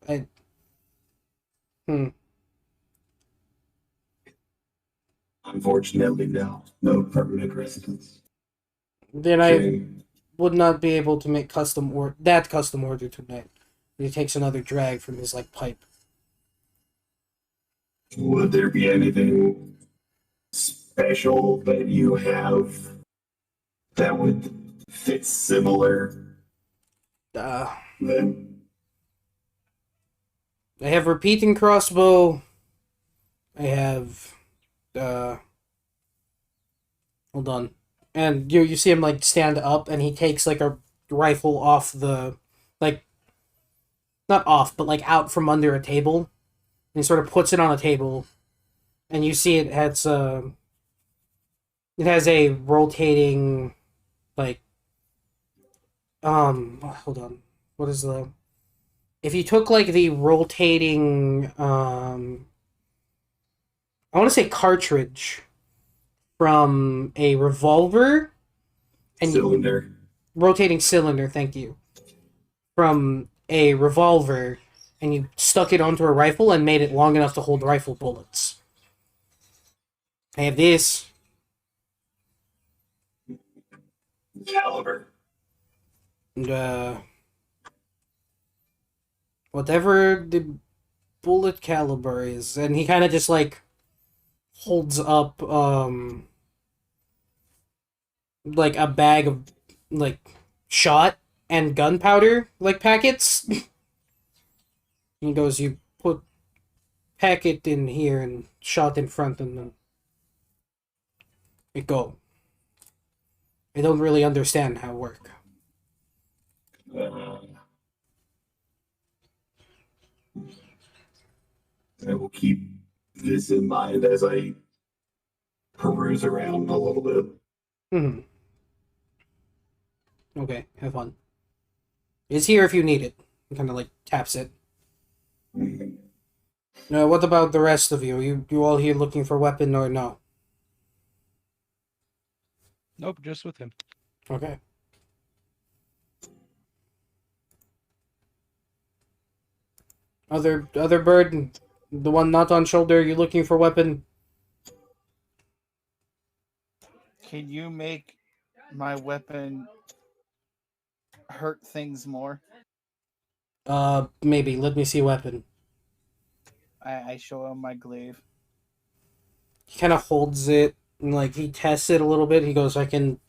Unfortunately, no. No permanent residence. Then I Shame. would not be able to make custom order tonight. He takes another drag from his pipe. Would there be anything special that you have that would fit similar? Then I have repeating crossbow. I have hold on. And you see him stand up and he takes a rifle off the not off, but out from under a table. And he sort of puts it on a table. And you see it has a rotating hold on. What is the if you took the rotating I want to say cartridge from a revolver and cylinder. Rotating cylinder, thank you. From a revolver and you stuck it onto a rifle and made it long enough to hold rifle bullets. I have this. Caliber. And whatever the bullet caliber is, and he kind of just holds up a bag of shot and gunpowder packets. He goes, you put packet in here and shot in front and then it go. I don't really understand how it work. I will keep this in mind as I peruse around a little bit. Okay, have fun. It's here if you need it. He kind of taps it. Now, what about the rest of you? You all here looking for weapon or no? Nope, just with him. Okay. Other bird, the one not on shoulder, you looking for weapon? Can you make my weapon hurt things more? Maybe. Let me see weapon. I show him my glaive. He kind of holds it and he tests it a little bit. He goes, I can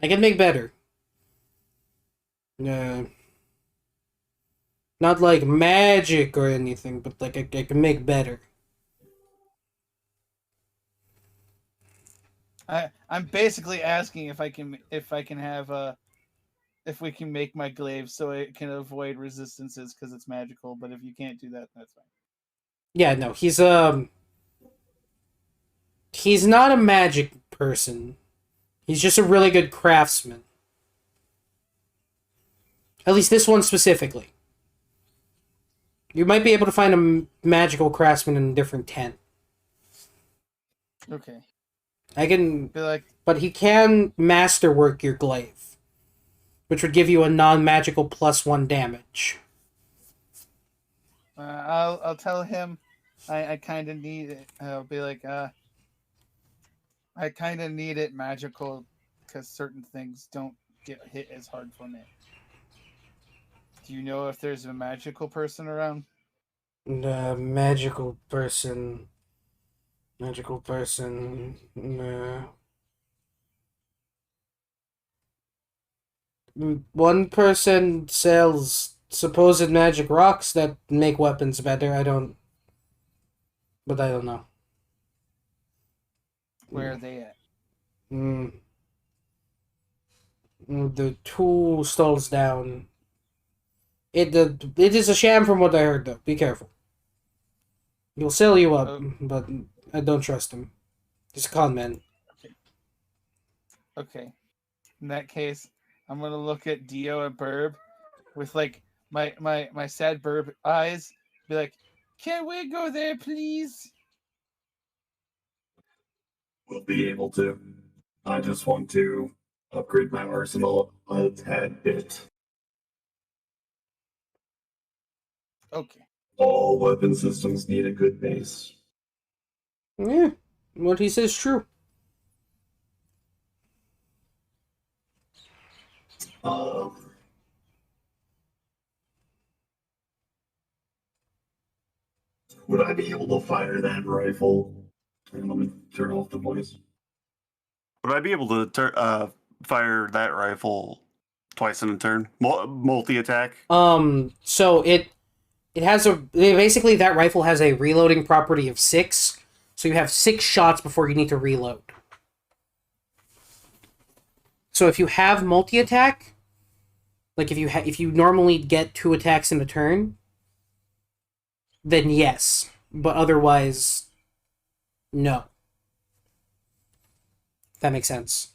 make better. Not magic or anything, but I can make better. I'm basically asking if we can make my glaive so it can avoid resistances because it's magical. But if you can't do that, that's fine. Yeah, no, he's not a magic person. He's just a really good craftsman. At least this one specifically. You might be able to find a magical craftsman in a different tent. Okay. I can... Be but he can masterwork your glaive, which would give you a non-magical +1 damage. I'll tell him I kind of need it. I'll be I kind of need it magical because certain things don't get hit as hard from it. Do you know if there's a magical person around? Magical person. Magical person. One person sells supposed magic rocks that make weapons better. But I don't know. Where are they at? The 2 stalls down. It is a sham from what I heard, though. Be careful. He'll sell you up, but I don't trust him. He's a con man. Okay. In that case, I'm gonna look at Dio and Burb with like my sad Burb eyes. Be like, can we go there, please? We'll be able to. I just want to upgrade my arsenal a tad bit. Okay. All weapon systems need a good base. Yeah, what he says is true. Would I be able to fire that rifle? Let me turn off the voice. Would I be able to fire that rifle twice in a turn? Multi-attack? So it has basically that rifle has a reloading property of 6, so you have 6 shots before you need to reload. So if you have multi-attack, like if you normally get 2 attacks in a turn, then yes, but otherwise, no. That makes sense.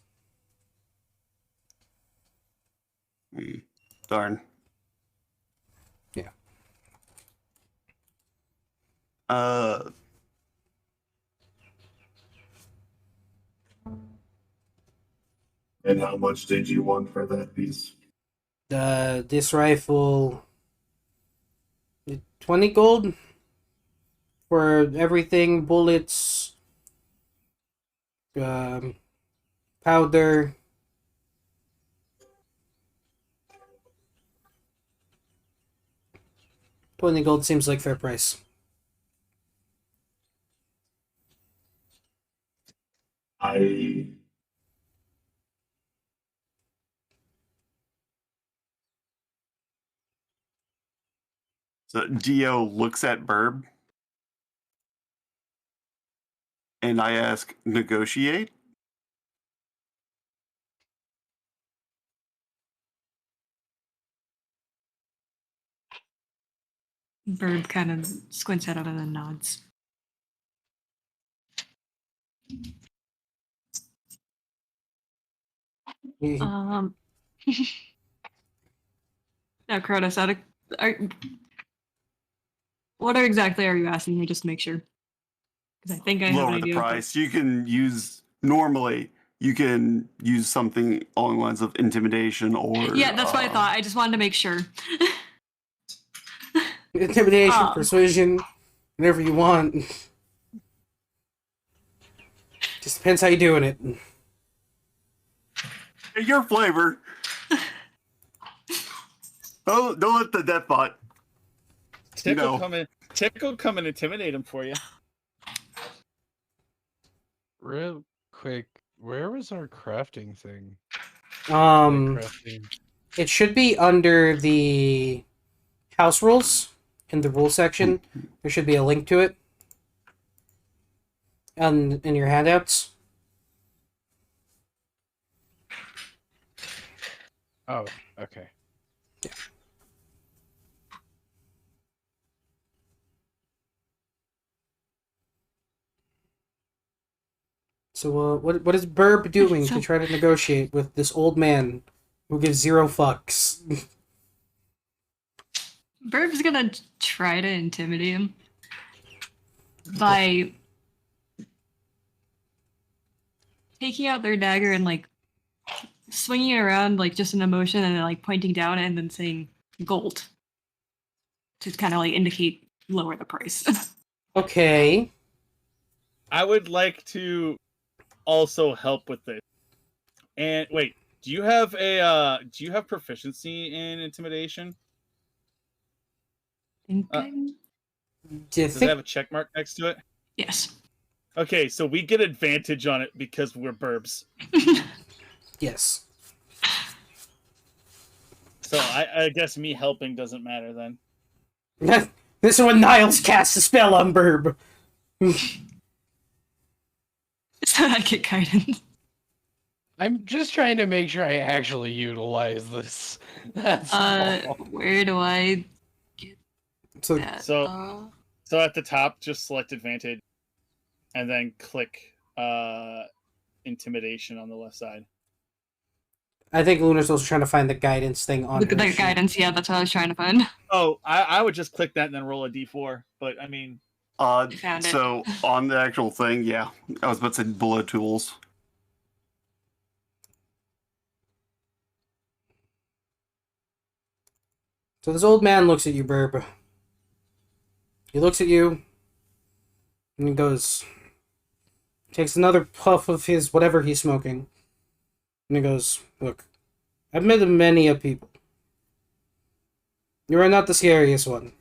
Darn. Yeah. And how much did you want for that piece? This rifle, 20 gold for everything, bullets, powder. $20 seems like fair price. So Dio looks at Burb, and I ask, negotiate? Bird kind of squints at him and then nods. Now, Cronus, what exactly are you asking me? Just to make sure, because I think I have an Lower idea. the price. You can use something along the lines of intimidation or Yeah, that's what I thought. I just wanted to make sure. Intimidation, persuasion, whatever you want. Just depends how you're doing it. Your flavor. Oh, don't let the death bot. Tick will come and intimidate him for you. Real quick, where was our crafting thing? It should be under the house rules in the rules section. There should be a link to it. In your handouts. Oh, okay. Yeah. So, what is Burb doing to try to negotiate with this old man who gives 0 fucks? Burb's gonna try to intimidate him by taking out their dagger and like swinging it around like just in a motion and then like pointing down and then saying gold to kind of like indicate lower the price. Okay. I would like to also help with this. And wait, do you have proficiency in intimidation? think Uh, I'm... Do you Does it think? have a check mark next to it? Yes. Okay, so we get advantage on it because we're burbs. Yes. So I guess me helping doesn't matter then. This is when Niles casts a spell on Burb. So I get guidance. I'm just trying to make sure I actually utilize this. That's all. Where do I So that? So- So at the top, just select advantage, and then click intimidation on the left side. I think Lunar's also trying to find the guidance thing on Look her at that sheet. guidance. Yeah, that's what I was trying to find. Oh, I would just click that and then roll a d4. But I mean, Found it. So on the actual thing, yeah, I was about to say bullet tools. So this old man looks at you, Burb. He looks at you, and he goes, takes another puff of his whatever he's smoking, and he goes, "Look, I've met many a people. You are not the scariest one.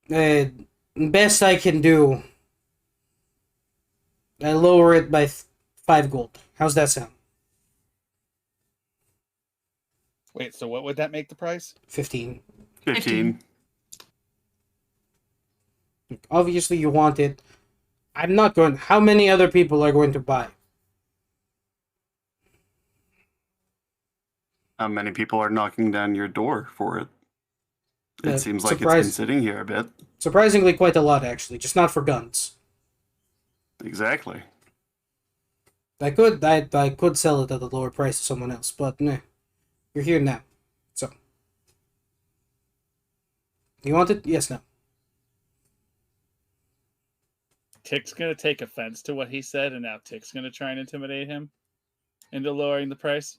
Best I can do, I lower it by 5 gold. How's that sound? wait. So what would that make the price? 15. 15. Obviously you want it. I'm not going... How many other people are going to buy? How many people are knocking down your door for it? It Yeah, seems like it's surprise- been sitting here a bit. Surprisingly quite a lot, actually. Just not for guns. Exactly. I could sell it at a lower price to someone else, but nah. You're here now. So. You want it? Yes, no. Tick's gonna take offense to what he said, and now Tick's gonna try and intimidate him into lowering the price.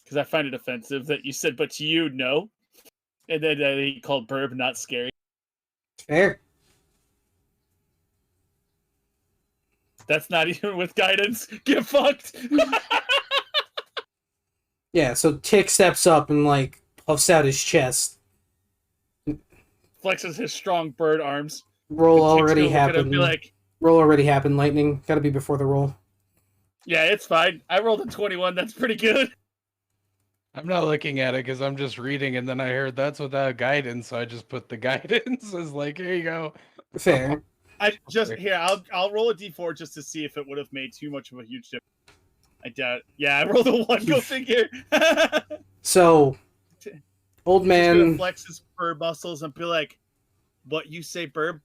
Because I find it offensive that you said, "But to you, no," and then he called Burb not scary. Fair. That's not even with guidance. Get fucked. Yeah, so Tick steps up and, like, puffs out his chest. Flexes his strong bird arms. Roll And Tick's already gonna look at him and happened. be like, Roll already happened, Lightning. Gotta be before the roll. "Yeah, it's fine. I rolled a 21. That's pretty good." I'm not looking at it because I'm just reading, and then I heard that's without guidance, so I just put the guidance as like, here you go. Fair. I just here. I'll roll a d4 just to see if it would have made too much of a huge difference. I doubt. Yeah, I rolled a 1. Go figure. So, old He's gonna man... flex his bird muscles and be like, "What you say, Burb?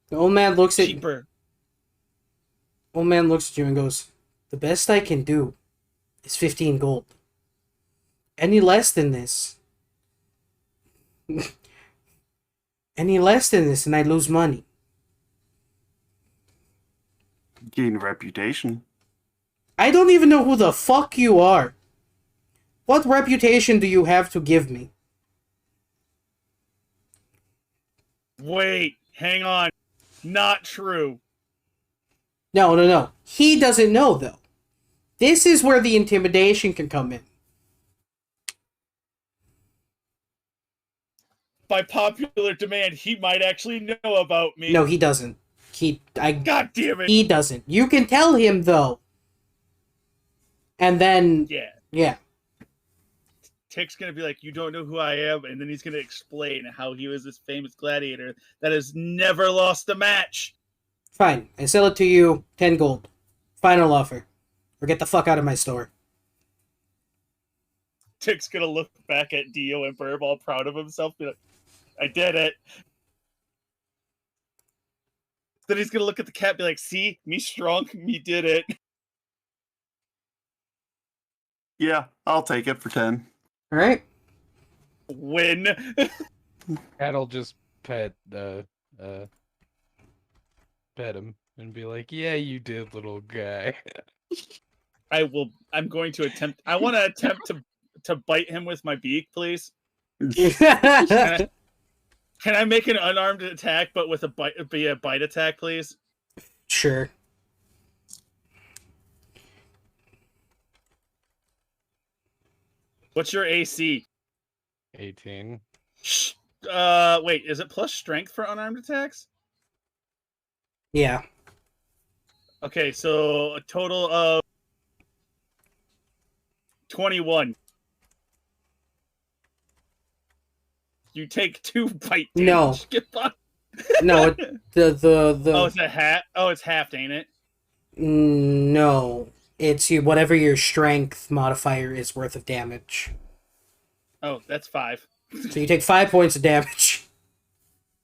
The old man looks at... Cheaper." Old man looks at you and goes, "The best I can do is 15 gold. Any less than this... Any less than this and I lose money." Gain reputation. I don't even know who the fuck you are. What reputation do you have to give me? Wait, hang on. Not true. No. He doesn't know, though. This is where the intimidation can come in. By popular demand, he might actually know about me. No, he doesn't. God damn it. He doesn't. You can tell him, though. And then, Yeah. yeah. Tick's gonna be like, "You don't know who I am," and then he's gonna explain how he was this famous gladiator that has never lost a match. Fine. I sell it to you, 10 gold. Final offer. Or get the fuck out of my store. Tick's gonna look back at Dio and Burb, all proud of himself, be like, "I did it." Then he's gonna look at the cat, be like, "See, me strong, me did it." Yeah, I'll take it for 10. Alright? Win. Cat'll just pet him and be like, yeah, you did, little guy. I'm going to attempt. I want to attempt to bite him with my beak, please. Can I make an unarmed attack, but with a bite attack, please? Sure. What's your AC? 18. Wait, is it plus strength for unarmed attacks? Yeah. Okay, so a total of 21. You take 2 bite No. damage. Get fucked. No, the Oh, it's a hat. Oh, it's half, ain't it? no. It's whatever your strength modifier is worth of damage. Oh, that's 5. So you take 5 points of damage.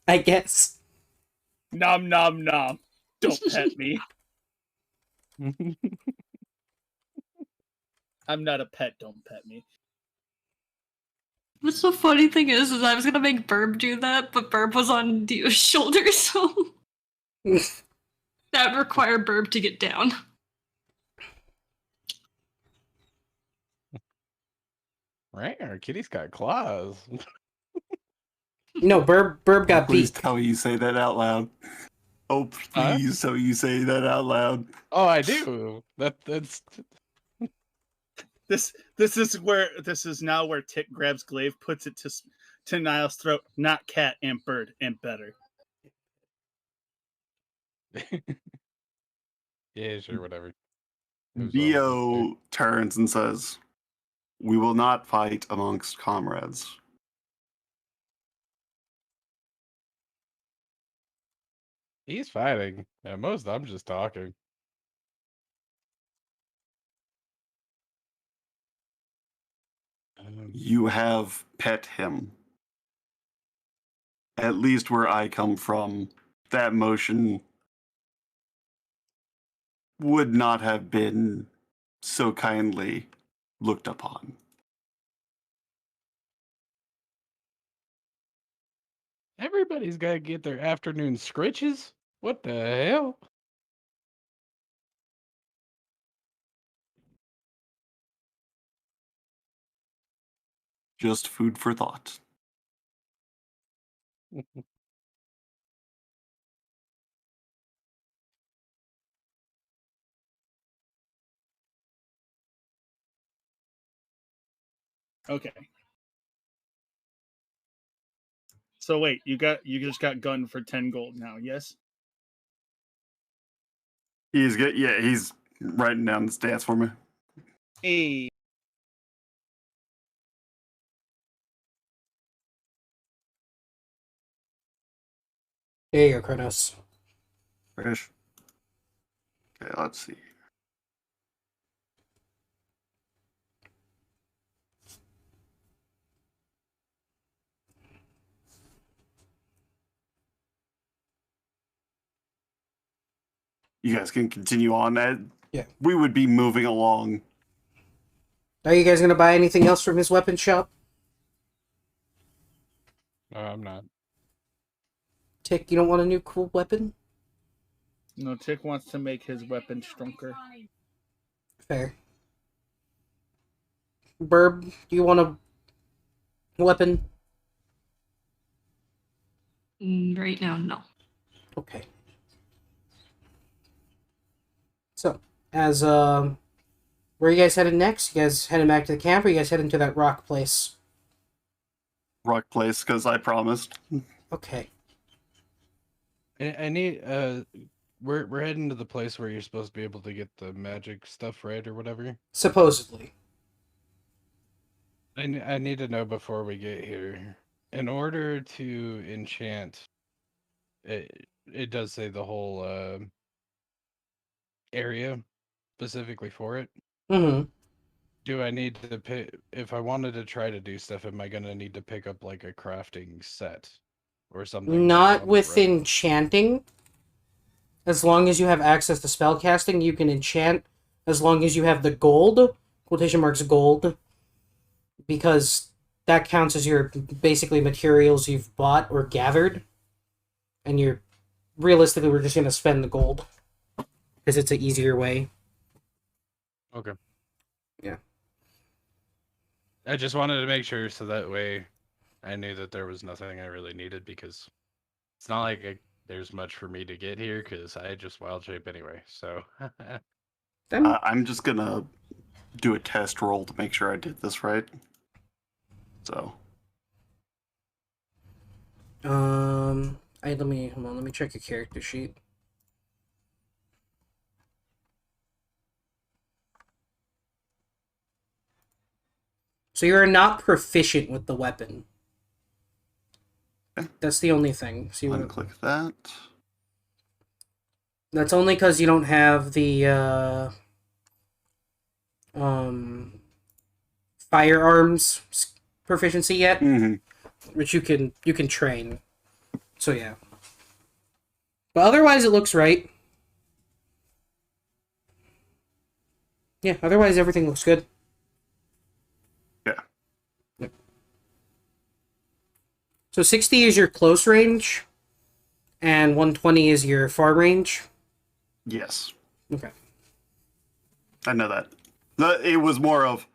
I guess. Nom nom nom. Don't pet me. I'm not a pet. Don't pet me. What's the funny thing is I was gonna make Burb do that, but Burb was on Dio's shoulder, so that would require Burb to get down. Right? Our kitty's got claws. No, Burb got Please beat. tell me you say that out loud. Oh, Huh? please tell me you say that out loud. Oh, I do. That's This is now where Tick grabs Glaive, puts it to Niall's throat. Not cat and bird and better. yeah, sure, whatever. It was all Dio turns and says, "We will not fight amongst comrades." He's fighting. At most, I'm just talking. You have pet him. At least where I come from, that motion would not have been so kindly looked upon. Everybody's got to get their afternoon scritches. What the hell? Just food for thought. Okay. So wait, you just got gunned for 10 gold now, yes? He's good. Yeah, he's writing down the stats for me. Hey. There you go, Kronos. Fresh. Okay, let's see. You guys can continue on that. Yeah. We would be moving along. Are you guys gonna buy anything else from his weapon shop? No, I'm not. Tick, you don't want a new cool weapon? No, Tick wants to make his weapon stronger. Fair. Burb, do you want a weapon? Right now, no. Okay. So, as where are you guys headed next? You guys heading back to the camp, or you guys heading to that rock place? Rock place, because I promised. Okay. I need we're heading to the place where you're supposed to be able to get the magic stuff, right, or whatever. Supposedly. I need to know before we get here. In order to enchant, it does say the whole area specifically for it. Mm-hmm. Do I need to pick, if I wanted to try to do stuff, am I gonna need to pick up like a crafting set or something? Not on the with road? enchanting. As long as you have access to spellcasting, you can enchant. As long as you have the gold, quotation marks gold, because that counts as your basically materials you've bought or gathered, and you're realistically we're just gonna spend the gold because it's an easier way. Okay. Yeah. I just wanted to make sure so that way I knew that there was nothing I really needed, because it's not like there's much for me to get here because I just wild shape anyway. So Then I'm just gonna do a test roll to make sure I did this right. So, let me hold on. Let me check your character sheet. So you're not proficient with the weapon. Okay. That's the only thing. So you Unclick that. That's only because you don't have the firearms proficiency yet, Mm-hmm. which you can train. So yeah. But otherwise, it looks right. Yeah. Otherwise, everything looks good. Yeah. Yep. So 60 is your close range, and 120 is your far range. Yes. Okay. I know that. It was more of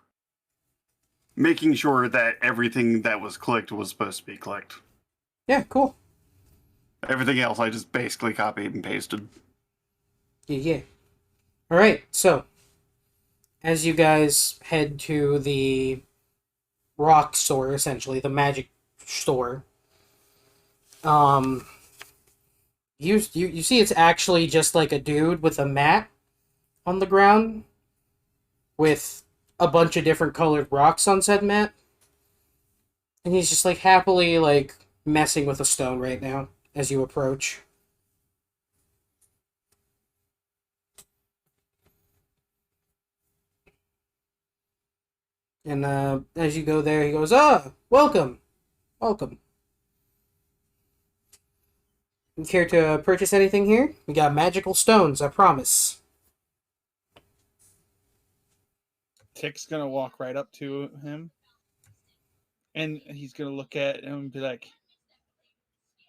making sure that everything that was clicked was supposed to be clicked. Yeah. Cool. Everything else I just basically copied and pasted. Yeah. All right. So, as you guys head to the rock store, essentially the magic store, you see it's actually just like a dude with a mat on the ground with a bunch of different colored rocks on said mat, and he's just like happily like messing with a stone right now as you approach. And as you go there, he goes, welcome, welcome. You care to purchase anything here? We got magical stones, I promise. Tick's gonna walk right up to him, and he's gonna look at him and be like,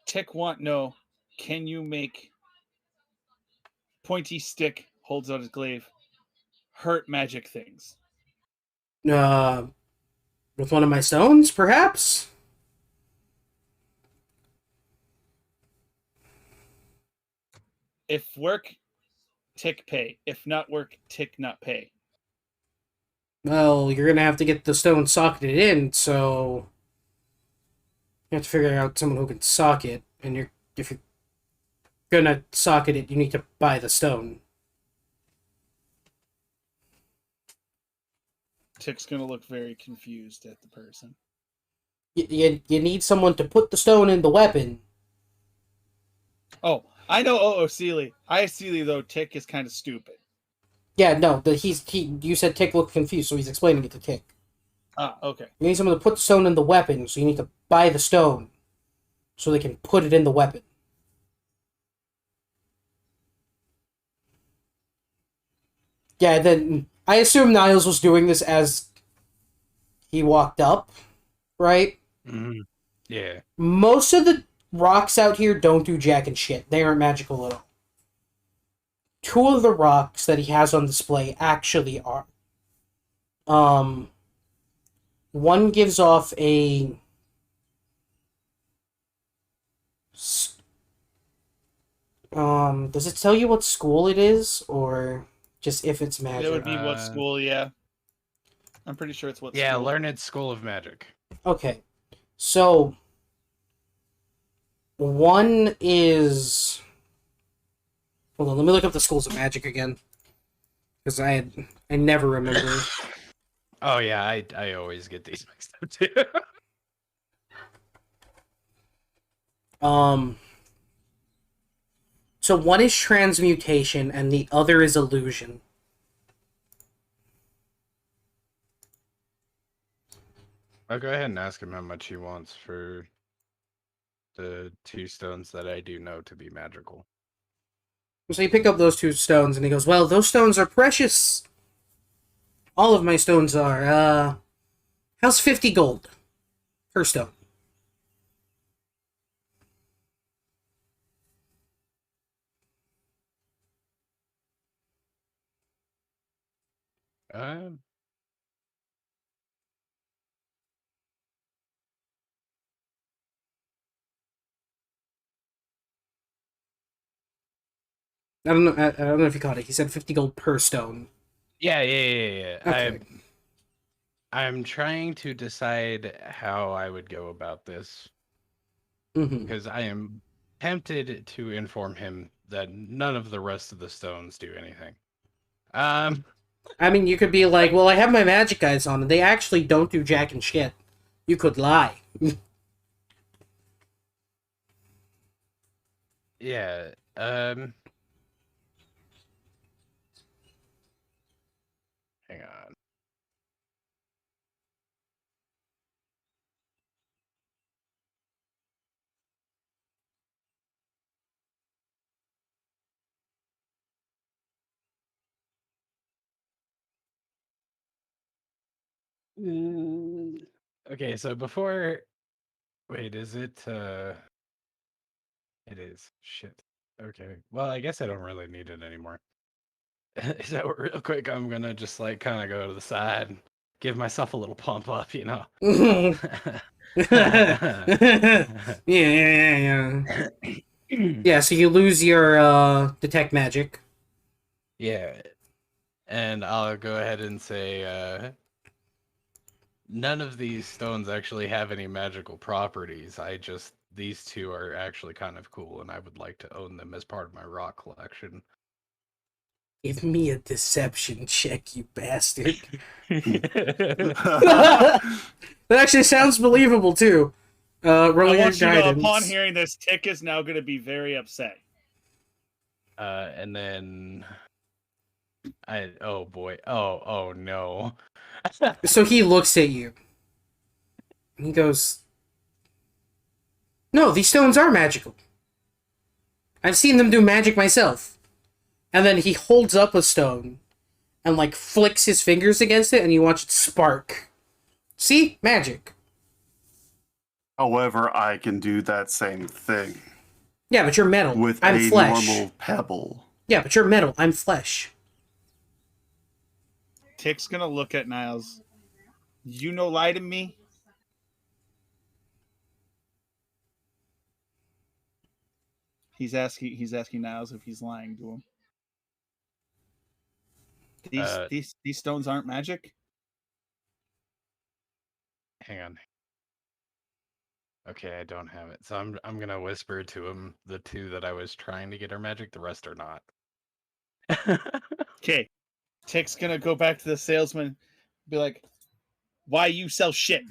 "Tick, can you make pointy stick?" Holds out his glaive. Hurt magic things. Uh, with one of my stones, perhaps? If work, Tick pay. If not work, Tick not pay. Well, you're gonna have to get the stone socketed in, so you have to figure out someone who can socket. And if you're gonna socket it, you need to buy the stone. Tick's gonna look very confused at the person. You need someone to put the stone in the weapon. Oh, I know. Oh, Sealy. Sealy though. Tick is kind of stupid. Yeah, no, you said Tick looked confused, so he's explaining it to Tick. Ah, okay. You need someone to put the stone in the weapon, so you need to buy the stone so they can put it in the weapon. Yeah, then I assume Niles was doing this as he walked up, right? Mm-hmm. Yeah. Most of the rocks out here don't do jack and shit. They aren't magical at all. Two of the rocks that he has on display actually are. One gives off a does it tell you what school it is, or just if it's magic? It would be what school? Yeah, I'm pretty sure it's what. Yeah, school. Learned School of Magic. Okay, so one is. Hold on, let me look up the schools of magic again, because I never remember. Oh yeah, I always get these mixed up too. So one is transmutation and the other is illusion. I'll go ahead and ask him how much he wants for the two stones that I do know to be magical. So you pick up those two stones and he goes, well, those stones are precious. All of my stones are. How's 50 gold per stone? Uh, I don't know. I don't know if you caught it. He said 50 gold per stone. yeah. Okay. I'm trying to decide how I would go about this. Mm-hmm. because I am tempted to inform him that none of the rest of the stones do anything. I mean, you could be like, well, I have my magic eyes on, and they actually don't do jack and shit. You could lie. Yeah. Hang on. Okay, so before, wait, is it? It is. Shit. Okay. Well, I guess I don't really need it anymore. So real quick, I'm gonna just like kind of go to the side, and give myself a little pump up, you know. Yeah. Yeah, so you lose your detect magic. Yeah, and I'll go ahead and say none of these stones actually have any magical properties. These two are actually kind of cool, and I would like to own them as part of my rock collection. Give me a deception check, you bastard. Uh, That actually sounds believable too. Roll I your want you to know, guidance. upon hearing this, Tick is now going to be very upset. And then oh boy, oh no. So he looks at you. And he goes, "No, these stones are magical. I've seen them do magic myself." And then he holds up a stone and like flicks his fingers against it, and you watch it spark. See? Magic. However, I can do that same thing Yeah, but you're metal. with I'm a flesh. normal pebble. Yeah, but you're metal. I'm flesh. Tick's going to look at Niles. You no lie to me? He's asking Niles if he's lying to him. These stones aren't magic? Hang on. Okay, I don't have it. So I'm gonna whisper to him the two that I was trying to get are magic, the rest are not. Okay. Tick's going to go back to the salesman, be like, why you sell shit?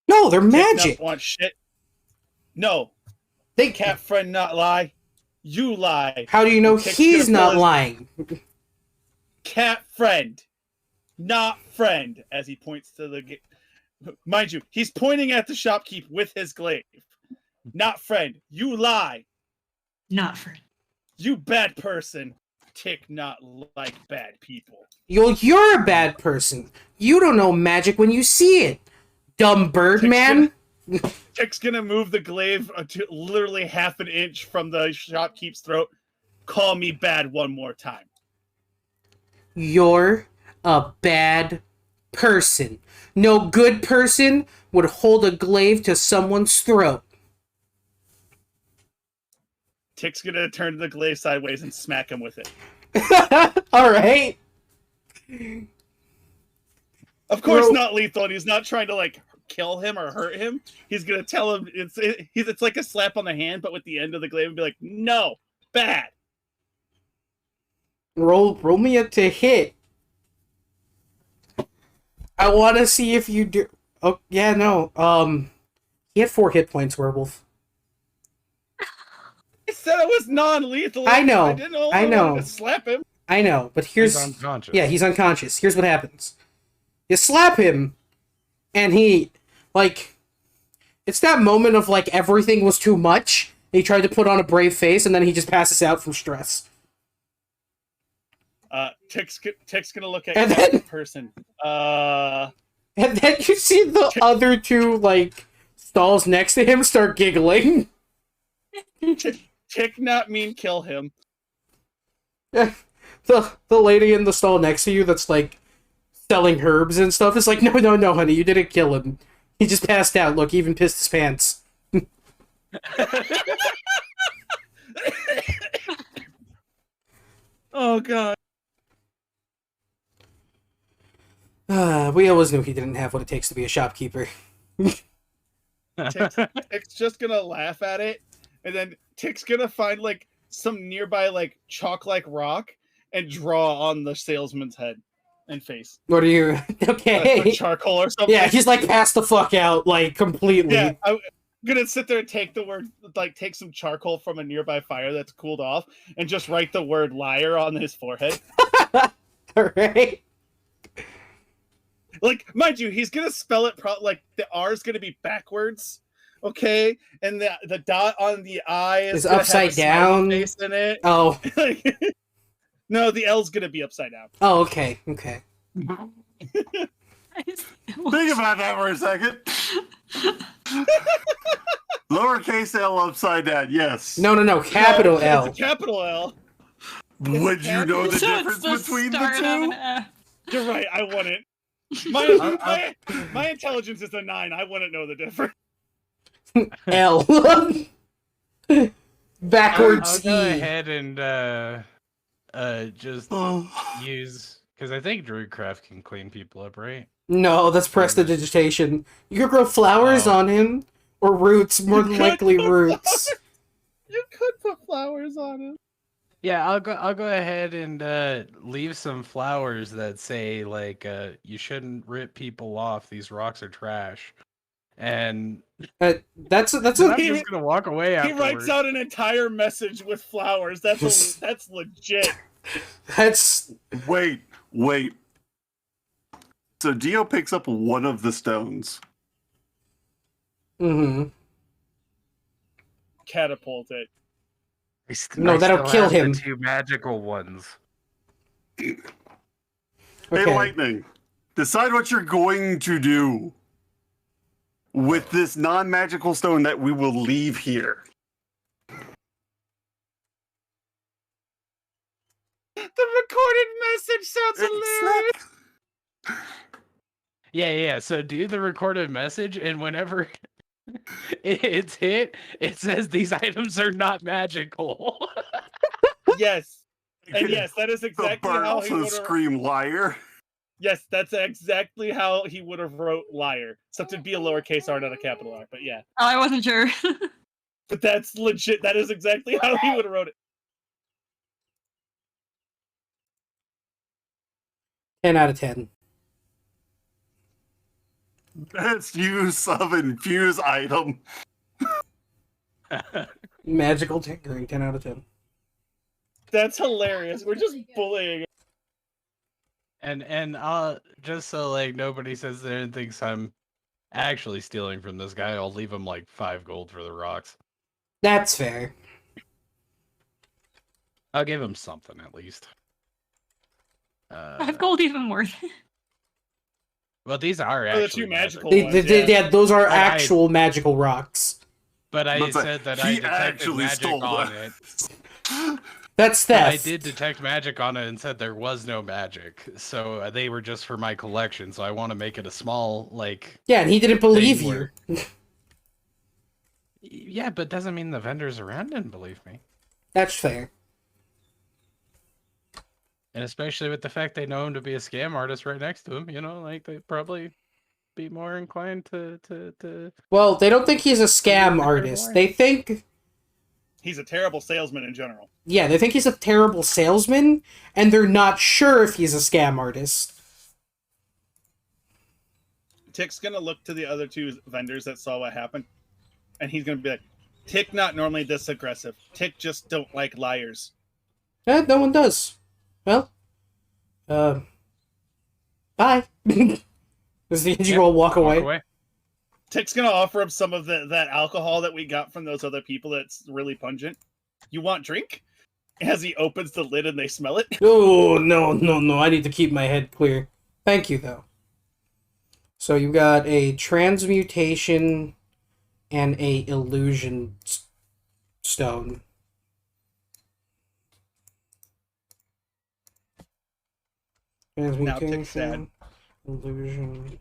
No, they're Tick magic. not want shit. No. They. Cat friend not lie. You lie. How do you know Tick's he's gonna not pull his- lying? Cat friend. Not friend. As he points to the... Mind you, he's pointing at the shopkeep with his glaive. Not friend. You lie. Not for You bad person. Tick not like bad people. You're a bad person. You don't know magic when you see it. Dumb bird man. Tick's gonna move the glaive to literally half an inch from the shopkeep's throat. Call me bad one more time. You're a bad person. No good person would hold a glaive to someone's throat. Tick's gonna turn the glaive sideways and smack him with it. Alright. Of course, Well- not lethal, and he's not trying to like kill him or hurt him. He's gonna tell him it's like a slap on the hand, but with the end of the glaive, and be like, "No, bad." Roll me a to hit. I want to see if you do. Oh yeah, no. He had 4 hit points, werewolf. I said it was non-lethal. I know, I didn't know. I know. To slap him. I know, but here's He's unconscious. yeah, he's unconscious. Here's what happens: you slap him, and he like. It's that moment of like everything was too much. He tried to put on a brave face, and then he just passes out from stress. Tick's gonna look at And you then- in person. And then you see the other 2 like stalls next to him start giggling. Tick not mean kill him. The lady in the stall next to you that's like selling herbs and stuff is like, no, honey, you didn't kill him. He just passed out. Look, he even pissed his pants. Oh god. We always knew he didn't have what it takes to be a shopkeeper. Tick's just gonna laugh at it, and then Tick's gonna find like some nearby like chalk-like rock and draw on the salesman's head and face. What are you? With Okay. charcoal or something. Yeah, he's like passed the fuck out, like completely. Yeah, I'm gonna sit there and take the word, like take some charcoal from a nearby fire that's cooled off, and just write the word liar on his forehead. All right. Like, mind you, he's gonna spell it like the R is gonna be backwards, okay, and the dot on the I is gonna upside have a smiley down. face in it. Oh. No, the L's gonna be upside down. Oh. Okay. Okay. Think about that for a second. Lowercase L upside down. Yes. No. Capital No, L. It's a capital L. Would you know the So difference it's the between the start of an two? F. You're right. I wouldn't. My intelligence is a 9. I wouldn't know the difference. L. Backwards I'll go E. ahead and just use, because I think Druidcraft can clean people up, right? No, that's prestidigitation. You could grow flowers Oh. on him, or roots. More than could likely, put roots. You could put flowers on it. Yeah, I'll go ahead and leave some flowers that say like you shouldn't rip people off. These rocks are trash. And That's I'm a just gonna walk away He afterwards. writes out an entire message with flowers. That's legit. that's Wait. So Dio picks up one of the stones. Catapult it. No, that'll still kill have him. The 2 magical ones. Hey, okay. Lightning. Decide what you're going to do with this non-magical stone that we will leave here. The recorded message sounds hilarious. Yeah. So do the recorded message, and whenever it's hit, it says these items are not magical. Yes. And yes, that is The exactly bird how he also would have. scream liar. Yes, that's exactly how he would have wrote liar. Except it'd be a lowercase R, not a capital R. But yeah. Oh, I wasn't sure. But that's legit. That is exactly how he would have wrote it. 10 out of 10. Best use of infuse item. Magical tinkering, 10 out of 10. That's hilarious. We're just bullying. And just so like nobody says there and thinks I'm actually stealing from this guy, I'll leave him like 5 gold for the rocks. That's fair. I'll give him something at least. 5 gold even worth it. Well, these are Oh, the actually 2 magical They, ones. yeah, those are But I- actual magical rocks. But I But said that I he detected actually magic stole on them. it. That's But I theft. did detect magic on it and said there was no magic, so they were just for my collection. So I want to make it a small, like. Yeah, and he didn't believe you. where- Yeah, but doesn't mean the vendors around didn't believe me, That's fair. and especially with the fact they know him to be a scam artist right next to him. You know, like they'd probably be more inclined to. Well, they don't think he's a scam artist. They think, He's a terrible salesman in general. yeah, they think he's a terrible salesman, and they're not sure if he's a scam artist. Tick's gonna look to the other 2 vendors that saw what happened, and he's gonna be like, Tick not normally this aggressive. Tick just don't like liars. No one does. Well, bye. Does the Yeah, all walk away? Tick's gonna offer him some of that alcohol that we got from those other people that's really pungent. You want drink? As he opens the lid and they smell it. Oh, no. I need to keep my head clear. Thank you, though. So you got a transmutation and a illusion stone. Now Tick's sad. Illusion.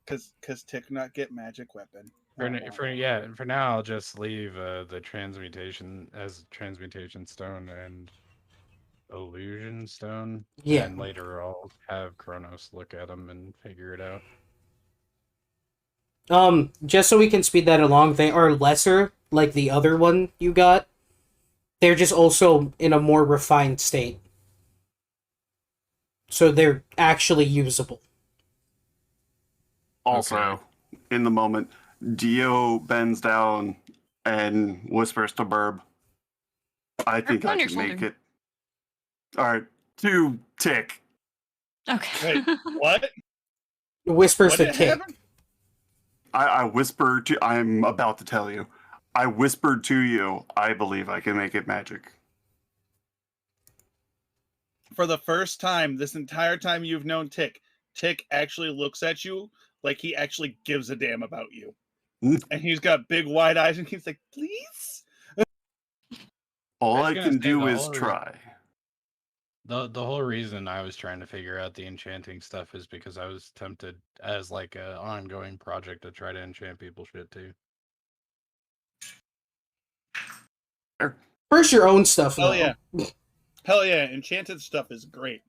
Cause Tick not get magic weapon. For now, I'll just leave the transmutation as transmutation stone and illusion stone. Yeah. And later I'll have Kronos look at them and figure it out. Just so we can speed that along, they are lesser, like the other one you got. They're just also in a more refined state. So they're actually usable. Also, Okay. in the moment, Dio bends down and whispers to Burb, I think I on your can make shoulder. it. Alright, to Tick. Okay. Wait, what? Whispers What to did Tick. happen? I whisper to. I'm about to tell you. I whispered to you, I believe I can make it magic. For the first time, this entire time you've known Tick, Tick actually looks at you like he actually gives a damn about you. And he's got big wide eyes and he's like, please? All was I gonna can say, do the is whole try. The whole reason I was trying to figure out the enchanting stuff is because I was tempted as like a ongoing project to try to enchant people shit too. First your own stuff, though. Hell yeah. Hell yeah, enchanted stuff is great.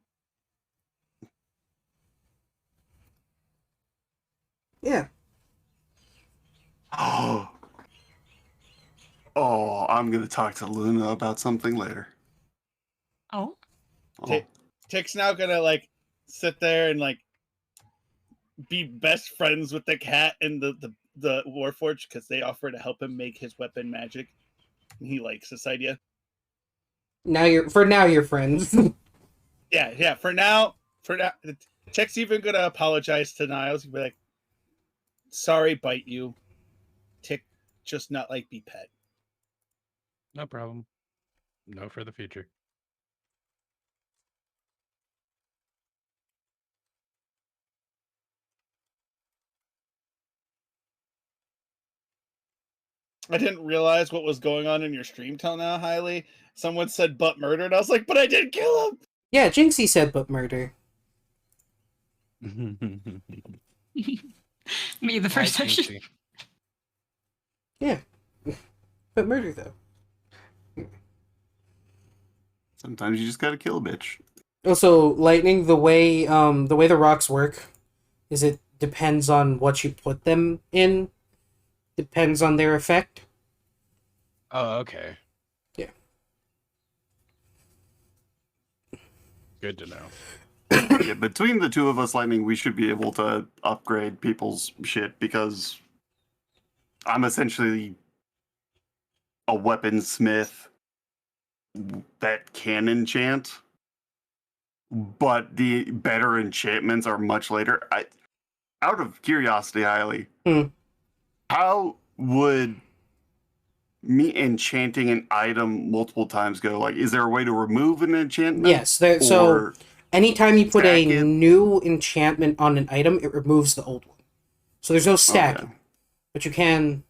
Yeah. Oh. Oh, I'm gonna talk to Luna about something later. Oh. Oh. Tick's now gonna like sit there and like be best friends with the cat and the Warforged because they offer to help him make his weapon magic. And he likes this idea. Now you're friends. Yeah. For now, Tick's even gonna apologize to Niles. He'll be like, "Sorry, bite you. Tick, just not like be pet." No problem. No for the future. I didn't realize what was going on in your stream till now, Hailey. Someone said "but murder," and I was like, "But I didn't kill him." Yeah, Jinxie said but murder. Me the first Hi, session. Jinxie. Yeah. But murder, though. Sometimes you just gotta kill a bitch. Also, lightning, the way the rocks work is it depends on what you put them in. Depends on their effect. Oh, okay. Yeah. Good to know. Yeah, between the two of us, Lightning, we should be able to upgrade people's shit because I'm essentially a weaponsmith that can enchant, but the better enchantments are much later. Out of curiosity, Hailey, how would me enchanting an item multiple times go? Like, is there a way to remove an enchantment? Yes. So anytime you put a stack it? new enchantment on an item, it removes the old one. So there's no stacking, Okay. but you can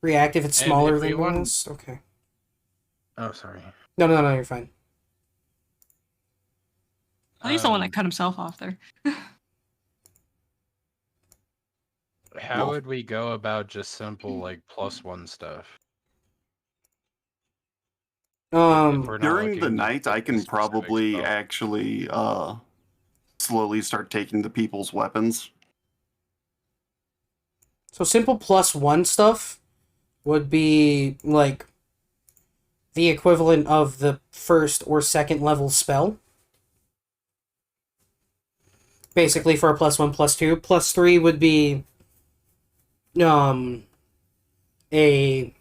react if it's And smaller if we than want- this. Okay. Oh, sorry. No, you're fine. Oh, he's the one that Um, cut himself off there. How Well- would we go about just simple like +1 stuff? If we're not During the looking to night, put I the can specific probably spell. actually slowly start taking the people's weapons. So simple +1 stuff would be like the equivalent of the first or second level spell. Basically for a +1, +2. +3 would be a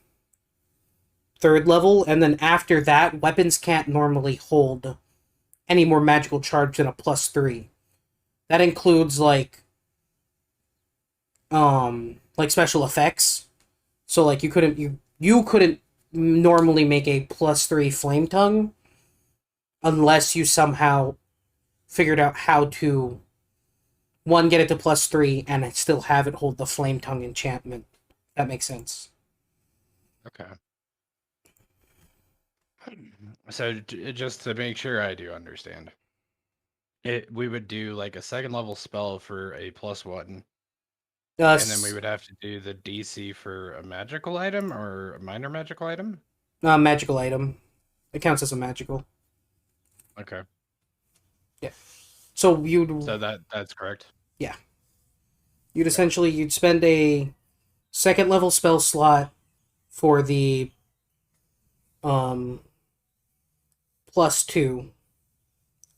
third level, and then after that, weapons can't normally hold any more magical charge than a +3. That includes like special effects. So like you couldn't normally make a +3 flame tongue unless you somehow figured out how to one, get it to +3 and still have it hold the flame tongue enchantment. That makes sense. Okay. So just to make sure I do understand, we would do like a second level spell for a +1, and then we would have to do the DC for a magical item or a minor magical item. Magical item. It counts as a magical. Okay. Yeah. So you'd So that's correct. you'd spend a second level spell slot for the +2,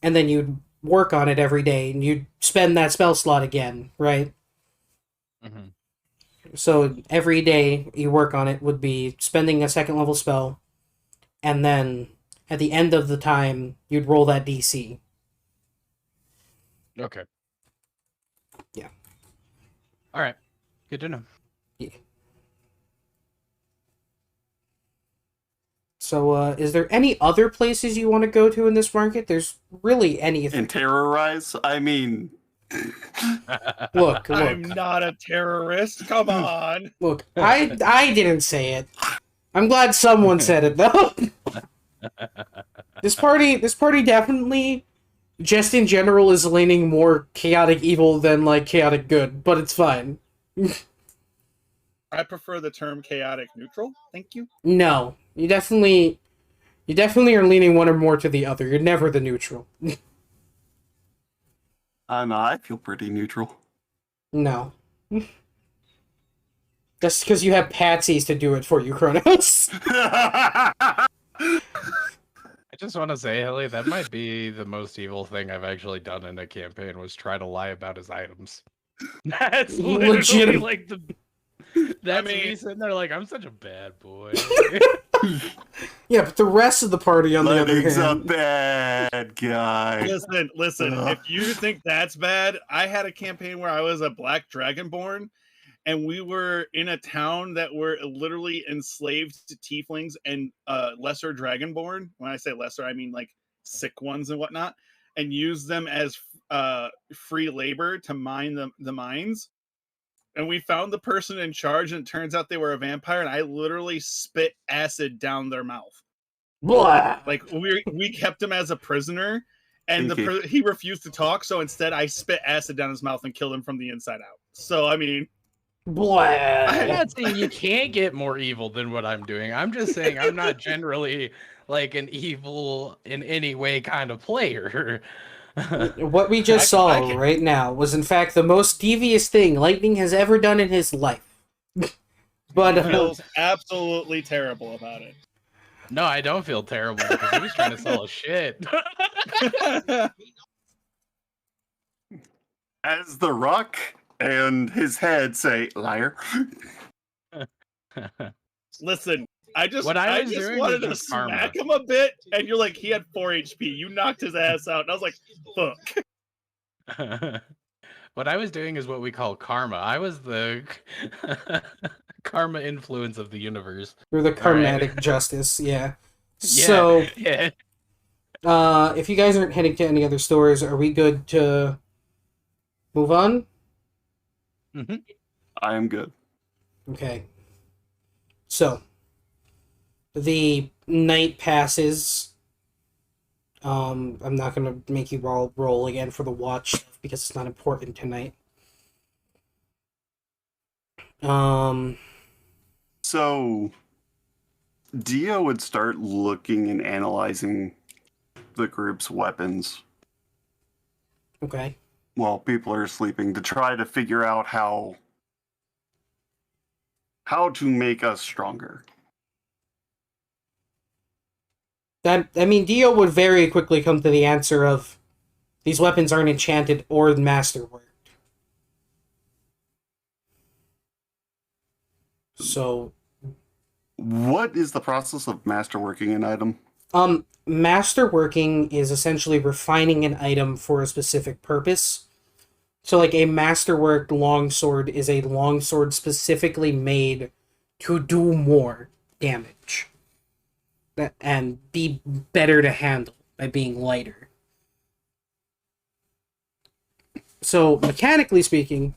and then you'd work on it every day, and you'd spend that spell slot again, right? Hmm. So every day you work on it would be spending a second level spell, and then at the end of the time you'd roll that DC. Okay. Yeah. All right. Good to know. Yeah. So, is there any other places you want to go to in this market? There's really anything. And terrorize? I mean, Look, I'm look, not a terrorist. Come on. look. I didn't say it. I'm glad someone said it though. This party definitely, just in general, is leaning more chaotic evil than like chaotic good, but it's fine. I prefer the term chaotic neutral. Thank you. No, you definitely are leaning one or more to the other. You're never the neutral. no, I feel pretty neutral. No. That's because you have patsies to do it for you, Kronos. I just want to say, Ellie, that might be the most evil thing I've actually done in a campaign was try to lie about his items. That's literally Legit. like the. That's I mean- me sitting there like I'm such a bad boy. Yeah, but the rest of the party, on the other Lennox a hand, bad guy. Listen. Ugh. If you think that's bad, I had a campaign where I was a black dragonborn, and we were in a town that were literally enslaved to tieflings and lesser dragonborn. When I say lesser, I mean like sick ones and whatnot, and used them as free labor to mine the mines. And we found the person in charge, and it turns out they were a vampire, and I literally spit acid down their mouth. blah. Like we kept him as a prisoner, and Kinky. he refused to talk. So instead, I spit acid down his mouth and killed him from the inside out. So I mean, I'm Blah. not saying you can't get more evil than what I'm doing. I'm just saying I'm not generally like an evil in any way kind of player. What we just saw I can- right now was, in fact, the most devious thing Lightning has ever done in his life. But he feels absolutely terrible about it. No, I don't feel terrible because he was trying to sell us shit. As the Rock and his head say, liar. Listen, I just What I was just doing wanted was to just karma. smack him a bit, and you're like, he had 4 HP. You knocked his ass out, and I was like, fuck. What I was doing is what we call karma. I was the karma influence of the universe. through the All right. karmatic justice, yeah. So, Yeah. if you guys aren't heading to any other stores, are we good to move on? Mhm. I am good. Okay. So, the night passes. I'm not gonna make you all roll again for the watch stuff because it's not important tonight. So, Dio would start looking and analyzing the group's weapons Okay. while people are sleeping to try to figure out how to make us stronger. Dio would very quickly come to the answer of these weapons aren't enchanted or masterworked. So, What is the process of masterworking an item? masterworking is essentially refining an item for a specific purpose. So, like, a masterworked longsword is a longsword specifically made to do more damage and be better to handle by being lighter. So, mechanically speaking,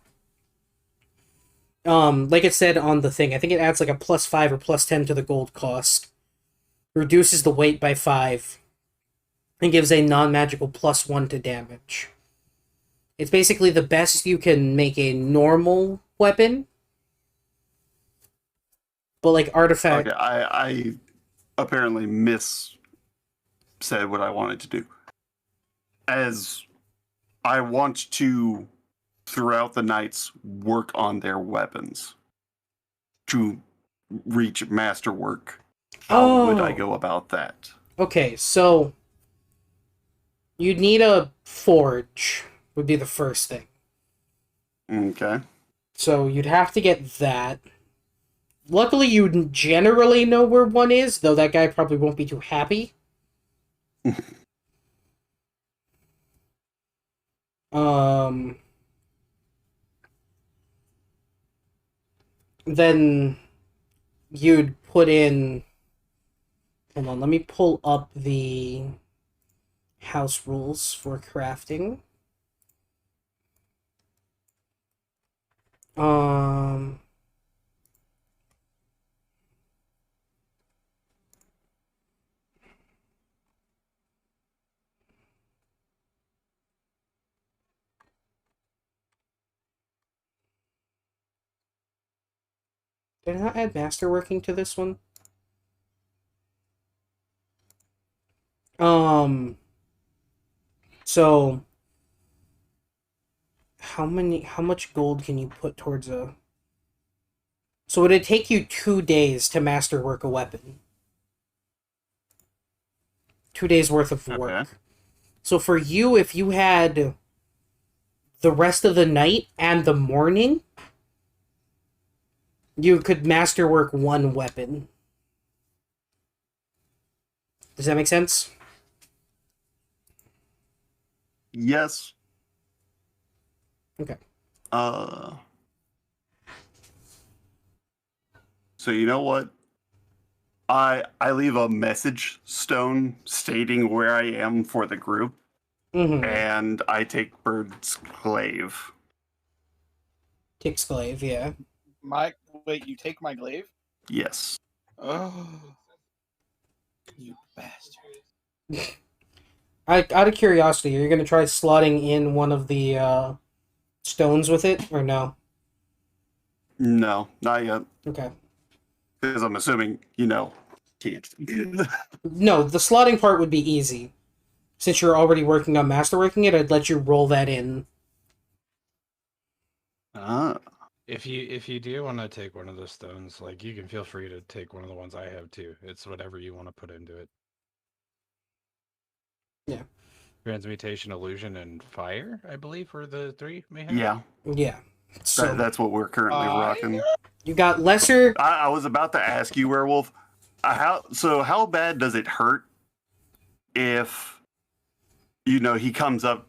like it said on the thing, I think it adds like a +5 or +10 to the gold cost, reduces the weight by 5, and gives a non-magical +1 to damage. It's basically the best you can make a normal weapon, but like artifact. Okay, I apparently said what I wanted to do. As I want to, throughout the nights, work on their weapons to reach masterwork. How would I go about that? Okay, so you'd need a forge, would be the first thing. Okay. So you'd have to get that. Luckily, you generally know where one is, though that guy probably won't be too happy. Then you'd put in... Hold on, let me pull up the house rules for crafting. Did I not add masterworking to this one? So how much gold can you put towards a... So would it take you 2 days to masterwork a weapon? 2 days worth of work. Okay. So for you, if you had the rest of the night and the morning, you could masterwork one weapon. Does that make sense? Yes. Okay. So you know what? I leave a message stone stating where I am for the group, Mm-hmm. and I take Bird's glaive. Tick Glaive, yeah. Wait, you take my glaive? Yes. Oh, you bastard! Out of curiosity, are you gonna try slotting in one of the stones with it, or no? No, not yet. Okay. Because I'm assuming, can't. No, the slotting part would be easy. Since you're already working on masterworking it, I'd let you roll that in. Ah. If you do want to take one of the stones, like you can feel free to take one of the ones I have too. It's whatever you want to put into it. Yeah. Transmutation, illusion, and fire, I believe, were the three we have. Yeah. Yeah. So That's what we're currently rocking. you got lesser. I was about to ask you, Werewolf, how bad does it hurt if he comes up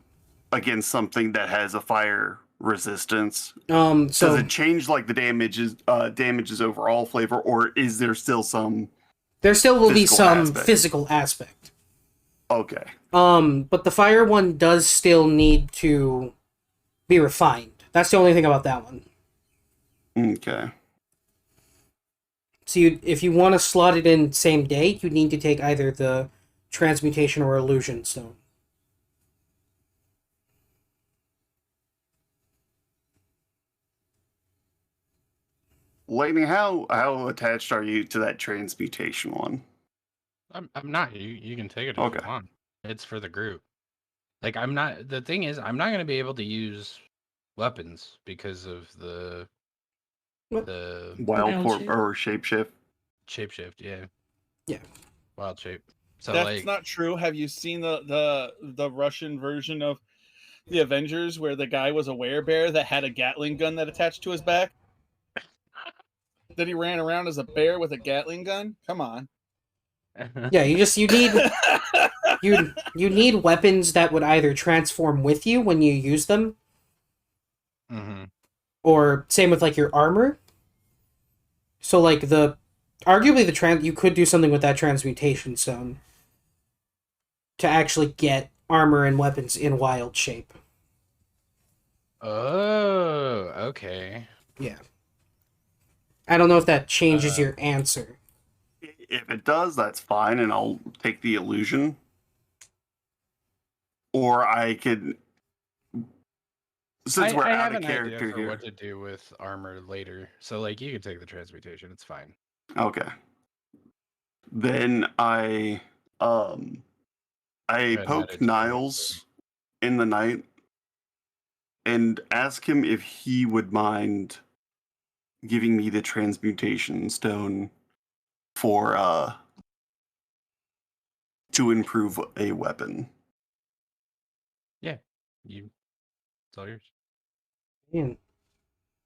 against something that has a fire resistance? So Does it change like the damages overall flavor, or is there still some? there still will be physical some aspect? physical aspect. Okay. But the fire one does still need to be refined. That's the only thing about that one. Okay. So if you want to slot it in same day, you need to take either the transmutation or illusion stone. Lightning, how attached are you to that transmutation one? I'm not. You can take it if Okay. you want. It's for the group. Like I'm not. The thing is, I'm not going to be able to use weapons because of the What? Wild Wild form shape. or shapeshift? shapeshift. Yeah. Yeah. Wild shape. So That's like, not true. Have you seen the Russian version of the Avengers where the guy was a werebear that had a Gatling gun that attached to his back? Then he ran around as a bear with a Gatling gun? Come on. Yeah, you need you need weapons that would either transform with you when you use them, hmm or same with like your armor. So like arguably you could do something with that transmutation stone to actually get armor and weapons in wild shape. Oh, okay. Yeah. I don't know if that changes your answer. If it does, that's fine, and I'll take the illusion. Or I could, since we're I out have of an idea character for here. what to do with armor later. So like, you can take the transmutation. It's fine. Okay. Then I ahead and add it poke to your Niles in the night and ask him if he would mind giving me the transmutation stone for to improve a weapon. Yeah, it's all yours. Man.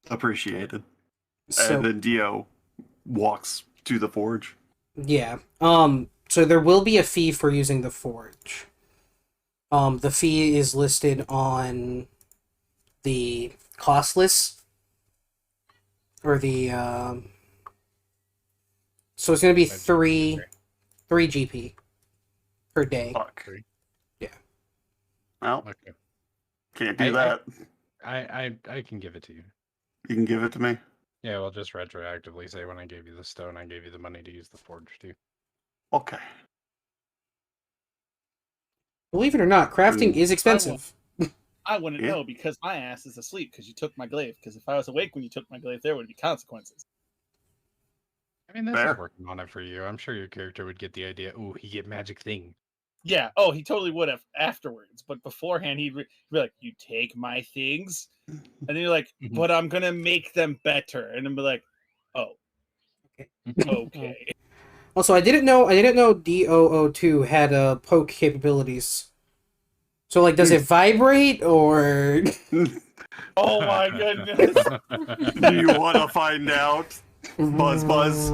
Appreciated. So And then Dio walks to the forge. yeah. So there will be a fee for using the forge. The fee is listed on the cost list, or the so it's gonna be 3 GP per day. Fuck. Three. Yeah. Well, Okay. can't do I- that. I can give it to you. You can give it to me. Yeah, we'll just retroactively say when I gave you the stone, I gave you the money to use the forge too. Okay. Believe it or not, crafting is expensive. I wouldn't Yeah. know because my ass is asleep because you took my glaive. Because if I was awake when you took my glaive, there would be consequences. I mean, this Fair. is working on it for you. I'm sure your character would get the idea. Ooh, he get magic thing. Yeah. Oh, he totally would have afterwards. But beforehand, he'd be like, "You take my things," and then you're like, Mhm. "But I'm gonna make them better," and then be like, "Oh, okay." Also, I didn't know DOO2 had poke capabilities. So, like, does it vibrate or? Oh my goodness. Do you want to find out? Buzz, buzz.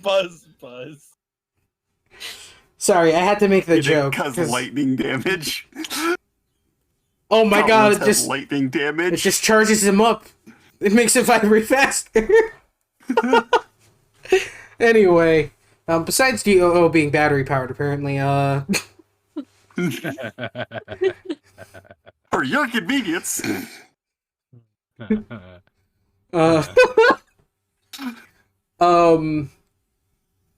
Buzz. Sorry, I had to make the joke. Because 'cause- lightning damage. Oh my god! Goblins have lightning damage. It just charges him up. It makes it vibrate faster. Anyway, besides DOO being battery powered, apparently, For your convenience. uh,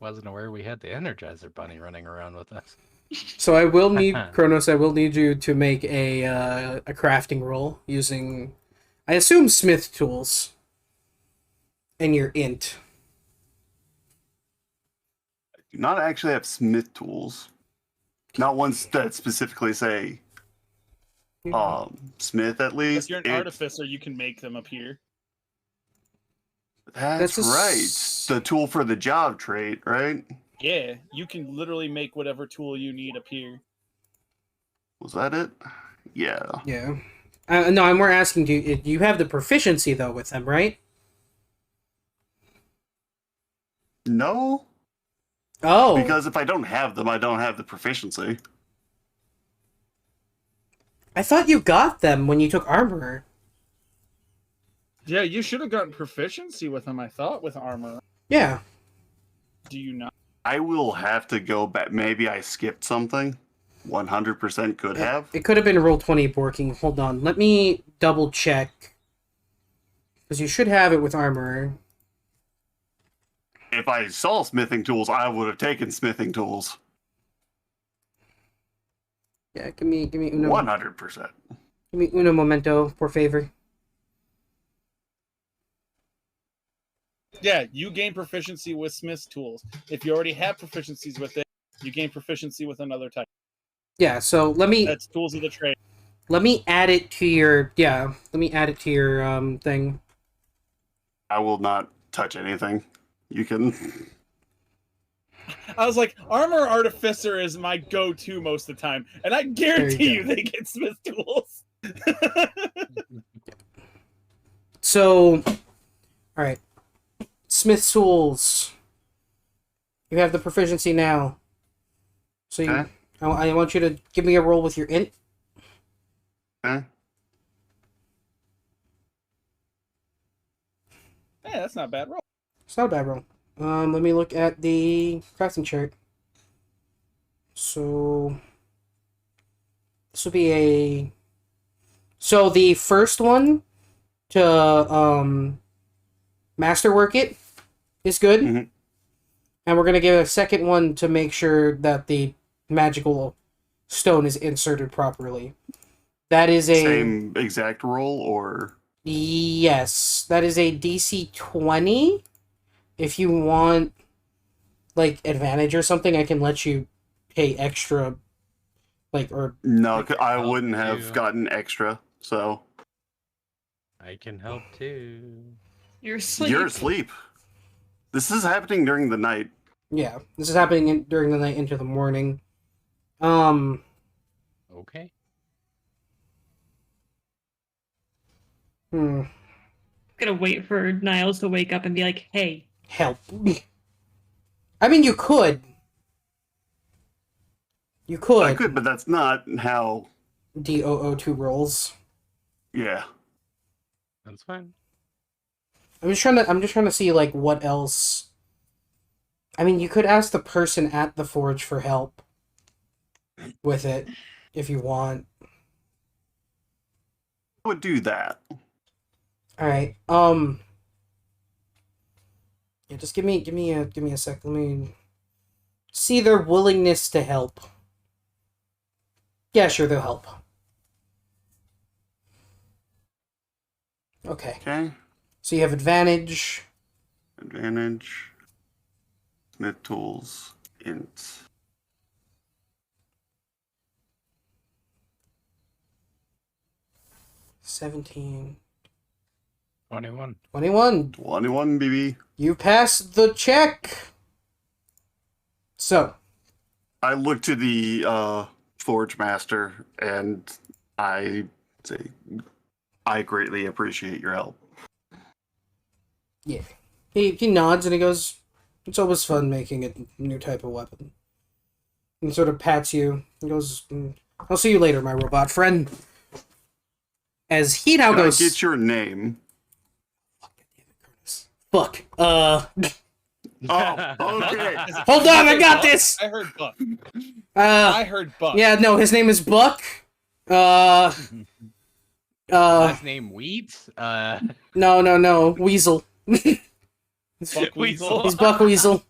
Wasn't aware we had the Energizer Bunny running around with us. so I will need Kronos. I will need you to make a crafting roll using, I assume, smith tools, and your int. Do not actually have smith tools. Not ones that specifically say smith, at least. If you're an artificer, you can make them appear. That's a right. s- The tool for the job trait, right? Yeah, you can literally make whatever tool you need appear. Was that it? Yeah. Yeah. No, I'm more asking you. You have the proficiency though with them, right? No? Oh. Because if I don't have them, I don't have the proficiency. I thought you got them when you took armor. Yeah, you should have gotten proficiency with them, I thought, with armor. Yeah. Do you not? I will have to go back. Maybe I skipped something. 100% could have. It could have been Roll20 working. Hold on. Let me double check. Because you should have it with armor. If I saw smithing tools, I would have taken smithing tools. Yeah, give me uno. 100%. Give me uno momento, por favor. Yeah, you gain proficiency with Smith's tools. If you already have proficiencies with it, you gain proficiency with another type. Yeah, so let me That's tools of the trade. add it to your thing. I will not touch anything. You can. I was like, armor artificer is my go-to most of the time, and I guarantee you go. they get Smith tools. So, all right, Smith tools. You have the proficiency now. So you, Okay. I want you to give me a roll with your int. Okay. Yeah, that's not a bad roll. It's not a bad roll. Let me look at the crafting chart. So this will be a. So the first one to masterwork it is good, Mhm. and we're gonna give a second one to make sure that the magical stone is inserted properly. That is a Same exact roll, or yes. That is a DC 20. If you want, like, advantage or something, I can let you pay extra, like, or no? I can I help wouldn't have you. gotten extra. so I can help too. You're asleep. you're asleep. This is happening during the night. Yeah, this is happening during the night into the morning. Okay. Hmm. Gonna wait for Niles to wake up and be like, "Hey, Help. I mean, you could. You could. I could, but that's not how. DOO2 rolls. Yeah. That's fine. I'm just trying to see like what else. I mean, you could ask the person at the forge for help with it if you want. I would do that. All right. Yeah, just give me a sec. Let me see their willingness to help. Yeah, sure, they'll help. Okay. Okay. So you have advantage. Advantage. Smith tools. Int. $17. 21. 21. 21, BB. You passed the check. So, I look to the Forge Master and I say, I greatly appreciate your help. yeah. He nods and he goes, "It's always fun making a new type of weapon." And sort of pats you. He goes, "I'll see you later, my robot friend." As he now Can I goes, get your name? "Fuck. Oh, okay. Hold on, I got Buck? this! I heard Buck. I heard Buck. Yeah, no, his name is Buck. Last name Wheat? No, Weasel. Buck Weasel. He's Buck Weasel.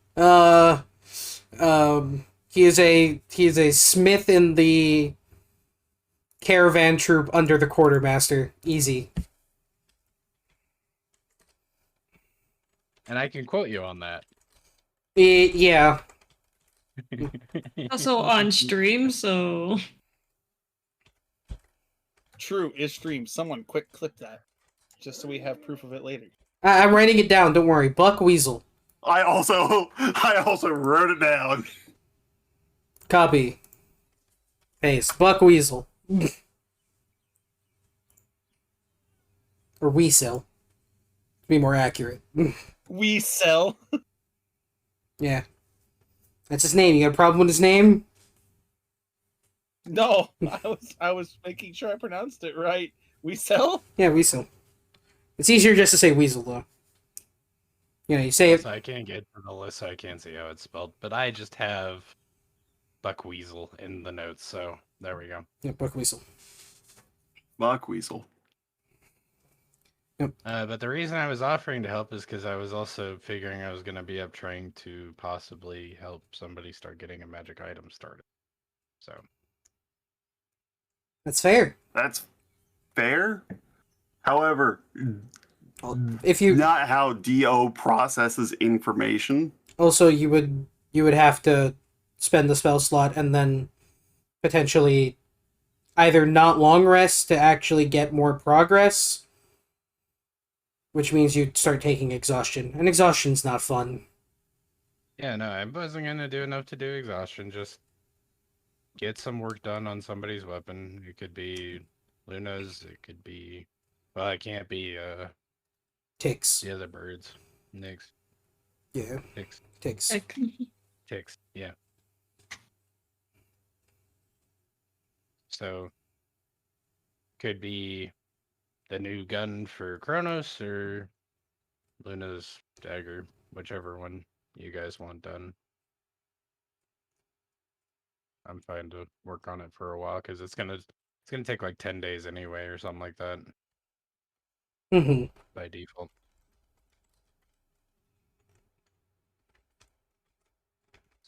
He is a smith in the caravan troop under the quartermaster. Easy. And I can quote you on that. Yeah. also on stream, so True, is stream. Someone quick clip that. Just so we have proof of it later. I'm writing it down. Don't worry. Buck Weasel. I also wrote it down. Copy. Paste. Buck Weasel. Or Weasel. To be more accurate. We sell. Yeah. That's his name. You got a problem with his name? No, I was making sure I pronounced it right. We sell? Yeah, Weasel. It's easier just to say Weasel, though. You know, you say it. So I can't get to the list, so I can't see how it's spelled. But I just have Buck Weasel in the notes, so there we go. Yeah, Buck Weasel. Buck Weasel. But the reason I was offering to help is because I was also figuring I was going to be up trying to possibly help somebody start getting a magic item started. So That's fair. That's fair. However, If you not how DO processes information. also you would have to spend the spell slot and then potentially either not long rest to actually get more progress, which means you'd start taking exhaustion, and exhaustion's not fun. yeah, no, I wasn't going to do enough to do exhaustion. Just get some work done on somebody's weapon. It could be Luna's. It could be, well, it can't be Ticks. the other birds. Nicks. Yeah, Ticks. ticks. like, Ticks. Yeah. So could be the new gun for Kronos or Luna's dagger, whichever one you guys want done. I'm fine to work on it for a while because it's gonna take like 10 days anyway or something like that Mm-hmm. by default.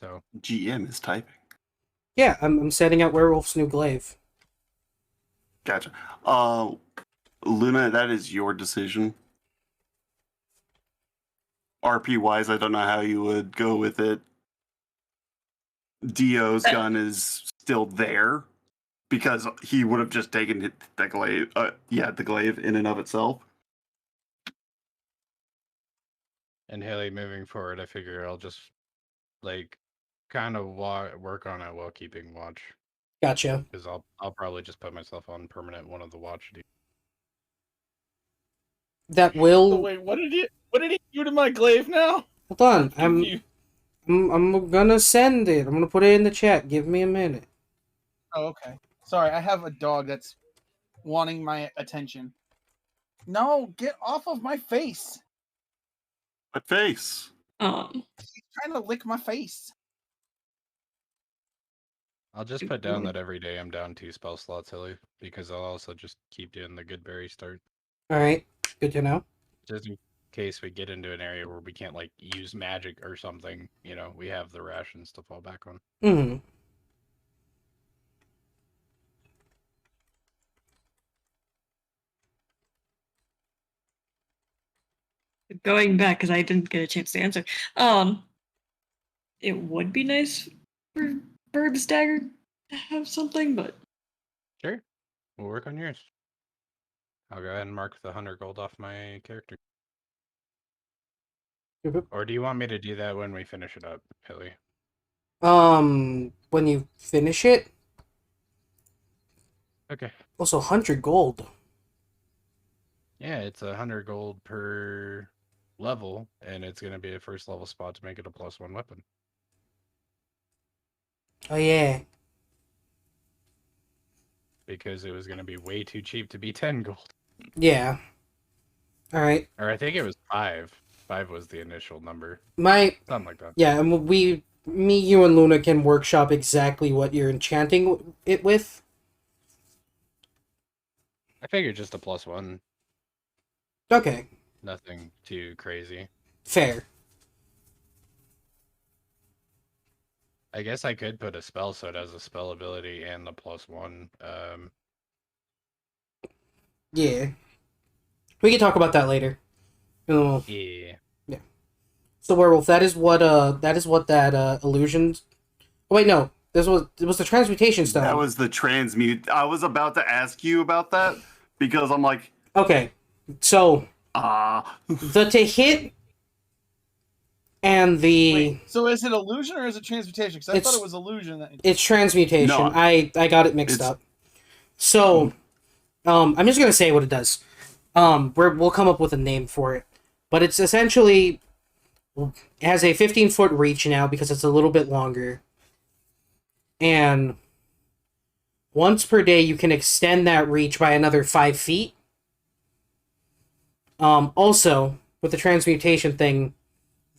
So GM is typing. Yeah, I'm setting out Werewolf's New Glaive. Gotcha. Luna, that is your decision. RP wise, I don't know how you would go with it. Dio's gun is still there, because he would have just taken the glaive. The glaive in and of itself. And Haley, moving forward, I figure I'll just like kind of work on it while keeping watch, Gotcha. because I'll probably just put myself on permanent one of the watch duties. That So will. wait, what did he do to my glaive now? Hold on. Confused. I'm gonna send it. I'm gonna put it in the chat. Give me a minute. Oh, okay. Sorry, I have a dog that's wanting my attention. No, get off of my face. What face? He's trying to lick my face. I'll just put down that every day I'm down 2 spell slots, Haley, because I'll also just keep doing the good berry start. All right. Good to know. Just in case we get into an area where we can't like use magic or something, we have the rations to fall back on. Mm-hmm. Going back because I didn't get a chance to answer. It would be nice for Bird's Dagger to have something, but Sure. We'll work on yours. I'll go ahead and mark the 100 gold off my character. Or do you want me to do that when we finish it up, Haley? When you finish it. Okay. Also, 100 gold. Yeah, it's 100 gold per level, and it's going to be a first level spot to make it a +1 weapon. Oh yeah. Because it was going to be way too cheap to be 10 gold. Yeah. All right. Or I think it was 5. 5 was the initial number. Something like that. Yeah, and me, you, and Luna can workshop exactly what you're enchanting it with. I figured just a +1. Okay. Nothing too crazy. Fair. I guess I could put a spell so it has a spell ability and the +1. Yeah. We can talk about that later. Yeah. So werewolf, that is what that illusion. Oh wait, no. It was the transmutation stone. That was the transmute. I was about to ask you about that because I'm like, okay. So the to hit and the Wait, so is it illusion or is it transmutation? Because I thought it was illusion. It's transmutation. No, I got it mixed up. So, I'm just gonna say what it does. We'll come up with a name for it, but it's essentially it has a 15-foot reach now because it's a little bit longer, and once per day you can extend that reach by another 5 feet. Also, with the transmutation thing,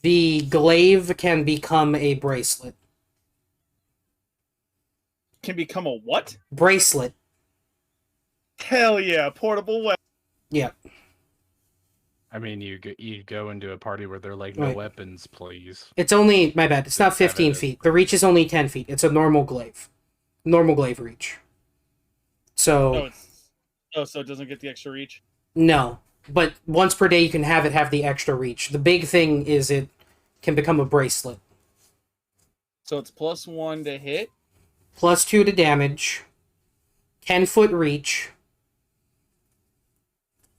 the glaive can become a bracelet. Can become a what? Bracelet. Hell yeah, portable weapon. Yeah. I mean, you go into a party where they're like, no Right. weapons, please. It's only, my bad, it's not 15 feet. The reach is only 10 feet. It's a normal glaive. Normal glaive reach. So, So it doesn't get the extra reach? no. But once per day you can have it have the extra reach. The big thing is it can become a bracelet. So it's +1 to hit? +2 to damage. 10-foot reach.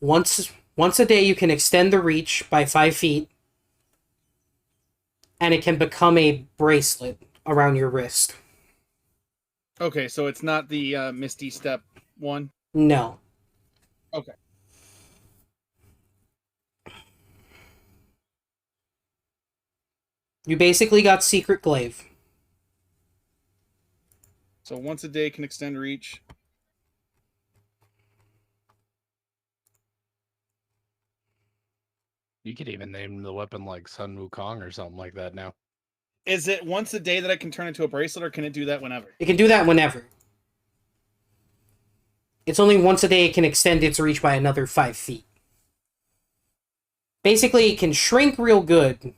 Once a day you can extend the reach by 5 feet. And it can become a bracelet around your wrist. Okay, so it's not the Misty Step one? No. Okay. You basically got Secret Glaive. So once a day can extend reach. You could even name the weapon like Sun Wukong or something like that now. Is it once a day that I can turn into a bracelet, or can it do that whenever? It can do that whenever. It's only once a day it can extend its reach by another 5 feet. Basically, it can shrink real good.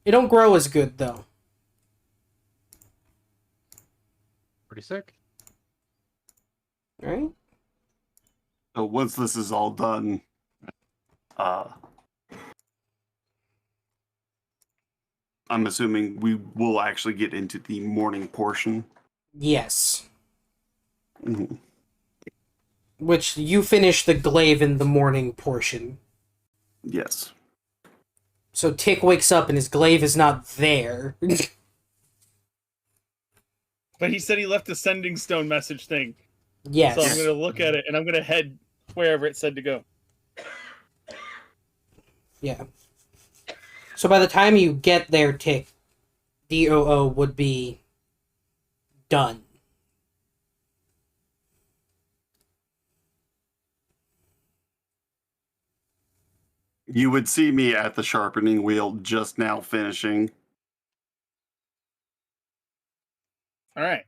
It don't grow as good, though. Pretty sick. Right? so once this is all done, I'm assuming we will actually get into the morning portion. Yes. Mhm. Which you finish the glaive in the morning portion. Yes. So Tick wakes up and his glaive is not there. But he said he left a sending stone message thing. Yes. So I'm going to look at it and I'm going to head wherever it said to go. Yeah. So by the time you get there, Tick, DOO would be done. You would see me at the sharpening wheel just now finishing. All right.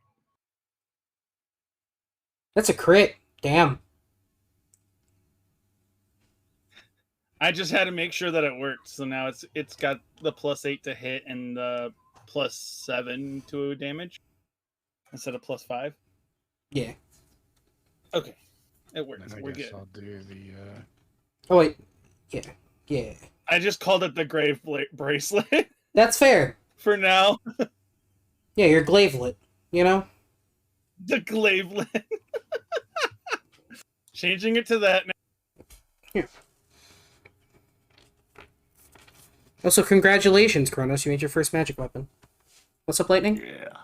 That's a crit. Damn. I just had to make sure that it worked. So now it's got the +8 to hit and the +7 to damage instead of +5. Yeah. Okay, it works. And I We're guess good. I'll do the. Oh, wait. Yeah. Yeah. I just called it the grave bracelet That's fair. for now. Yeah, your glaivelet. You know? The glavelet. Changing it to that now. Also, congratulations, Kronos. You made your first magic weapon. What's up, Lightning? Yeah.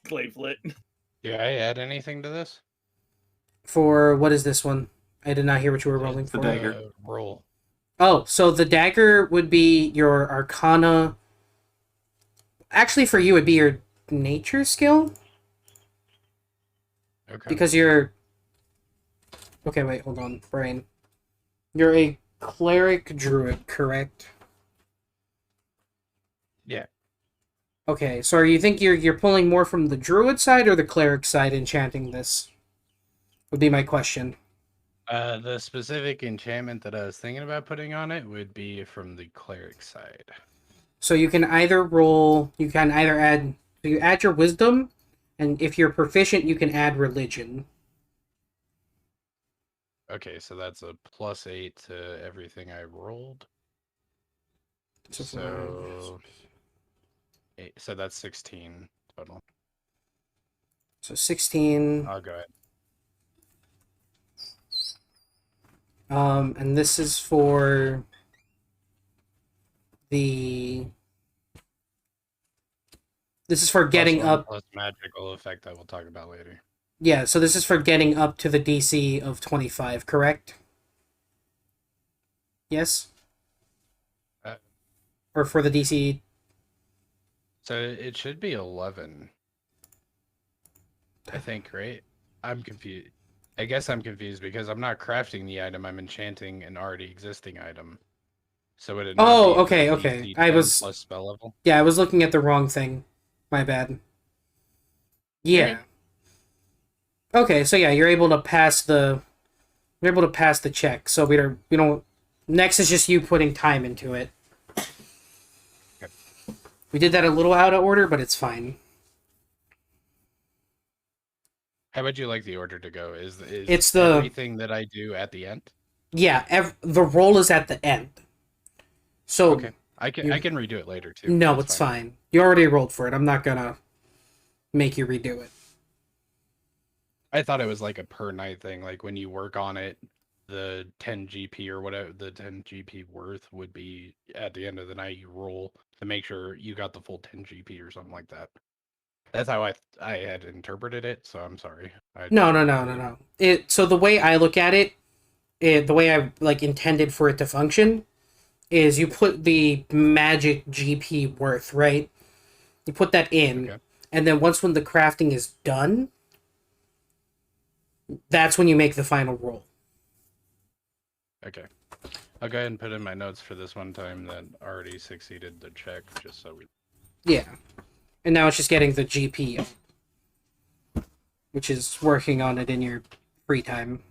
Glavelet. Do I add anything to this? For, what is this one? I did not hear what you were rolling The for. dagger. Roll. Oh, so the dagger would be your Arcana. Actually, for you, it'd be your nature skill. Okay. Because you're... Okay, wait, hold on. Brain. You're a cleric druid, correct? Yeah. Okay, so you think you're pulling more from the druid side or the cleric side enchanting this? Would be my question. The specific enchantment that I was thinking about putting on it would be from the cleric side. So you can either roll... You can either add... So you add your wisdom, and if you're proficient, you can add religion. Okay, so that's a +8 to everything I rolled. So that's 16 total. So 16. I'll go ahead. And this is for the... This is for getting +1 up... plus magical effect I will talk about later. Yeah, so this is for getting up to the DC of 25, correct? Yes? Or for the DC... So it should be 11. I think, right? I'm confused. I guess I'm confused because I'm not crafting the item, I'm enchanting an already existing item. So would it not Oh, be the okay, DC okay. I 10 was... plus spell level? Yeah, I was looking at the wrong thing. My bad. Yeah. Okay, so yeah, you're able to pass the... You're able to pass the check, so we don't... Next is just you putting time into it. Okay. We did that a little out of order, but it's fine. How would you like the order to go? Is It's the... everything that I do at the end? Yeah, the roll is at the end. So... Okay. I can redo it later too. No, That's it's fine. You already rolled for it. I'm not gonna make you redo it. I thought it was like a per night thing. Like when you work on it, the 10 GP or whatever the 10 GP worth would be at the end of the night. You roll to make sure you got the full 10 GP or something like that. That's how I had interpreted it. So I'm sorry. No. So the way I look at it, the way I like intended for it to function, is you put the magic GP worth, right? You put that in, Okay. and then when the crafting is done, that's when you make the final roll. Okay. I'll go ahead and put in my notes for this one time that already succeeded the check, just so we... Yeah. And now it's just getting the GP, which is working on it in your free time.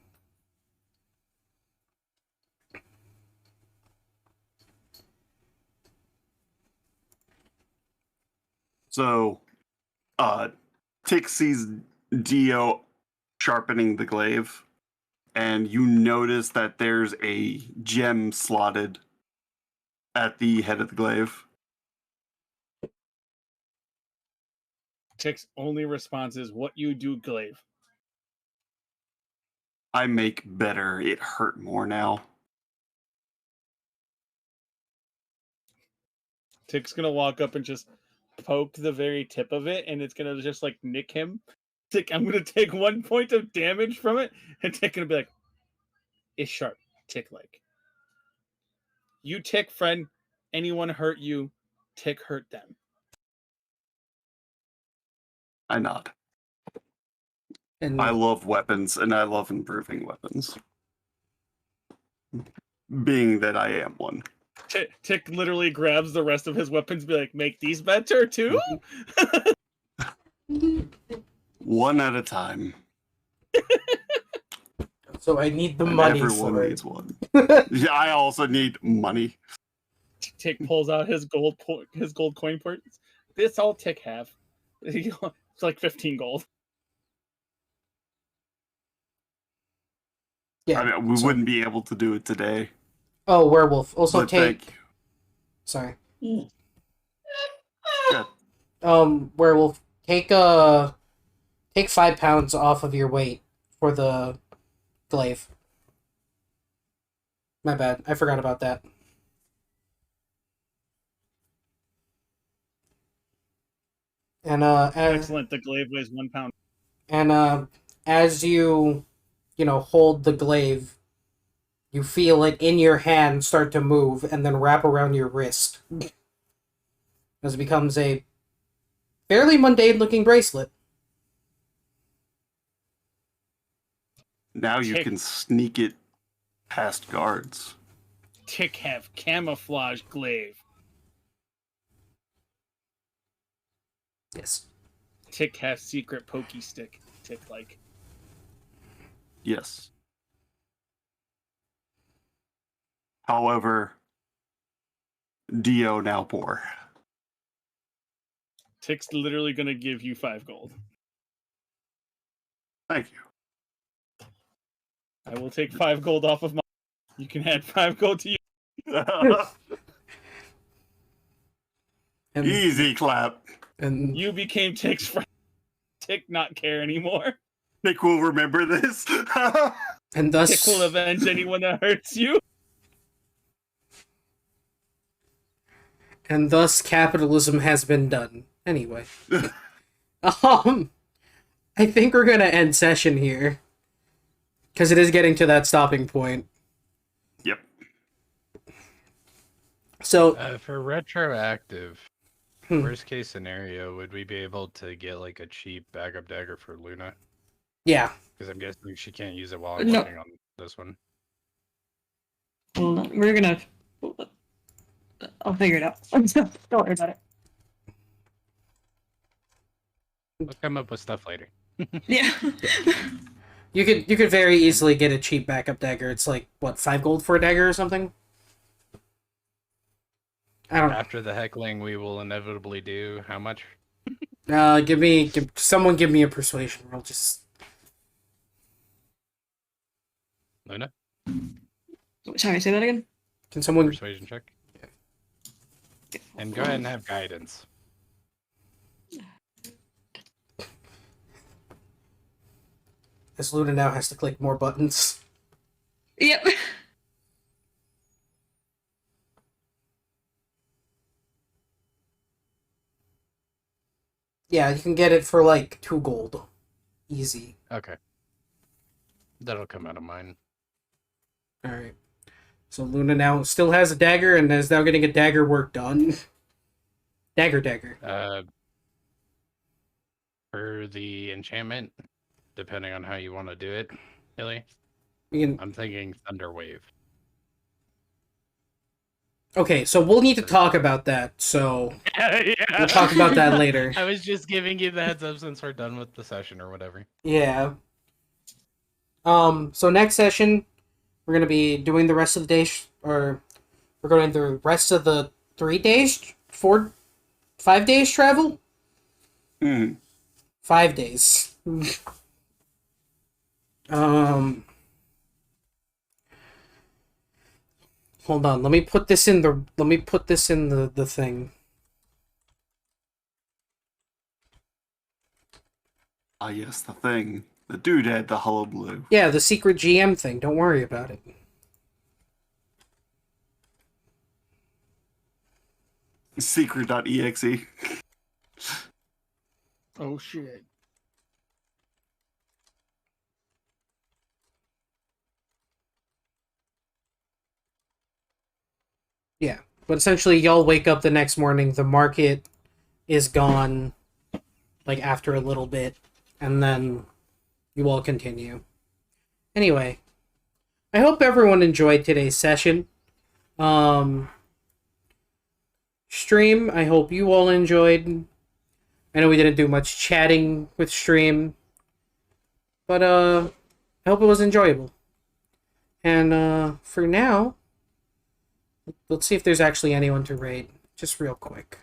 So, Tick sees Dio sharpening the glaive, and you notice that there's a gem slotted at the head of the glaive. Tick's only response is, "What you do, Glaive." I make better. It hurt more now. Tick's gonna walk up and just poke the very tip of it, and it's gonna just like nick him. Tick, I'm gonna take 1 point of damage from it, and Tick gonna be like, "It's sharp, Tick like. You Tick, friend. Anyone hurt you, Tick hurt them." I nod. And I love weapons, and I love improving weapons. Being that I am one. Tick literally grabs the rest of his weapons, be like, "Make these better too." One at a time. so I need the And money everyone for needs one. Yeah, I also need money. Tick pulls out his gold coin purse. This all Tick have. It's like 15 gold. Yeah. I mean, we so- wouldn't be able to do it today. Oh, werewolf. Also But take. thank you. Sorry. Good. Werewolf. Take 5 pounds off of your weight for the glaive. My bad. I forgot about that. And Excellent. The glaive weighs 1 pound. And as you hold the glaive, you feel it in your hand start to move and then wrap around your wrist. As it becomes a fairly mundane looking bracelet. Now you Tick. can sneak it past guards. Tick have camouflage glaive. Yes. Tick have secret pokey stick. Tick like. Yes. However, Dio now poor. Tick's literally gonna give you 5 gold. Thank you. I will take 5 gold off of my. You can add 5 gold to you. And, Easy clap. and You became Tick's friend. Tick not care anymore. Nick will remember this. and Tick thus will avenge anyone that hurts you. and thus capitalism has been done. Anyway. I think we're gonna end session here. Because it is getting to that stopping point. Yep. So For retroactive, Hmm. worst case scenario, would we be able to get like a cheap backup dagger for Luna? yeah. Because I'm guessing she can't use it while I'm No. working on this one. Well, we're gonna. I'll figure it out. Don't worry about it. We'll come up with stuff later. Yeah. You could very easily get a cheap backup dagger. It's like what, 5 gold for a dagger or something? I don't After the heckling, we will inevitably do how much? someone give me a persuasion roll. Just Luna? Sorry, say that again. can someone Persuasion check. And go ahead and have guidance. as Luna now has to click more buttons. Yep. Yeah, you can get it for like 2 gold. Easy. Okay. That'll come out of mine. Alright. So Luna now still has a dagger and is now getting a dagger work done. Dagger. For the enchantment, depending on how you want to do it, Hilly, We can... I'm thinking Thunder Wave. Okay, so we'll need to talk about that, so Yeah. we'll talk about that later. I was just giving you the heads up since we're done with the session or whatever. Yeah. So next session, we're going to be doing the rest of the day, or we're going the rest of the 3 days, 5 days travel? 5 days. Hold on, let me put this in the thing. Ah, yes, the thing. The doodad, the hollow blue. Yeah, the secret GM thing. Don't worry about it. Secret.exe. Oh shit. Yeah, but essentially, y'all wake up the next morning, the market is gone, like, after a little bit, and then you all continue. Anyway, I hope everyone enjoyed today's session. Stream, I hope you all enjoyed. I know we didn't do much chatting with stream, but, I hope it was enjoyable. And, for now, let's see if there's actually anyone to raid, just real quick.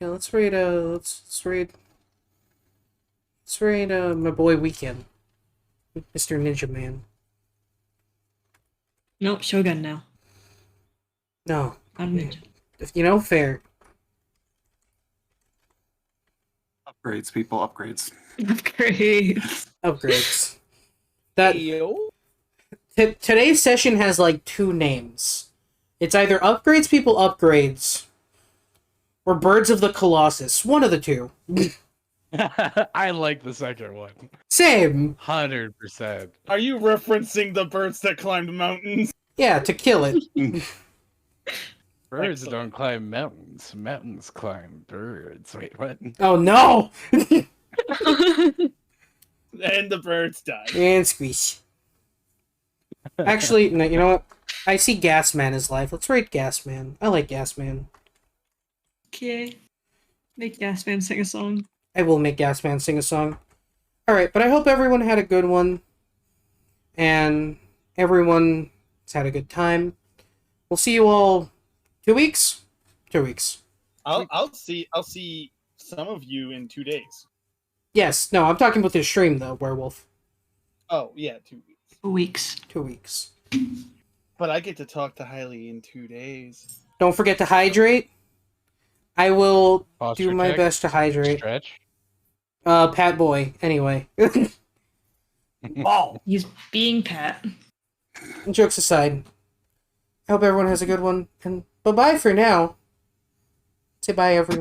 Yeah, let's raid my boy Weekend, Mr. Ninja Man. Nope, Shogun now. No, Not a ninja. you know, fair. Upgrades, people, upgrades. Upgrades. Upgrades. That Yo. today's session has like 2 names. It's either upgrades, people, upgrades, or Birds of the Colossus. One of the two. I like the second one. Same. 100%. Are you referencing the birds that climbed mountains? Yeah, to kill it. Birds Excellent. don't climb mountains. Mountains climb birds. Wait, what? Oh no! And the birds died. And squeeze. Actually, no, you know what? I see Gasman is live. Let's rate Gasman. I like Gasman. Okay. Make Gasman sing a song. I will make Gasman sing a song. Alright, but I hope everyone had a good one. And everyone's had a good time. We'll see you all 2 weeks? 2 weeks. I'll see some of you in 2 days. Yes, no, I'm talking about this stream though, Werewolf. Oh yeah, 2 weeks. Weeks. 2 weeks. But I get to talk to Hailey in 2 days. Don't forget to hydrate. I will Posture do my check, best to hydrate. Stretch. Pat Boy, anyway. Oh. He's being Pat. Jokes aside, I hope everyone has a good one, and bye-bye for now. Say bye, everyone.